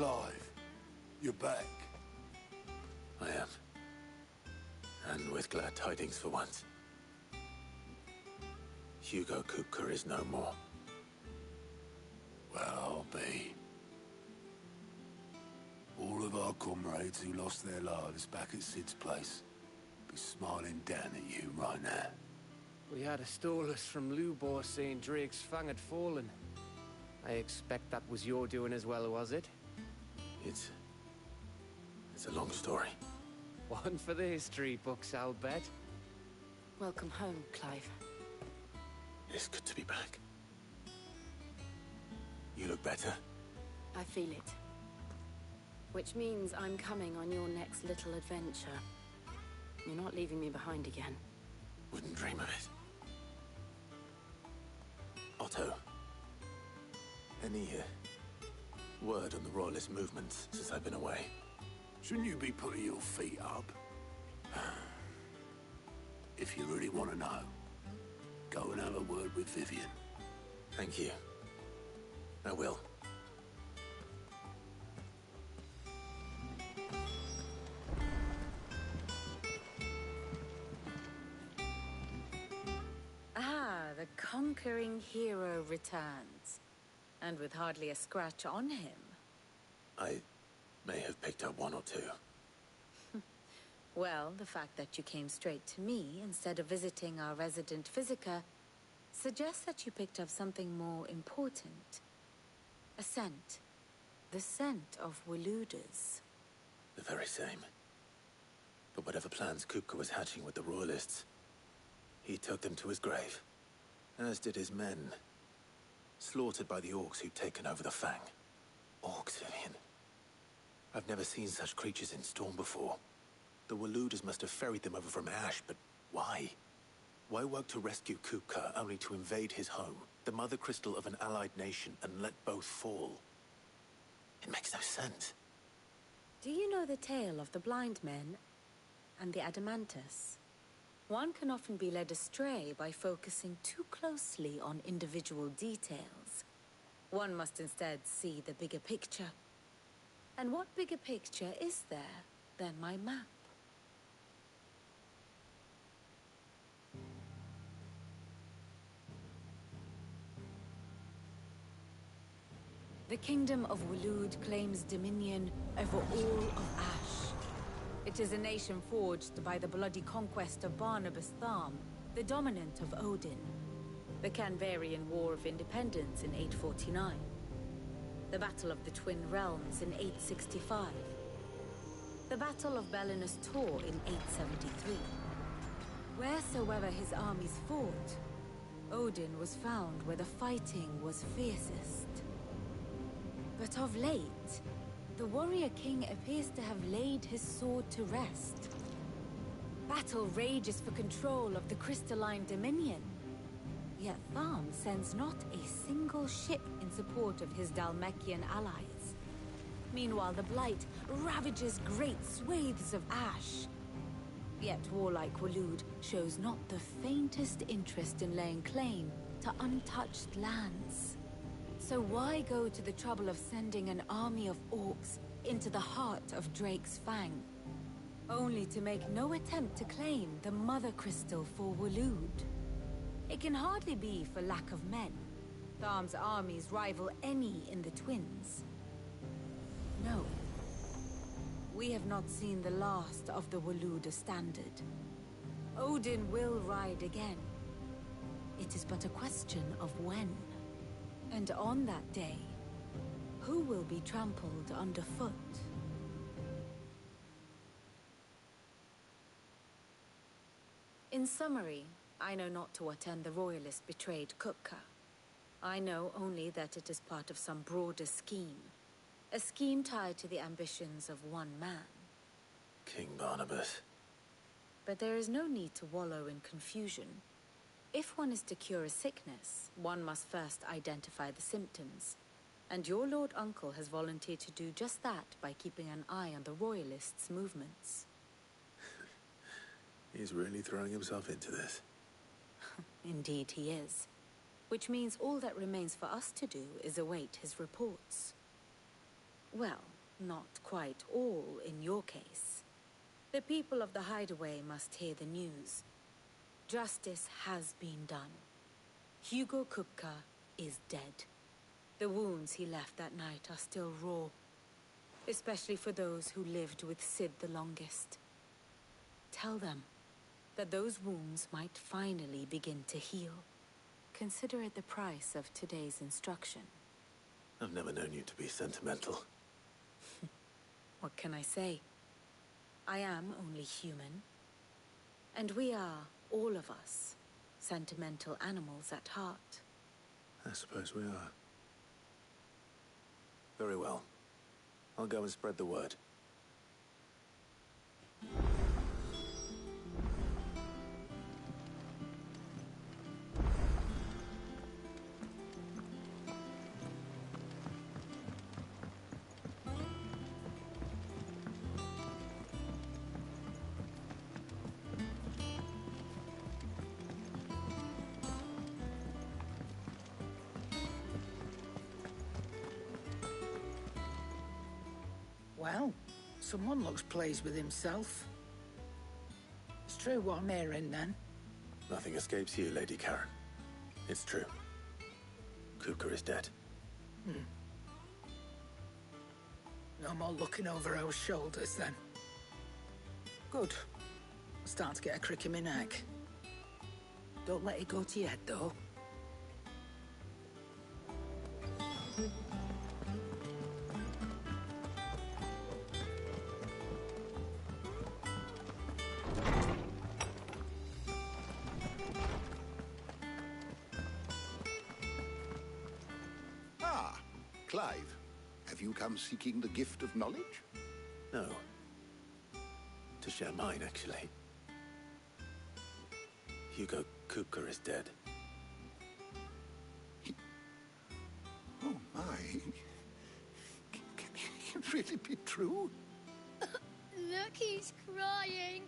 Clive, you're back. I am. And with glad tidings for once. Hugo Kupka is no more. Well, I'll be. All of our comrades who lost their lives back at Sid's place be smiling down at you right now. We had a Stolus from Lubor saying Drake's fang had fallen. I expect that was your doing as well, was it? It's a long story. One for the history books, I'll bet. Welcome home, Clive. It's good to be back. You look better. I feel it. Which means I'm coming on your next little adventure. You're not leaving me behind again. Wouldn't dream of it. Otto. Any word on the Royalist movements since I've been away? Shouldn't you be putting your feet up? If you really want to know, go and have a word with Vivian. Thank you. I will. Ah, the conquering hero returns. And with hardly a scratch on him. I may have picked up one or two. Well, the fact that you came straight to me instead of visiting our resident Physica suggests that you picked up something more important. A scent. The scent of Waloeders. The very same. But whatever plans Kupka was hatching with the Royalists, he took them to his grave. As did his men. Slaughtered by the orcs who'd taken over the Fang. Orcs, Vivian. I've never seen such creatures in Storm before. The Waloeders must have ferried them over from Ash, but why? Why work to rescue Kupka only to invade his home, the mother crystal of an allied nation, and let both fall? It makes no sense. Do you know the tale of the blind men and the Adamantus? One can often be led astray by focusing too closely on individual details. One must instead see the bigger picture. And what bigger picture is there than my map? The Kingdom of Waloed claims dominion over all of Ash. It is a nation forged by the bloody conquest of Barnabas Tharm, the dominant of Odin. The Canvarian War of Independence in 849. The Battle of the Twin Realms in 865. The Battle of Belinus Tor in 873. Wheresoever his armies fought, Odin was found where the fighting was fiercest. But of late, the warrior king appears to have laid his sword to rest. Battle rages for control of the crystalline dominion. Yet Tharm sends not a single ship in support of his Dhalmekian allies. Meanwhile, the Blight ravages great swathes of Ash. Yet warlike Waloed shows not the faintest interest in laying claim to untouched lands. So why go to the trouble of sending an army of orcs into the heart of Drake's Fang, only to make no attempt to claim the Mother Crystal for Waloed? It can hardly be for lack of men. Tharm's armies rival any in the Twins. No. We have not seen the last of the Waloeder standard. Odin will ride again. It is but a question of when. And on that day, who will be trampled underfoot? In summary, I know not to what end the Royalists betrayed Kupka. I know only that it is part of some broader scheme. A scheme tied to the ambitions of one man. King Barnabas. But there is no need to wallow in confusion. If one is to cure a sickness, one must first identify the symptoms. And your Lord Uncle has volunteered to do just that by keeping an eye on the Royalists' movements. He's really throwing himself into this. Indeed he is. Which means all that remains for us to do is await his reports. Well, not quite all in your case. The people of the Hideaway must hear the news. Justice has been done. Hugo Kupka is dead. The wounds he left that night are still raw, especially for those who lived with Sid the longest. Tell them that those wounds might finally begin to heal. Consider it the price of today's instruction. I've never known you to be sentimental. What can I say? I am only human. And we are, all of us, sentimental animals at heart. I suppose we are. Very well. I'll go and spread the word. Well, someone looks pleased with himself. It's true what I'm hearing, then. Nothing escapes you, Lady Karen. It's true. Kupka is dead. No more looking over our shoulders, then. Good. I'm starting to get a crick in my neck. Don't let it go to your head, though. Clive, have you come seeking the gift of knowledge? No. To share mine, actually. Hugo Kupka is dead. Oh, my. Can it really be true? Look, he's crying.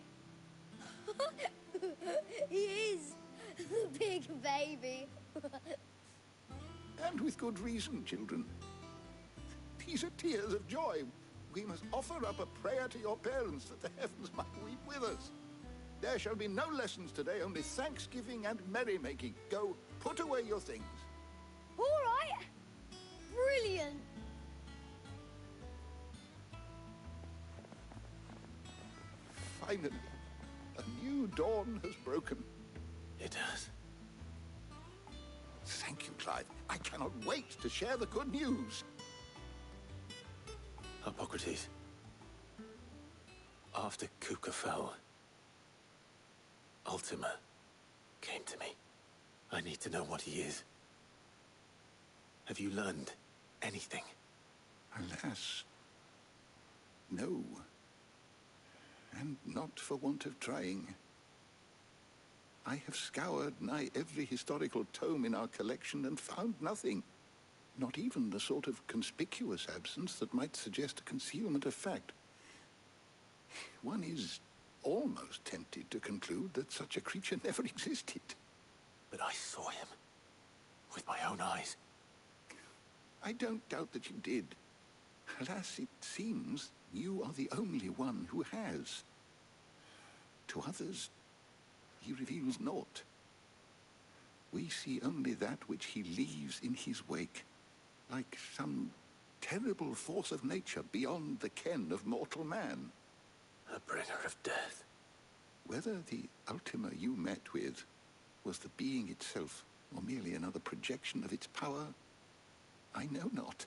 He is. The big baby. And with good reason, children. These are tears of joy. We must offer up a prayer to your parents that the heavens might weep with us. There shall be no lessons today, only thanksgiving and merrymaking. Go, put away your things. All right. Brilliant. Finally, a new dawn has broken. It has. Thank you, Clive. I cannot wait to share the good news. Hippocrates. After Kupka fell, Ultima came to me. I need to know what he is. Have you learned anything? Alas, no. And not for want of trying. I have scoured nigh every historical tome in our collection and found nothing. Not even the sort of conspicuous absence that might suggest a concealment of fact. One is almost tempted to conclude that such a creature never existed. But I saw him. With my own eyes. I don't doubt that you did. Alas, it seems you are the only one who has. To others, he reveals naught. We see only that which he leaves in his wake, like some terrible force of nature beyond the ken of mortal man. A bringer of death. Whether the Ultima you met with was the being itself, or merely another projection of its power, I know not.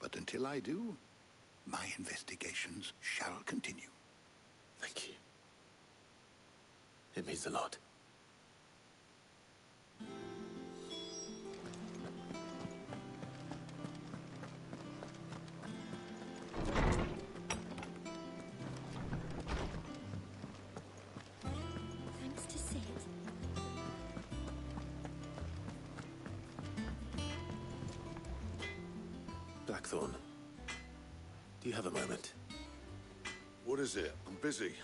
But until I do, my investigations shall continue. Thank you. It means a lot. Thanks to Sid. Blackthorn, do you have a moment? What is it? I'm busy.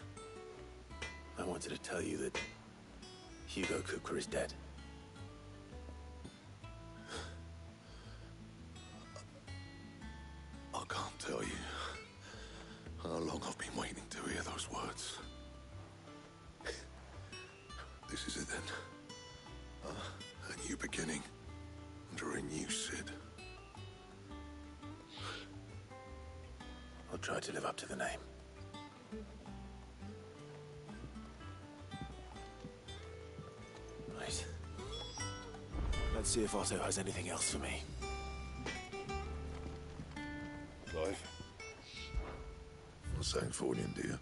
I wanted to tell you that Hugo Kupka is dead. I can't tell you. A new beginning. Under a new Cid. I'll try to live up to the name. Right. Let's see if Otto has anything else for me. Clive? For Sangforian, dear.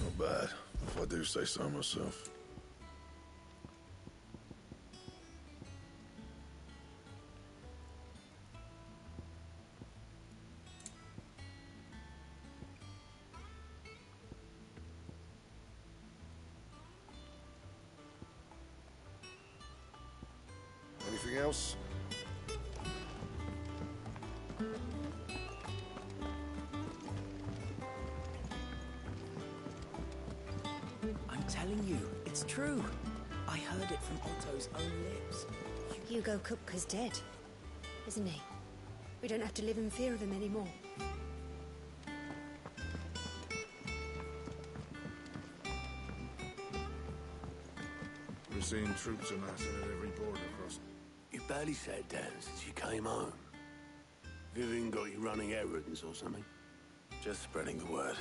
Not bad, if I do say so myself. Anything else? I'm telling you, it's true. I heard it from Otto's own lips. Hugo Kupka's dead, isn't he? We don't have to live in fear of him anymore. We're seeing troops amassing at every border crossing. You barely sat down since you came home. Vivian got you running errands or something? Just spreading the word.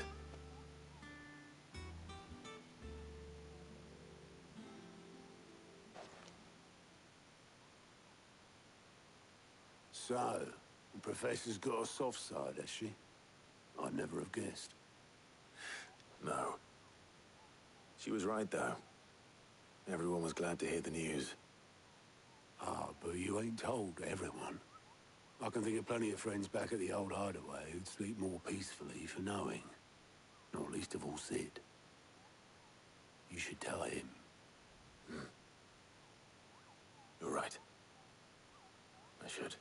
So, the Professor's got a soft side, has she? I'd never have guessed. No. She was right, though. Everyone was glad to hear the news. Ah, but you ain't told everyone. I can think of plenty of friends back at the old hideaway who'd sleep more peacefully for knowing. Not least of all Cid. You should tell him. You're right. I should.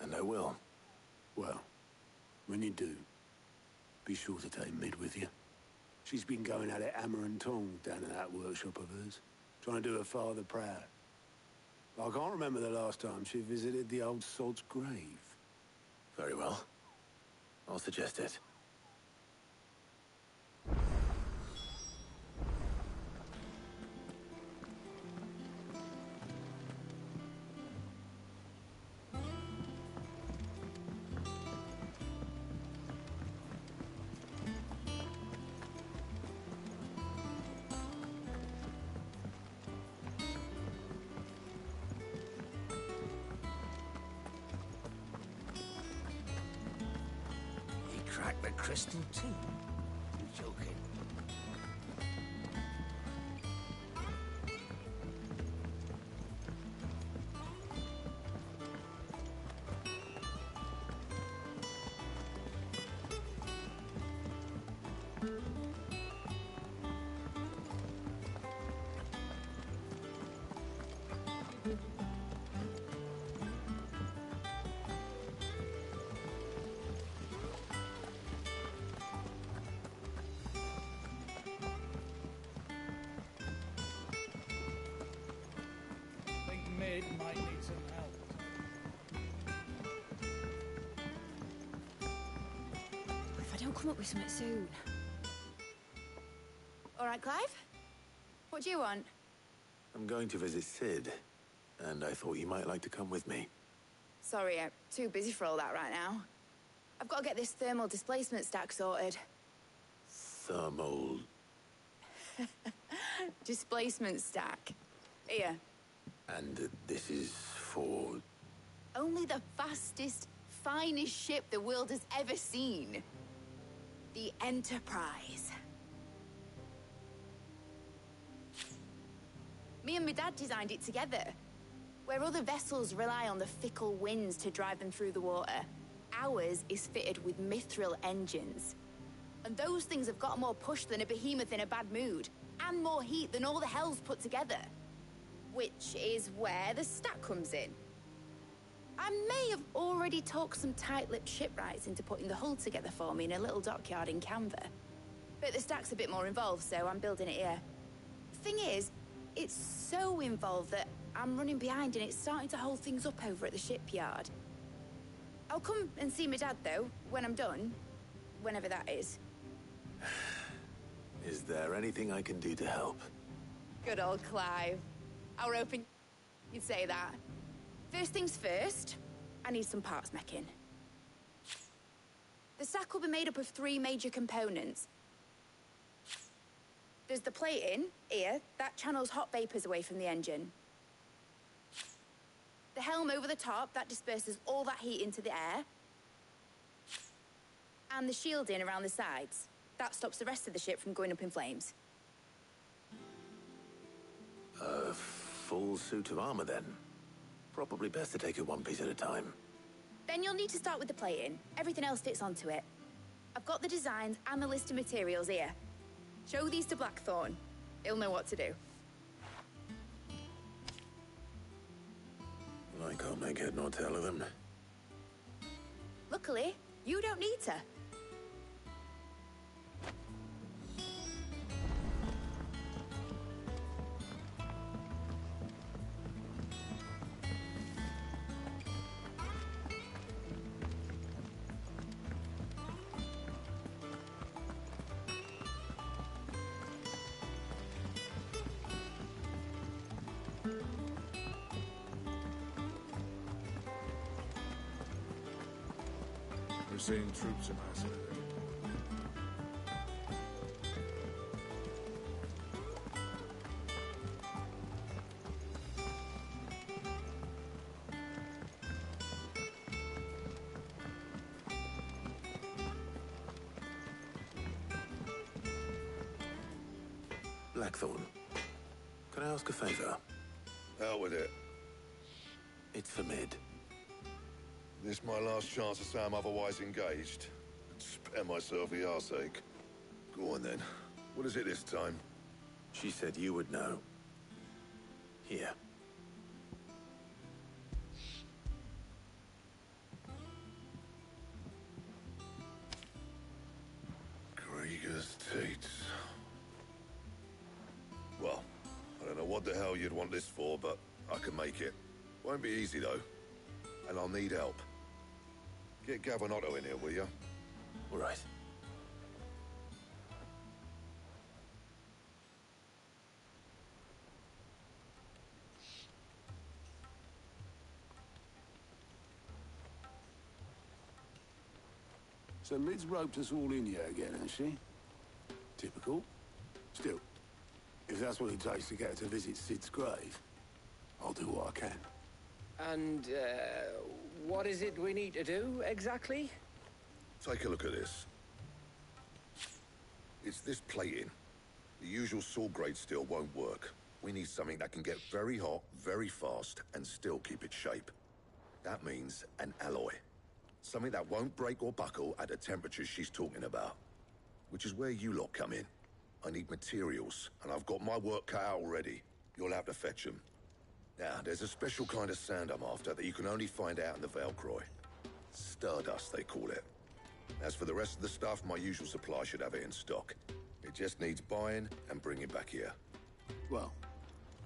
And I will. Well, when you do, be sure to take Mid with you. She's been going at it hammer and tongs down at that workshop of hers, trying to do her father proud. I can't remember the last time she visited the old sod's grave. Very well. I'll suggest it. Crack the crystal too? You're joking. Mid might need some help. If I don't come up with something soon. All right, Clive? What do you want? I'm going to visit Cid, and I thought you might like to come with me. Sorry, I'm too busy for all that right now. I've got to get this thermal displacement stack sorted. Thermal... Displacement stack. Here. And this is for... Only the fastest, finest ship the world has ever seen. The Enterprise. Me and my dad designed it together. Where other vessels rely on the fickle winds to drive them through the water, ours is fitted with mithril engines. And those things have got more push than a behemoth in a bad mood, and more heat than all the hells put together. Which is where the stack comes in. I may have already talked some tight-lipped shipwrights into putting the hull together for me in a little dockyard in Canva. But the stack's a bit more involved, so I'm building it here. Thing is, it's so involved that I'm running behind and it's starting to hold things up over at the shipyard. I'll come and see my dad, though, when I'm done. Whenever that is. Is there anything I can do to help? Good old Clive. Our open... You'd say that. First things first, I need some parts meching. The stack will be made up of 3 major components. There's the plating, here, that channels hot vapors away from the engine. The helm over the top, that disperses all that heat into the air. And the shielding around the sides. That stops the rest of the ship from going up in flames. A full suit of armor, then. Probably best to take it one piece at a time. Then you'll need to start with the plating. Everything else fits onto it. I've got the designs and the list of materials here. Show these to Blackthorn. He'll know what to do. I can't make head nor tail of them. Luckily, you don't need to. We're seeing troops amassing. Blackthorn, can I ask a favor? Out with it. It's for Mid. This my last chance to say I'm otherwise engaged. Spare myself the arseache. Go on then. What is it this time? She said you would know. Here. Krieger's Tates. Well, I don't know what the hell you'd want this for, but I can make it. Won't be easy, though. And I'll need help. Get Gavin-Otto in here, will you? All right. So Mid's roped us all in here again, has she? Typical. Still, if that's what it takes to get her to visit Sid's grave, I'll do what I can. And, what is it we need to do, exactly? Take a look at this. It's this plating. The usual sword-grade steel won't work. We need something that can get very hot, very fast, and still keep its shape. That means an alloy. Something that won't break or buckle at the temperatures she's talking about. Which is where you lot come in. I need materials, and I've got my work cut out already. You'll have to fetch them. Now, there's a special kind of sand I'm after that you can only find out in the Valcroy. Stardust, they call it. As for the rest of the stuff, my usual supply should have it in stock. It just needs buying and bringing back here. Well,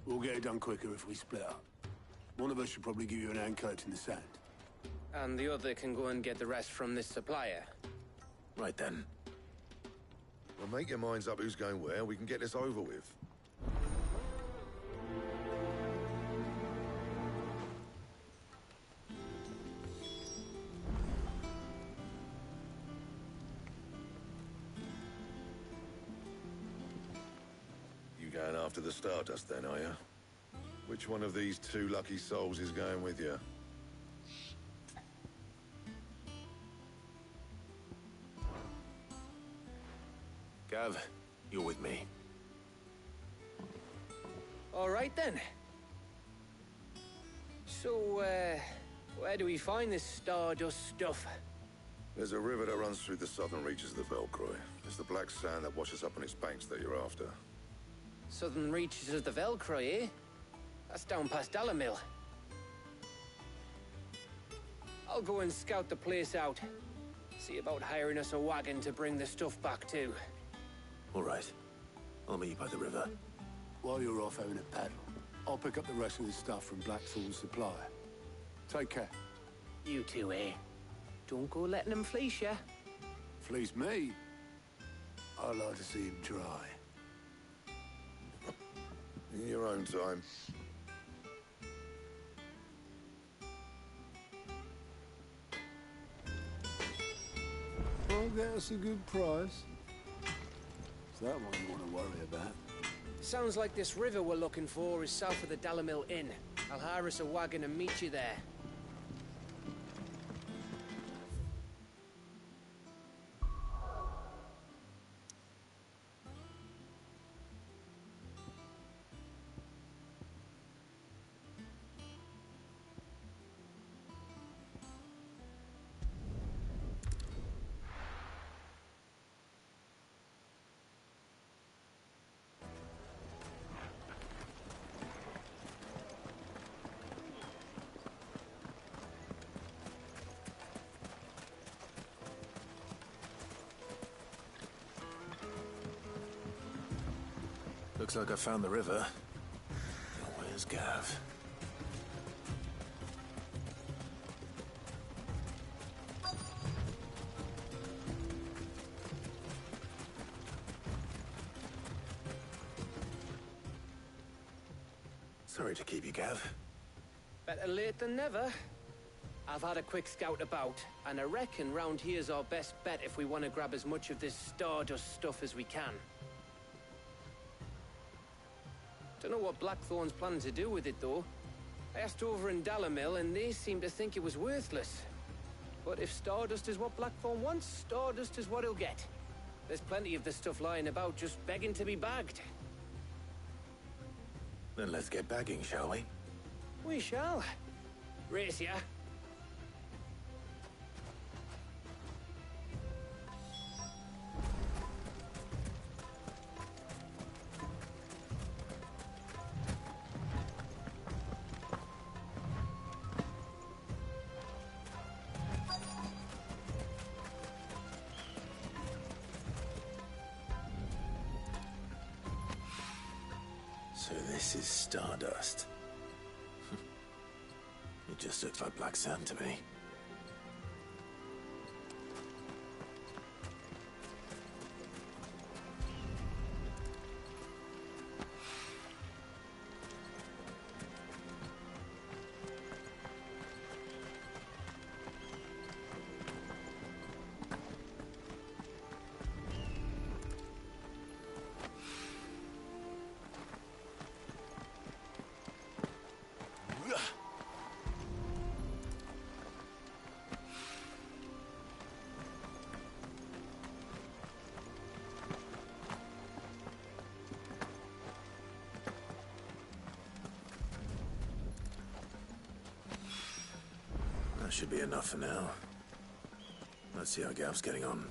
we'll get it done quicker if we split up. One of us should probably give you an hand coat in the sand. And the other can go and get the rest from this supplier. Right then. Well, make your minds up who's going where, we can get this over with. You going after the Stardust then, are you? Which one of these 2 lucky souls is going with you? Gav, you're with me. All right, then. So, where do we find this Stardust stuff? There's a river that runs through the southern reaches of the Velcroy. It's the black sand that washes up on its banks that you're after. Southern reaches of the Velcroy, eh? That's down past Dalamil. I'll go and scout the place out. See about hiring us a wagon to bring the stuff back to. All right. I'll meet you by the river. While you're off having a paddle, I'll pick up the rest of the stuff from Blackthorn's supply. Take care. You too, eh? Don't go letting them fleece ya. Fleece me? I'd like to see him try. In your own time. I'll get us a good price. It's that one you want to worry about. Sounds like this river we're looking for is south of the Dalamil Inn. I'll hire us a wagon and meet you there. Looks like I found the river. Now where's Gav? Sorry to keep you, Gav. Better late than never. I've had a quick scout about, and I reckon round here's our best bet if we want to grab as much of this Stardust stuff as we can. Don't know what Blackthorn's planning to do with it, though. I asked over in Dalamil, and they seem to think it was worthless. But if Stardust is what Blackthorn wants, Stardust is what he'll get. There's plenty of the stuff lying about, just begging to be bagged. Then let's get bagging, shall we? We shall. Race ya. So this is Stardust. It just looks like black sand to me. That should be enough for now. Let's see how Gav's getting on.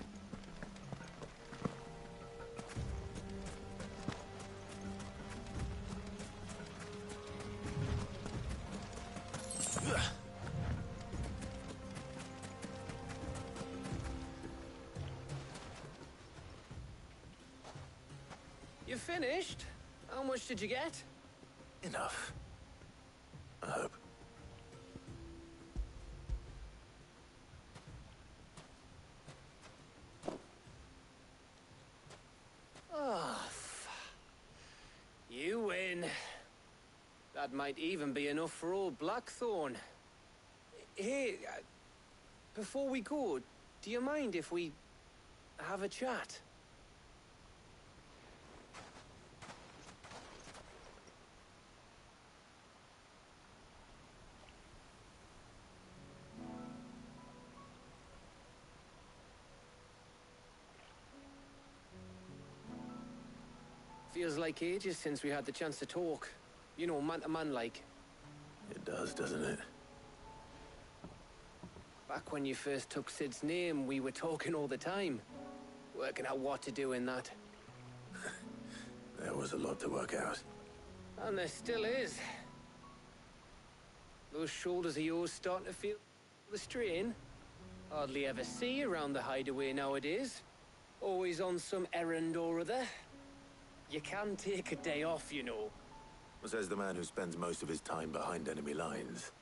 You finished? How much did you get? Enough. I hope. You win. That might even be enough for old Blackthorn. Hey, before we go, do you mind if we have a chat? Feels like ages since we had the chance to talk. You know, man to man like. It does, doesn't it? Back when you first took Sid's name, we were talking all the time. Working out what to do in that. There was a lot to work out. And there still is. Those shoulders of yours starting to feel the strain. Hardly ever see you around the hideaway nowadays. Always on some errand or other. You can take a day off, you know. Says the man who spends most of his time behind enemy lines.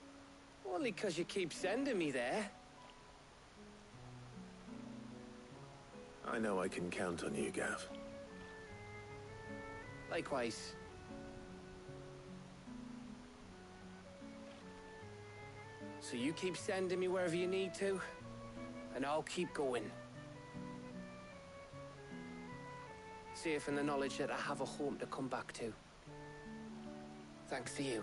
Only 'cause you keep sending me there. I know I can count on you, Gav. Likewise. So you keep sending me wherever you need to, and I'll keep going. Safe in the knowledge that I have a home to come back to. Thanks to you.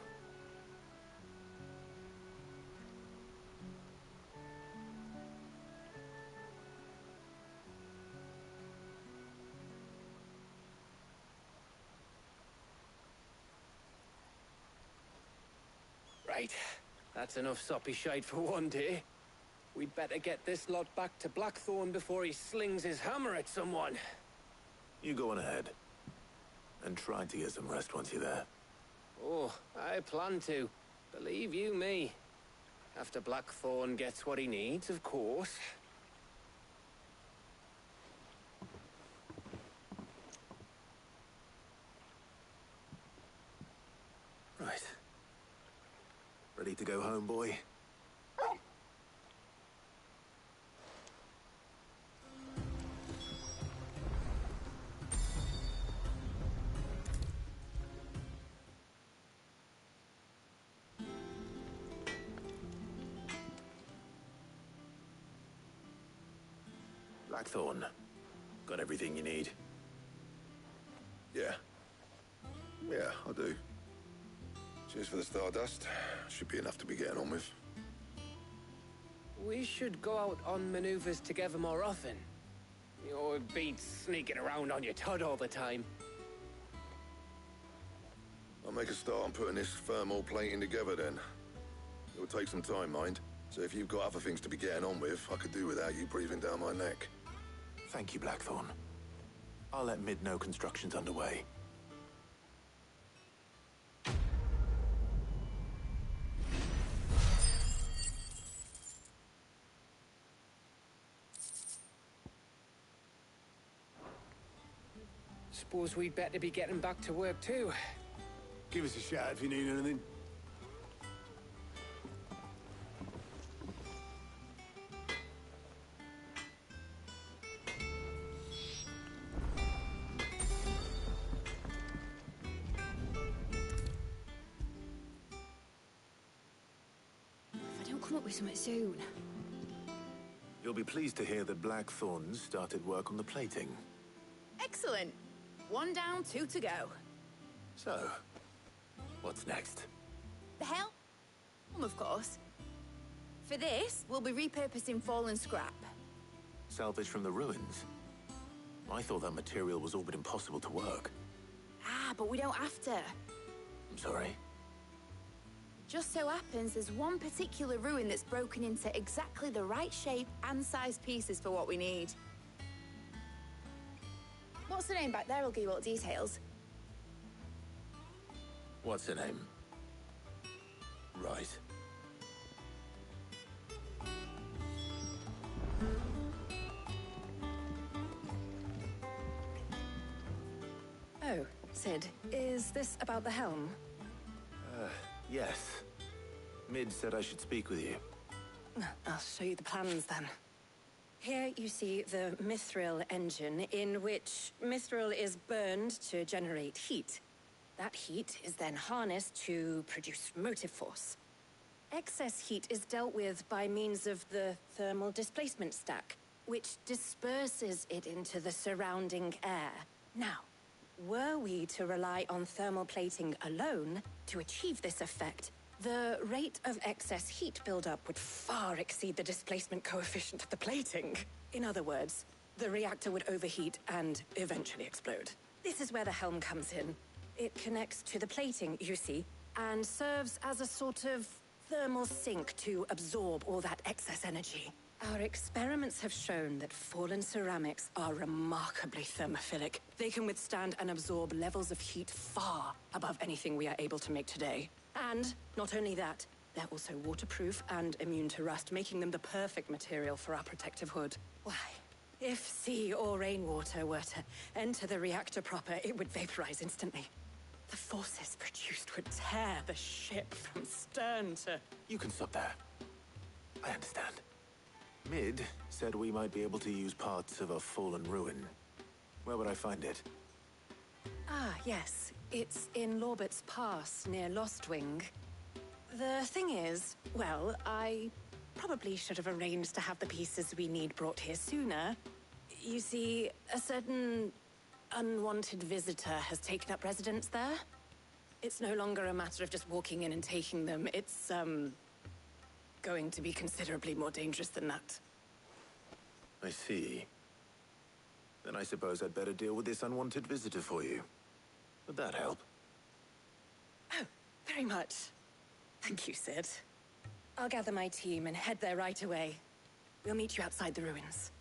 Right. That's enough soppy shite for one day. We'd better get this lot back to Blackthorn before he slings his hammer at someone. You go on ahead. And try to get some rest once you're there. Oh, I plan to. Believe you me. After Blackthorn gets what he needs, of course. Right. Ready to go home, boy? Blackthorn. Got everything you need? Yeah. Yeah, I do. Cheers for the Stardust. Should be enough to be getting on with. We should go out on maneuvers together more often. You know, it beats sneaking around on your Todd all the time. I'll make a start on putting this thermal plating together then. It'll take some time, mind. So if you've got other things to be getting on with, I could do without you breathing down my neck. Thank you, Blackthorn. I'll let Mid know construction's underway. Suppose we'd better be getting back to work too. Give us a shout if you need anything. If I don't come up with something soon. You'll be pleased to hear that Blackthorn's started work on the plating. Excellent. 1 down, 2 to go. So, what's next? The helm, of course. For this, we'll be repurposing fallen scrap. Salvage from the ruins? I thought that material was all but impossible to work. Ah, but we don't have to. I'm sorry. Just so happens there's one particular ruin that's broken into exactly the right shape and size pieces for what we need. What's the name back there? I'll give you all the details. What's her name? Right. Oh, Sid, is this about the helm? Yes. Mid said I should speak with you. I'll show you the plans then. Here you see the Mithril engine, in which Mithril is burned to generate heat. That heat is then harnessed to produce motive force. Excess heat is dealt with by means of the thermal displacement stack, which disperses it into the surrounding air. Now, were we to rely on thermal plating alone to achieve this effect, the rate of excess heat buildup would far exceed the displacement coefficient of the plating. In other words, the reactor would overheat and eventually explode. This is where the helm comes in. It connects to the plating, you see, and serves as a sort of thermal sink to absorb all that excess energy. Our experiments have shown that fallen ceramics are remarkably thermophilic. They can withstand and absorb levels of heat far above anything we are able to make today. And not only that, they're also waterproof and immune to rust, making them the perfect material for our protective hood. Why, if sea or rainwater were to enter the reactor proper, it would vaporize instantly. The forces produced would tear the ship from stern to... You can stop there. I understand. Mid said we might be able to use parts of a fallen ruin. Where would I find it? Ah, yes. It's in Lorbert's Pass, near Lostwing. The thing is, well, I probably should have arranged to have the pieces we need brought here sooner. You see, a certain unwanted visitor has taken up residence there. It's no longer a matter of just walking in and taking them. It's, going to be considerably more dangerous than that. I see. Then I suppose I'd better deal with this unwanted visitor for you. Would that help? Oh, very much. Thank you, Sid. I'll gather my team and head there right away. We'll meet you outside the ruins.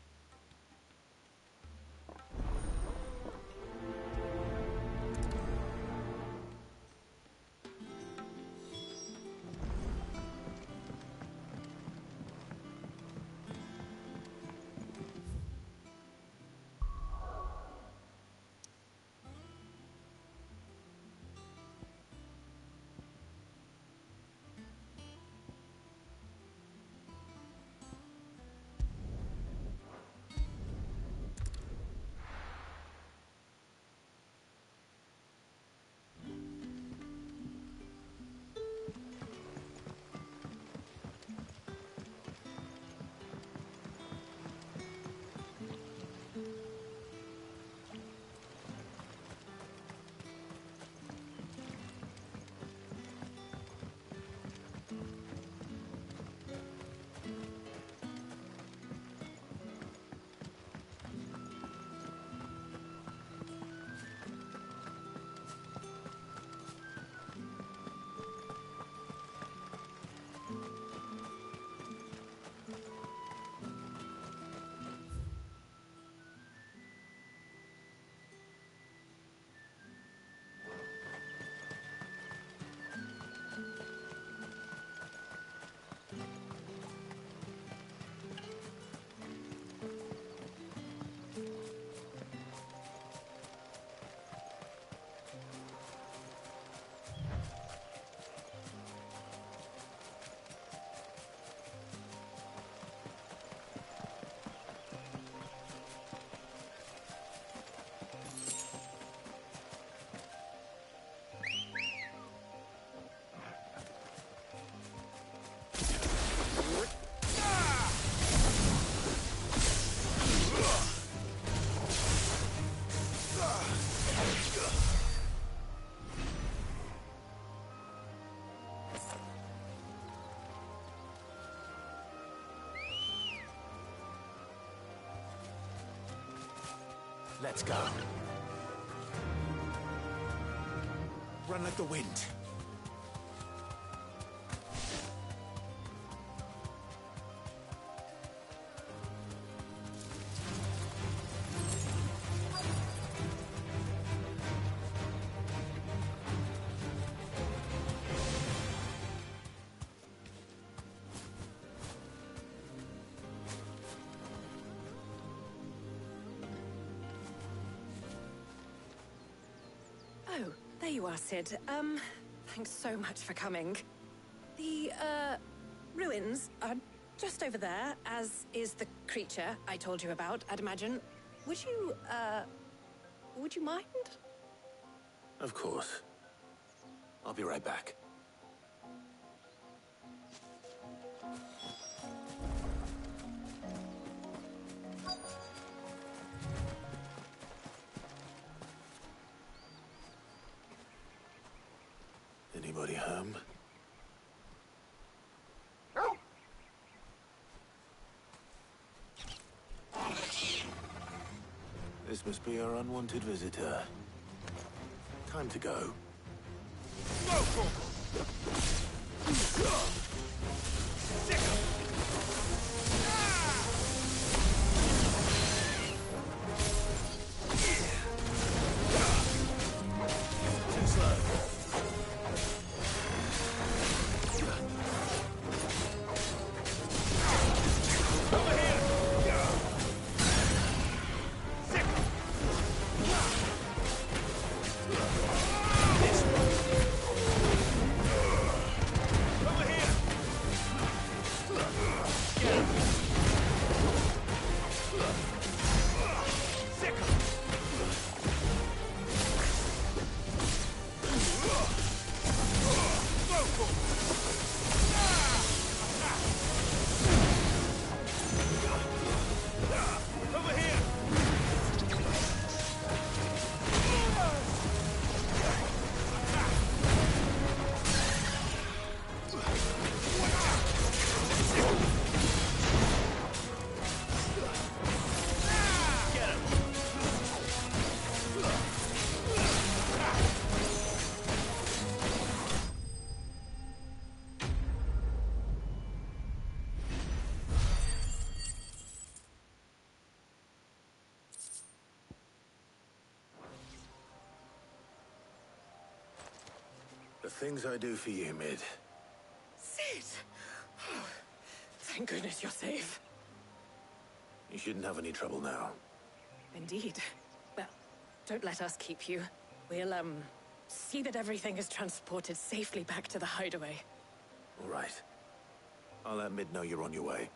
Let's go. Run like the wind. Oh, there you are, Sid. Thanks so much for coming. The, ruins are just over there, as is the creature I told you about, I'd imagine. Would you mind? Of course. I'll be right back. Anybody home? This must be our unwanted visitor. Time to go. The things I do for you, Mid. Cid! Oh, thank goodness you're safe. You shouldn't have any trouble now. Indeed. Well, don't let us keep you. We'll, see that everything is transported safely back to the hideaway. All right. I'll let Mid know you're on your way.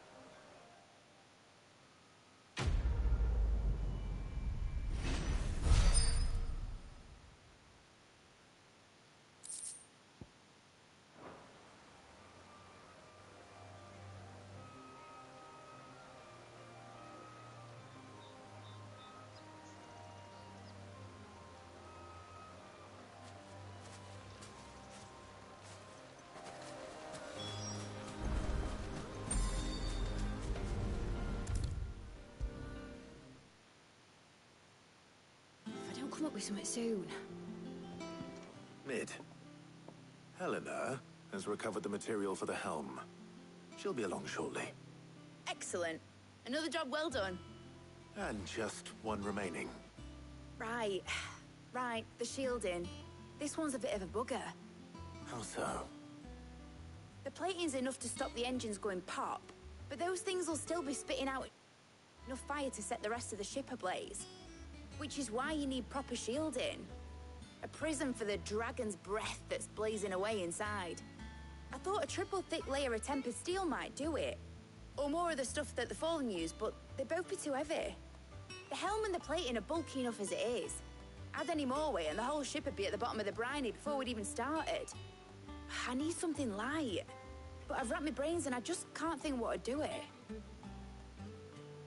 Come up with something soon. Mid. Helena has recovered the material for the helm. She'll be along shortly. Excellent. Another job well done. And just one remaining. Right. Right, the shielding. This one's a bit of a bugger. How so? The plating's enough to stop the engines going pop, but those things will still be spitting out enough fire to set the rest of the ship ablaze. Which is why you need proper shielding. A prison for the dragon's breath that's blazing away inside. I thought a triple thick layer of tempered steel might do it. Or more of the stuff that the Fallen use, but they'd both be too heavy. The helm and the plating are bulky enough as it is. Add any more weight and the whole ship would be at the bottom of the briny before we'd even started. I need something light. But I've racked my brains and I just can't think what would do it.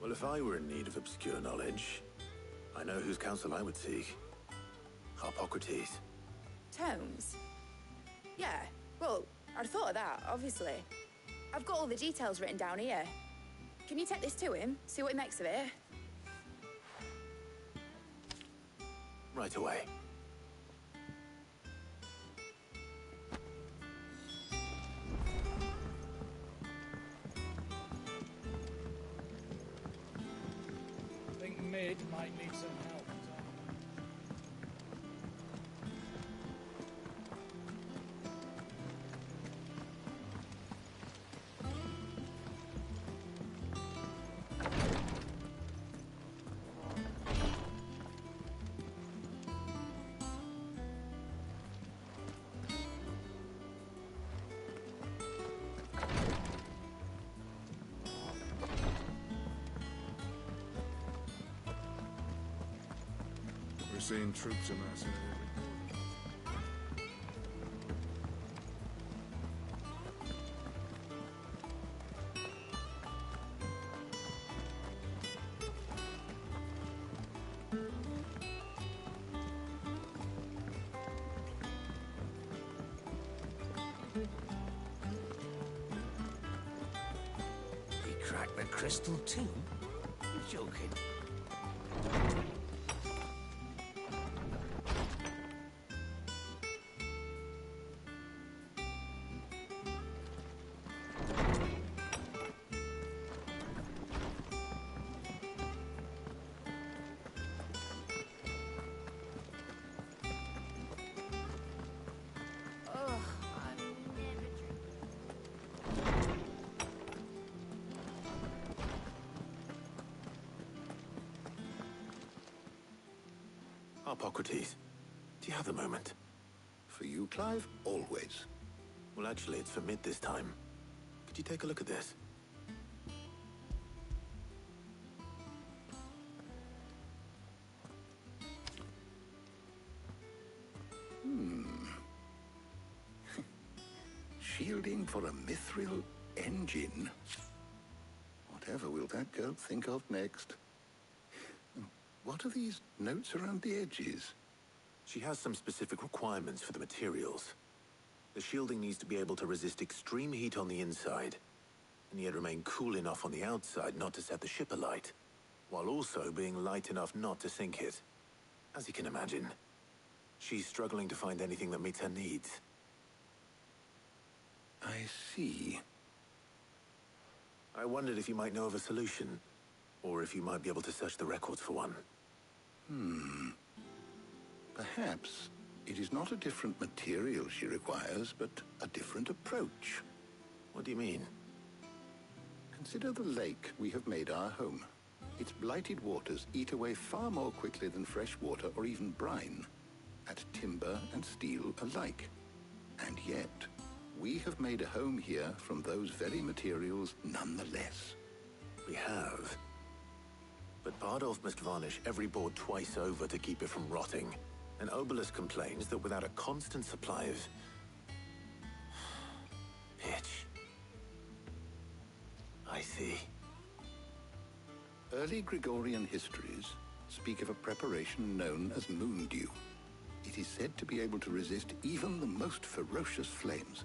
Well, if I were in need of obscure knowledge, I know whose counsel I would seek. Harpocrates. Tomes? Yeah, well, I'd thought of that, obviously. I've got all the details written down here. Can you take this to him, see what he makes of it? Right away. I think Mid might need some help. We're seeing troops amassing. He cracked the crystal too? You're joking. Harpocrates, do you have a moment? For you, Clive, always. Well, actually, it's for Mid this time. Could you take a look at this? Shielding for a mithril engine? Whatever will that girl think of next? What are these notes around the edges? She has some specific requirements for the materials. The shielding needs to be able to resist extreme heat on the inside, and yet remain cool enough on the outside not to set the ship alight, while also being light enough not to sink it. As you can imagine, she's struggling to find anything that meets her needs. I see. I wondered if you might know of a solution, or if you might be able to search the records for one. Perhaps it is not a different material she requires, but a different approach. What do you mean? Consider the lake we have made our home. Its blighted waters eat away far more quickly than fresh water or even brine, at timber and steel alike. And yet, we have made a home here from those very materials nonetheless. We have. But Bardolph must varnish every board twice over to keep it from rotting. And Obelus complains that without a constant supply of pitch. I see. Early Gregorian histories speak of a preparation known as moondew. It is said to be able to resist even the most ferocious flames.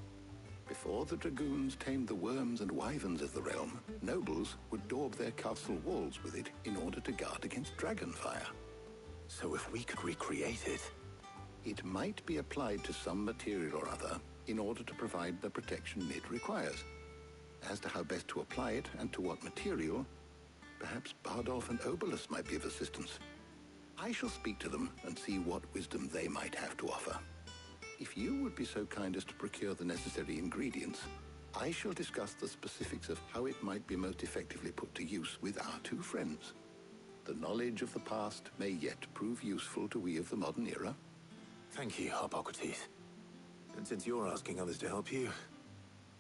Before the dragoons tamed the worms and wyverns of the realm, nobles would daub their castle walls with it in order to guard against dragonfire. So if we could recreate it... It might be applied to some material or other in order to provide the protection Mid requires. As to how best to apply it and to what material, perhaps Bardolph and Obelus might be of assistance. I shall speak to them and see what wisdom they might have to offer. If you would be so kind as to procure the necessary ingredients, I shall discuss the specifics of how it might be most effectively put to use with our two friends. The knowledge of the past may yet prove useful to we of the modern era. Thank you, Harpocrates. And since you're asking others to help you,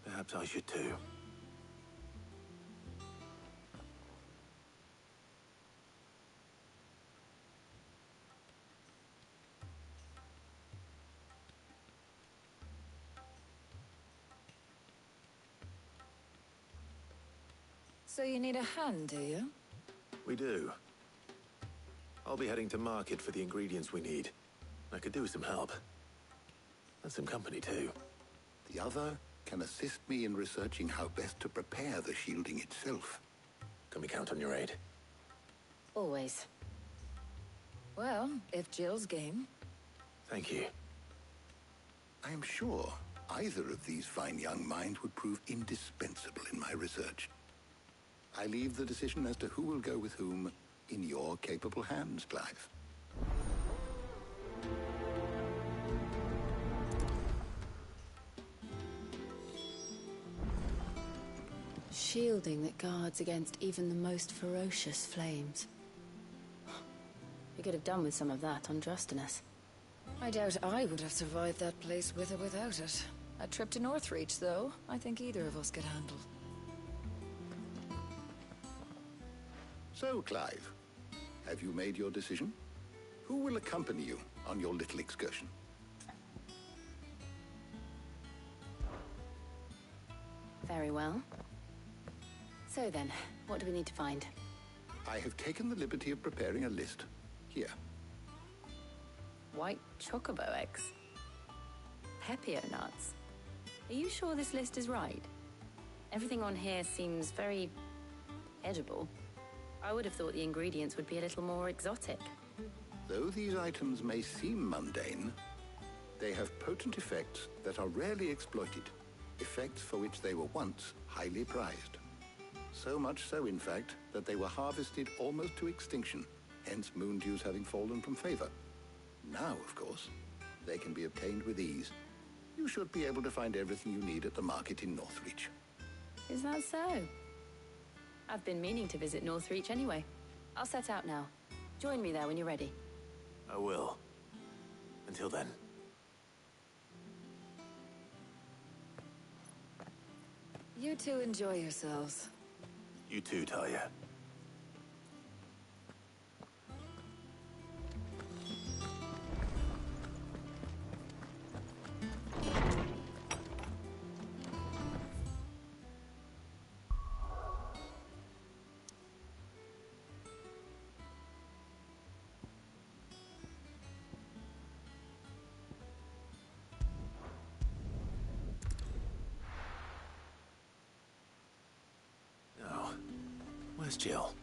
perhaps I should too. So you need a hand, do you? We do. I'll be heading to market for the ingredients we need. I could do with some help. And some company, too. The other can assist me in researching how best to prepare the shielding itself. Can we count on your aid? Always. Well, if Jill's game. Thank you. I am sure either of these fine young minds would prove indispensable in my research. I leave the decision as to who will go with whom in your capable hands, Clive. Shielding that guards against even the most ferocious flames. We could have done with some of that on Drustinus. I doubt I would have survived that place with or without it. A trip to Northreach, though, I think either of us could handle. So, Clive, have you made your decision? Who will accompany you on your little excursion? Very well. So then, what do we need to find? I have taken the liberty of preparing a list. Here. White chocobo eggs. Pepio nuts. Are you sure this list is right? Everything on here seems very edible. I would have thought the ingredients would be a little more exotic. Though these items may seem mundane, they have potent effects that are rarely exploited, effects for which they were once highly prized. So much so, in fact, that they were harvested almost to extinction, hence moondews having fallen from favor. Now, of course, they can be obtained with ease. You should be able to find everything you need at the market in Northreach. Is that so? I've been meaning to visit Northreach anyway. I'll set out now. Join me there when you're ready. I will. Until then. You two enjoy yourselves. You too, Talia. Where's Jill?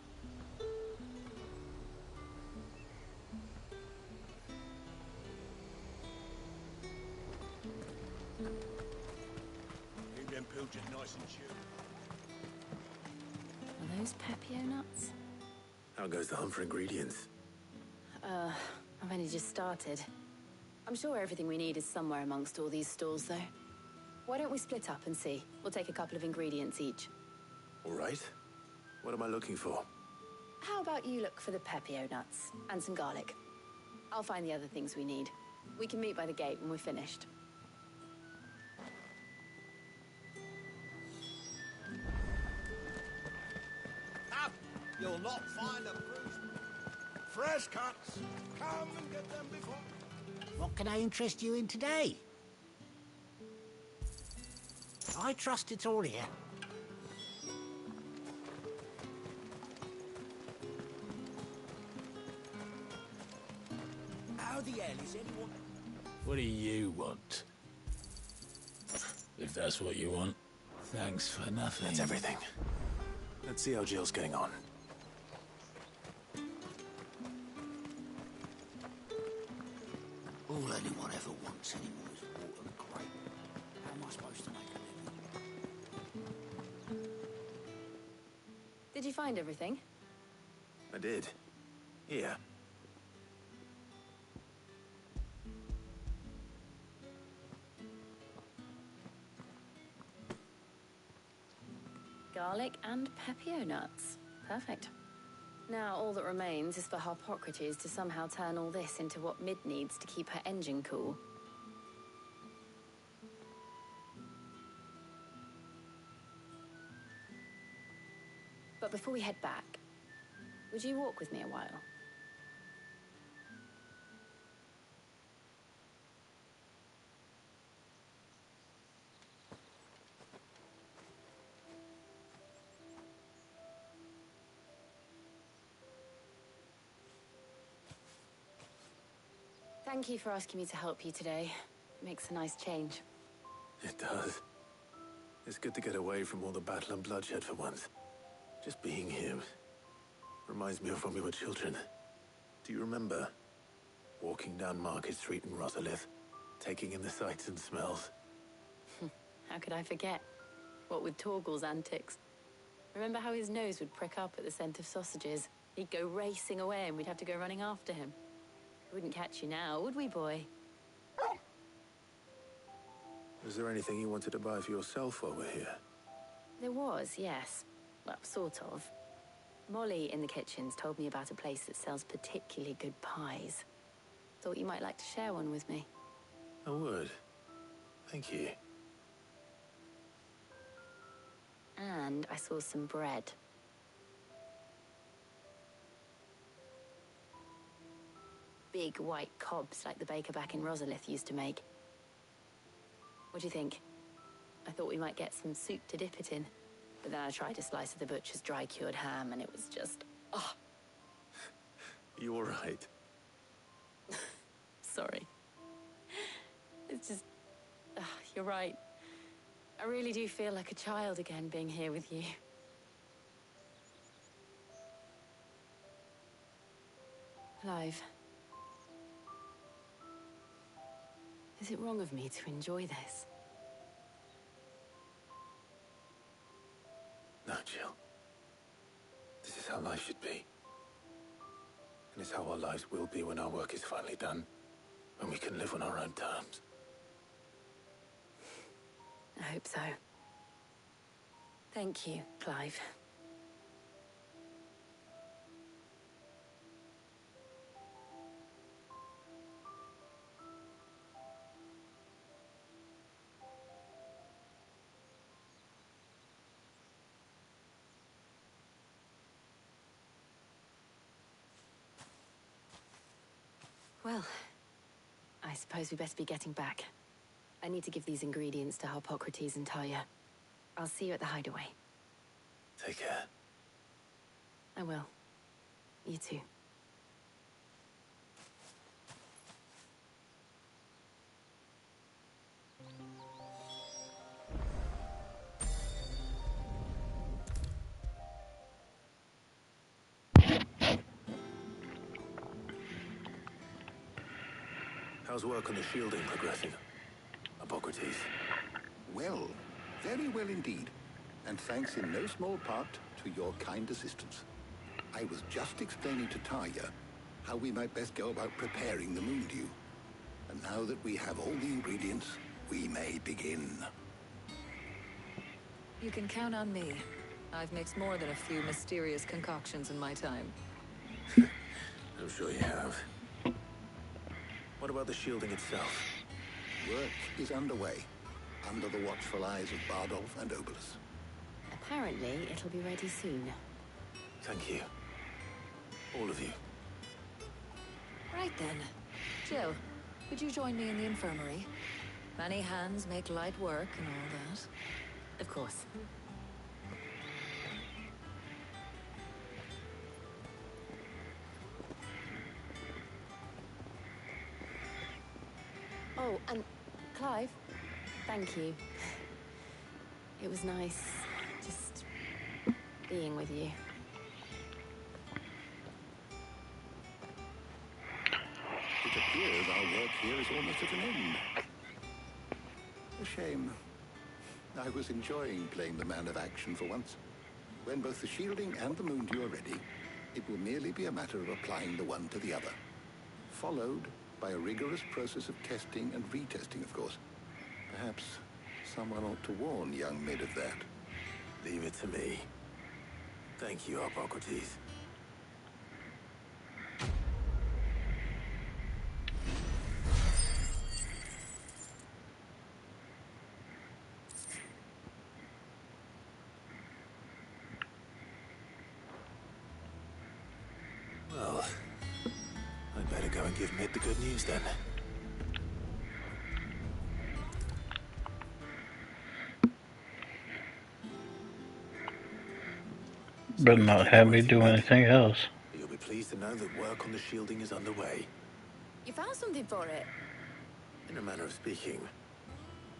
Keep them pilchards nice and chilled. Are those Pepio nuts? How goes the hunt for ingredients? I've only just started. I'm sure everything we need is somewhere amongst all these stores, though. Why don't we split up and see? We'll take a couple of ingredients each. All right. What am I looking for? How about you look for the Pepio nuts and some garlic? I'll find the other things we need. We can meet by the gate when we're finished. Up! You'll not find a bruise. Fresh cuts. Come and get them before. What can I interest you in today? I trust it's all here. How the hell is anyone... What do you want? If that's what you want, thanks for nothing. That's everything. Let's see how Jill's getting on. All anyone ever wants anymore is water and grape. How am I supposed to make a living? Did you find everything? I did. Here. Garlic and Pepio nuts. Perfect. Now all that remains is for Harpocrates to somehow turn all this into what Mid needs to keep her engine cool. But before we head back, would you walk with me a while? Thank you for asking me to help you today. It makes a nice change. It does. It's good to get away from all the battle and bloodshed for once. Just being here reminds me of when we were children. Do you remember walking down Market Street in Rosalith, taking in the sights and smells? How could I forget? What with Torgal's antics. Remember how his nose would prick up at the scent of sausages? He'd go racing away and we'd have to go running after him. We wouldn't catch you now, would we, boy? Was there anything you wanted to buy for yourself while we're here? There was, yes. Well, sort of. Molly in the kitchens told me about a place that sells particularly good pies. Thought you might like to share one with me. I would. Thank you. And I saw some bread. Big white cobs like the baker back in Rosalith used to make. What do you think? I thought we might get some soup to dip it in. But then I tried a slice of the butcher's dry-cured ham and it was just... oh. You all right? Sorry. It's just... you're right. I really do feel like a child again being here with you. Clive. Is it wrong of me to enjoy this? No, Jill. This is how life should be. And it's how our lives will be when our work is finally done. When we can live on our own terms. I hope so. Thank you, Clive. Well, I suppose we best be getting back. I need to give these ingredients to Harpocrates and Talia. I'll see you at the hideaway. Take care. I will. You too. How's work on the shielding progressing, Harpocrates? Well, very well indeed. And thanks in no small part to your kind assistance. I was just explaining to Talia how we might best go about preparing the Moondew. And now that we have all the ingredients, we may begin. You can count on me. I've mixed more than a few mysterious concoctions in my time. I'm sure you have. What about the shielding itself? Work is underway, under the watchful eyes of Bardolph and Obolus. Apparently, it'll be ready soon. Thank you. All of you. Right then. Jill, would you join me in the infirmary? Many hands make light work and all that. Of course. Oh, and Clive, thank you. It was nice just being with you. It appears our work here is almost at an end. A shame. I was enjoying playing the man of action for once. When both the shielding and the Moondew are ready, it will merely be a matter of applying the one to the other. Followed by a rigorous process of testing and retesting, of course. Perhaps someone ought to warn young Mid of that. Leave it to me. Thank you, Harpocrates. Well, I'd better go and give Mid the good news then. But not have me do anything else. You'll be pleased to know that work on the shielding is underway. You found something for it? In a manner of speaking,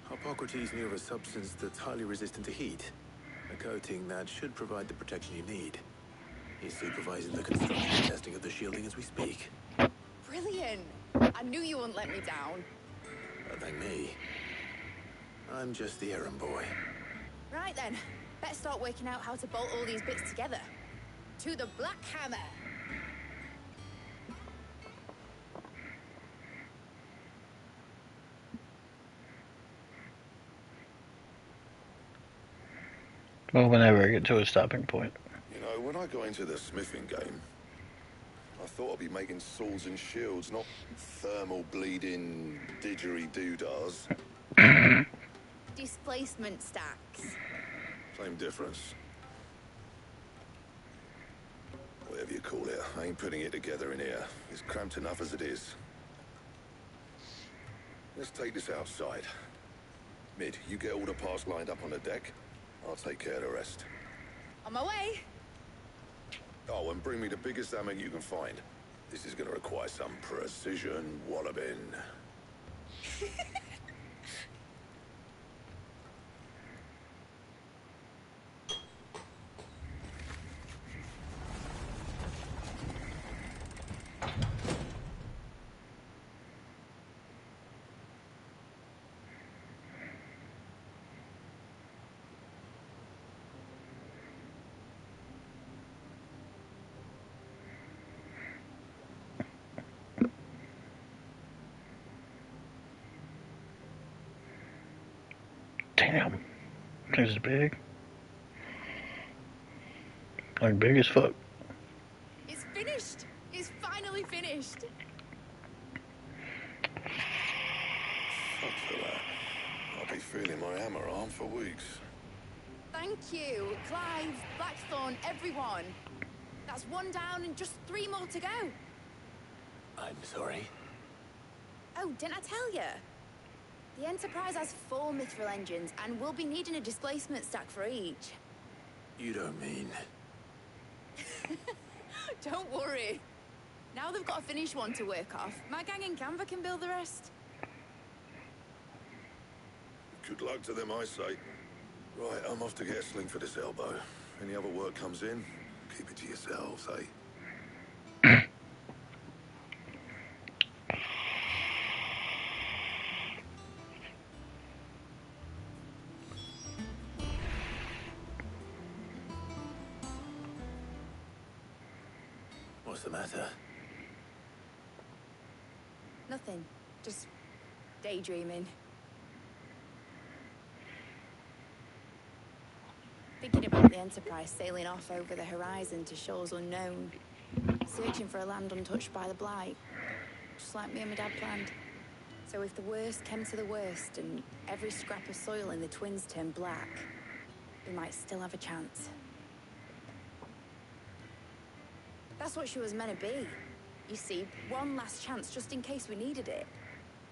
Harpocrates knew of a substance that's highly resistant to heat. A coating that should provide the protection you need. He's supervising the construction and testing of the shielding as we speak. Brilliant! I knew you wouldn't let me down. Don't thank me. I'm just the errand boy. Right then, let's start working out how to bolt all these bits together. To the Black Hammer! Well, whenever I get to a stopping point. You know, when I got into the smithing game, I thought I'd be making swords and shields, not thermal bleeding didgeridoo-dahs. Displacement stacks. Same difference. Whatever you call it, I ain't putting it together in here. It's cramped enough as it is. Let's take this outside. Mid, you get all the parts lined up on the deck. I'll take care of the rest. On my way! Oh, and bring me the biggest hammer you can find. This is gonna require some precision walloping. Damn. This is big. Like big as fuck. It's finished! It's finally finished! Fuck for that. I'll be feeling my hammer arm for weeks. Thank you, Clive, Blackthorn, everyone. That's one down and just 3 more to go. I'm sorry. Oh, didn't I tell you? The Enterprise has 4 Mithril engines, and we'll be needing a displacement stack for each. You don't mean... Don't worry. Now they've got a finished one to work off. My gang in Canva can build the rest. Good luck to them, I say. Right, I'm off to get a sling for this elbow. Any other work comes in, keep it to yourselves, eh? What's the matter? Nothing. Just daydreaming. Thinking about the Enterprise sailing off over the horizon to shores unknown. Searching for a land untouched by the Blight. Just like me and my dad planned. So if the worst came to the worst and every scrap of soil in the Twins turned black, we might still have a chance. That's what she was meant to be. You see, one last chance just in case we needed it.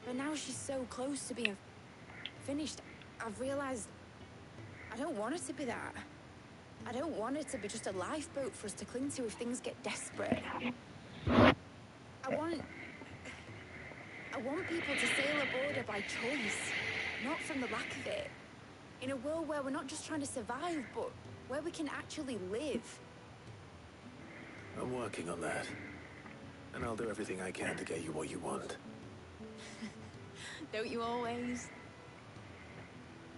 But now she's so close to being finished, I've realized I don't want it to be that. I don't want it to be just a lifeboat for us to cling to if things get desperate. I want people to sail aboard her by choice, not from the lack of it. In a world where we're not just trying to survive, but where we can actually live. I'm working on that. And I'll do everything I can to get you what you want. Don't you always?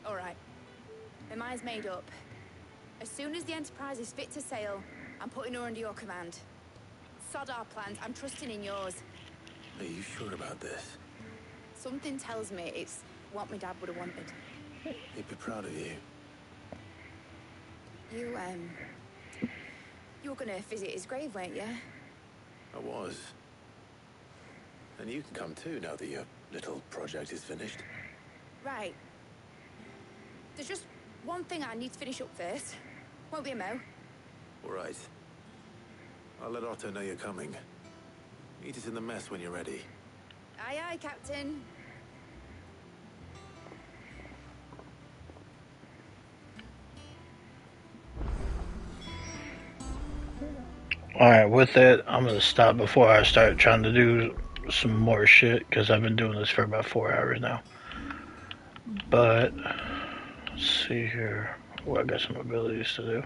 All right. My mind's made up. As soon as the Enterprise is fit to sail, I'm putting her under your command. Sod our plans. I'm trusting in yours. Are you sure about this? Something tells me it's what my dad would have wanted. He'd be proud of you. You were gonna visit his grave, weren't you? I was. And you can come too now that your little project is finished. Right. There's just one thing I need to finish up first. Won't be a mo. All right. I'll let Otto know you're coming. Meet us in the mess when you're ready. Aye, aye, Captain. Alright, with that, I'm gonna stop before I start trying to do some more shit, because I've been doing this for about 4 hours now. But, let's see here. Well, I got some abilities to do.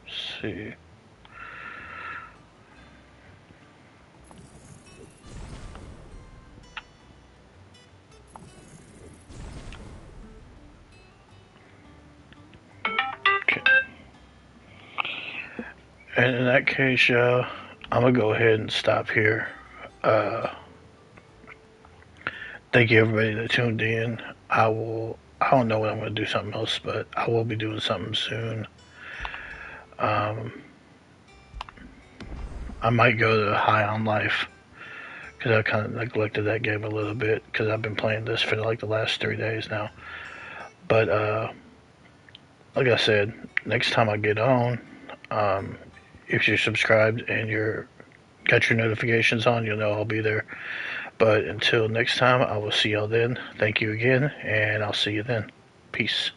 Let's see. And in that case, I'm gonna go ahead and stop here. Thank you everybody that tuned in. I don't know when I'm gonna do something else, but I will be doing something soon. I might go to High on Life, because I kind of neglected that game a little bit, because I've been playing this for like the last 3 days now. But like I said, next time I get on, if you're subscribed and got your notifications on, you'll know I'll be there. But until next time, I will see y'all then. Thank you again, and I'll see you then. Peace.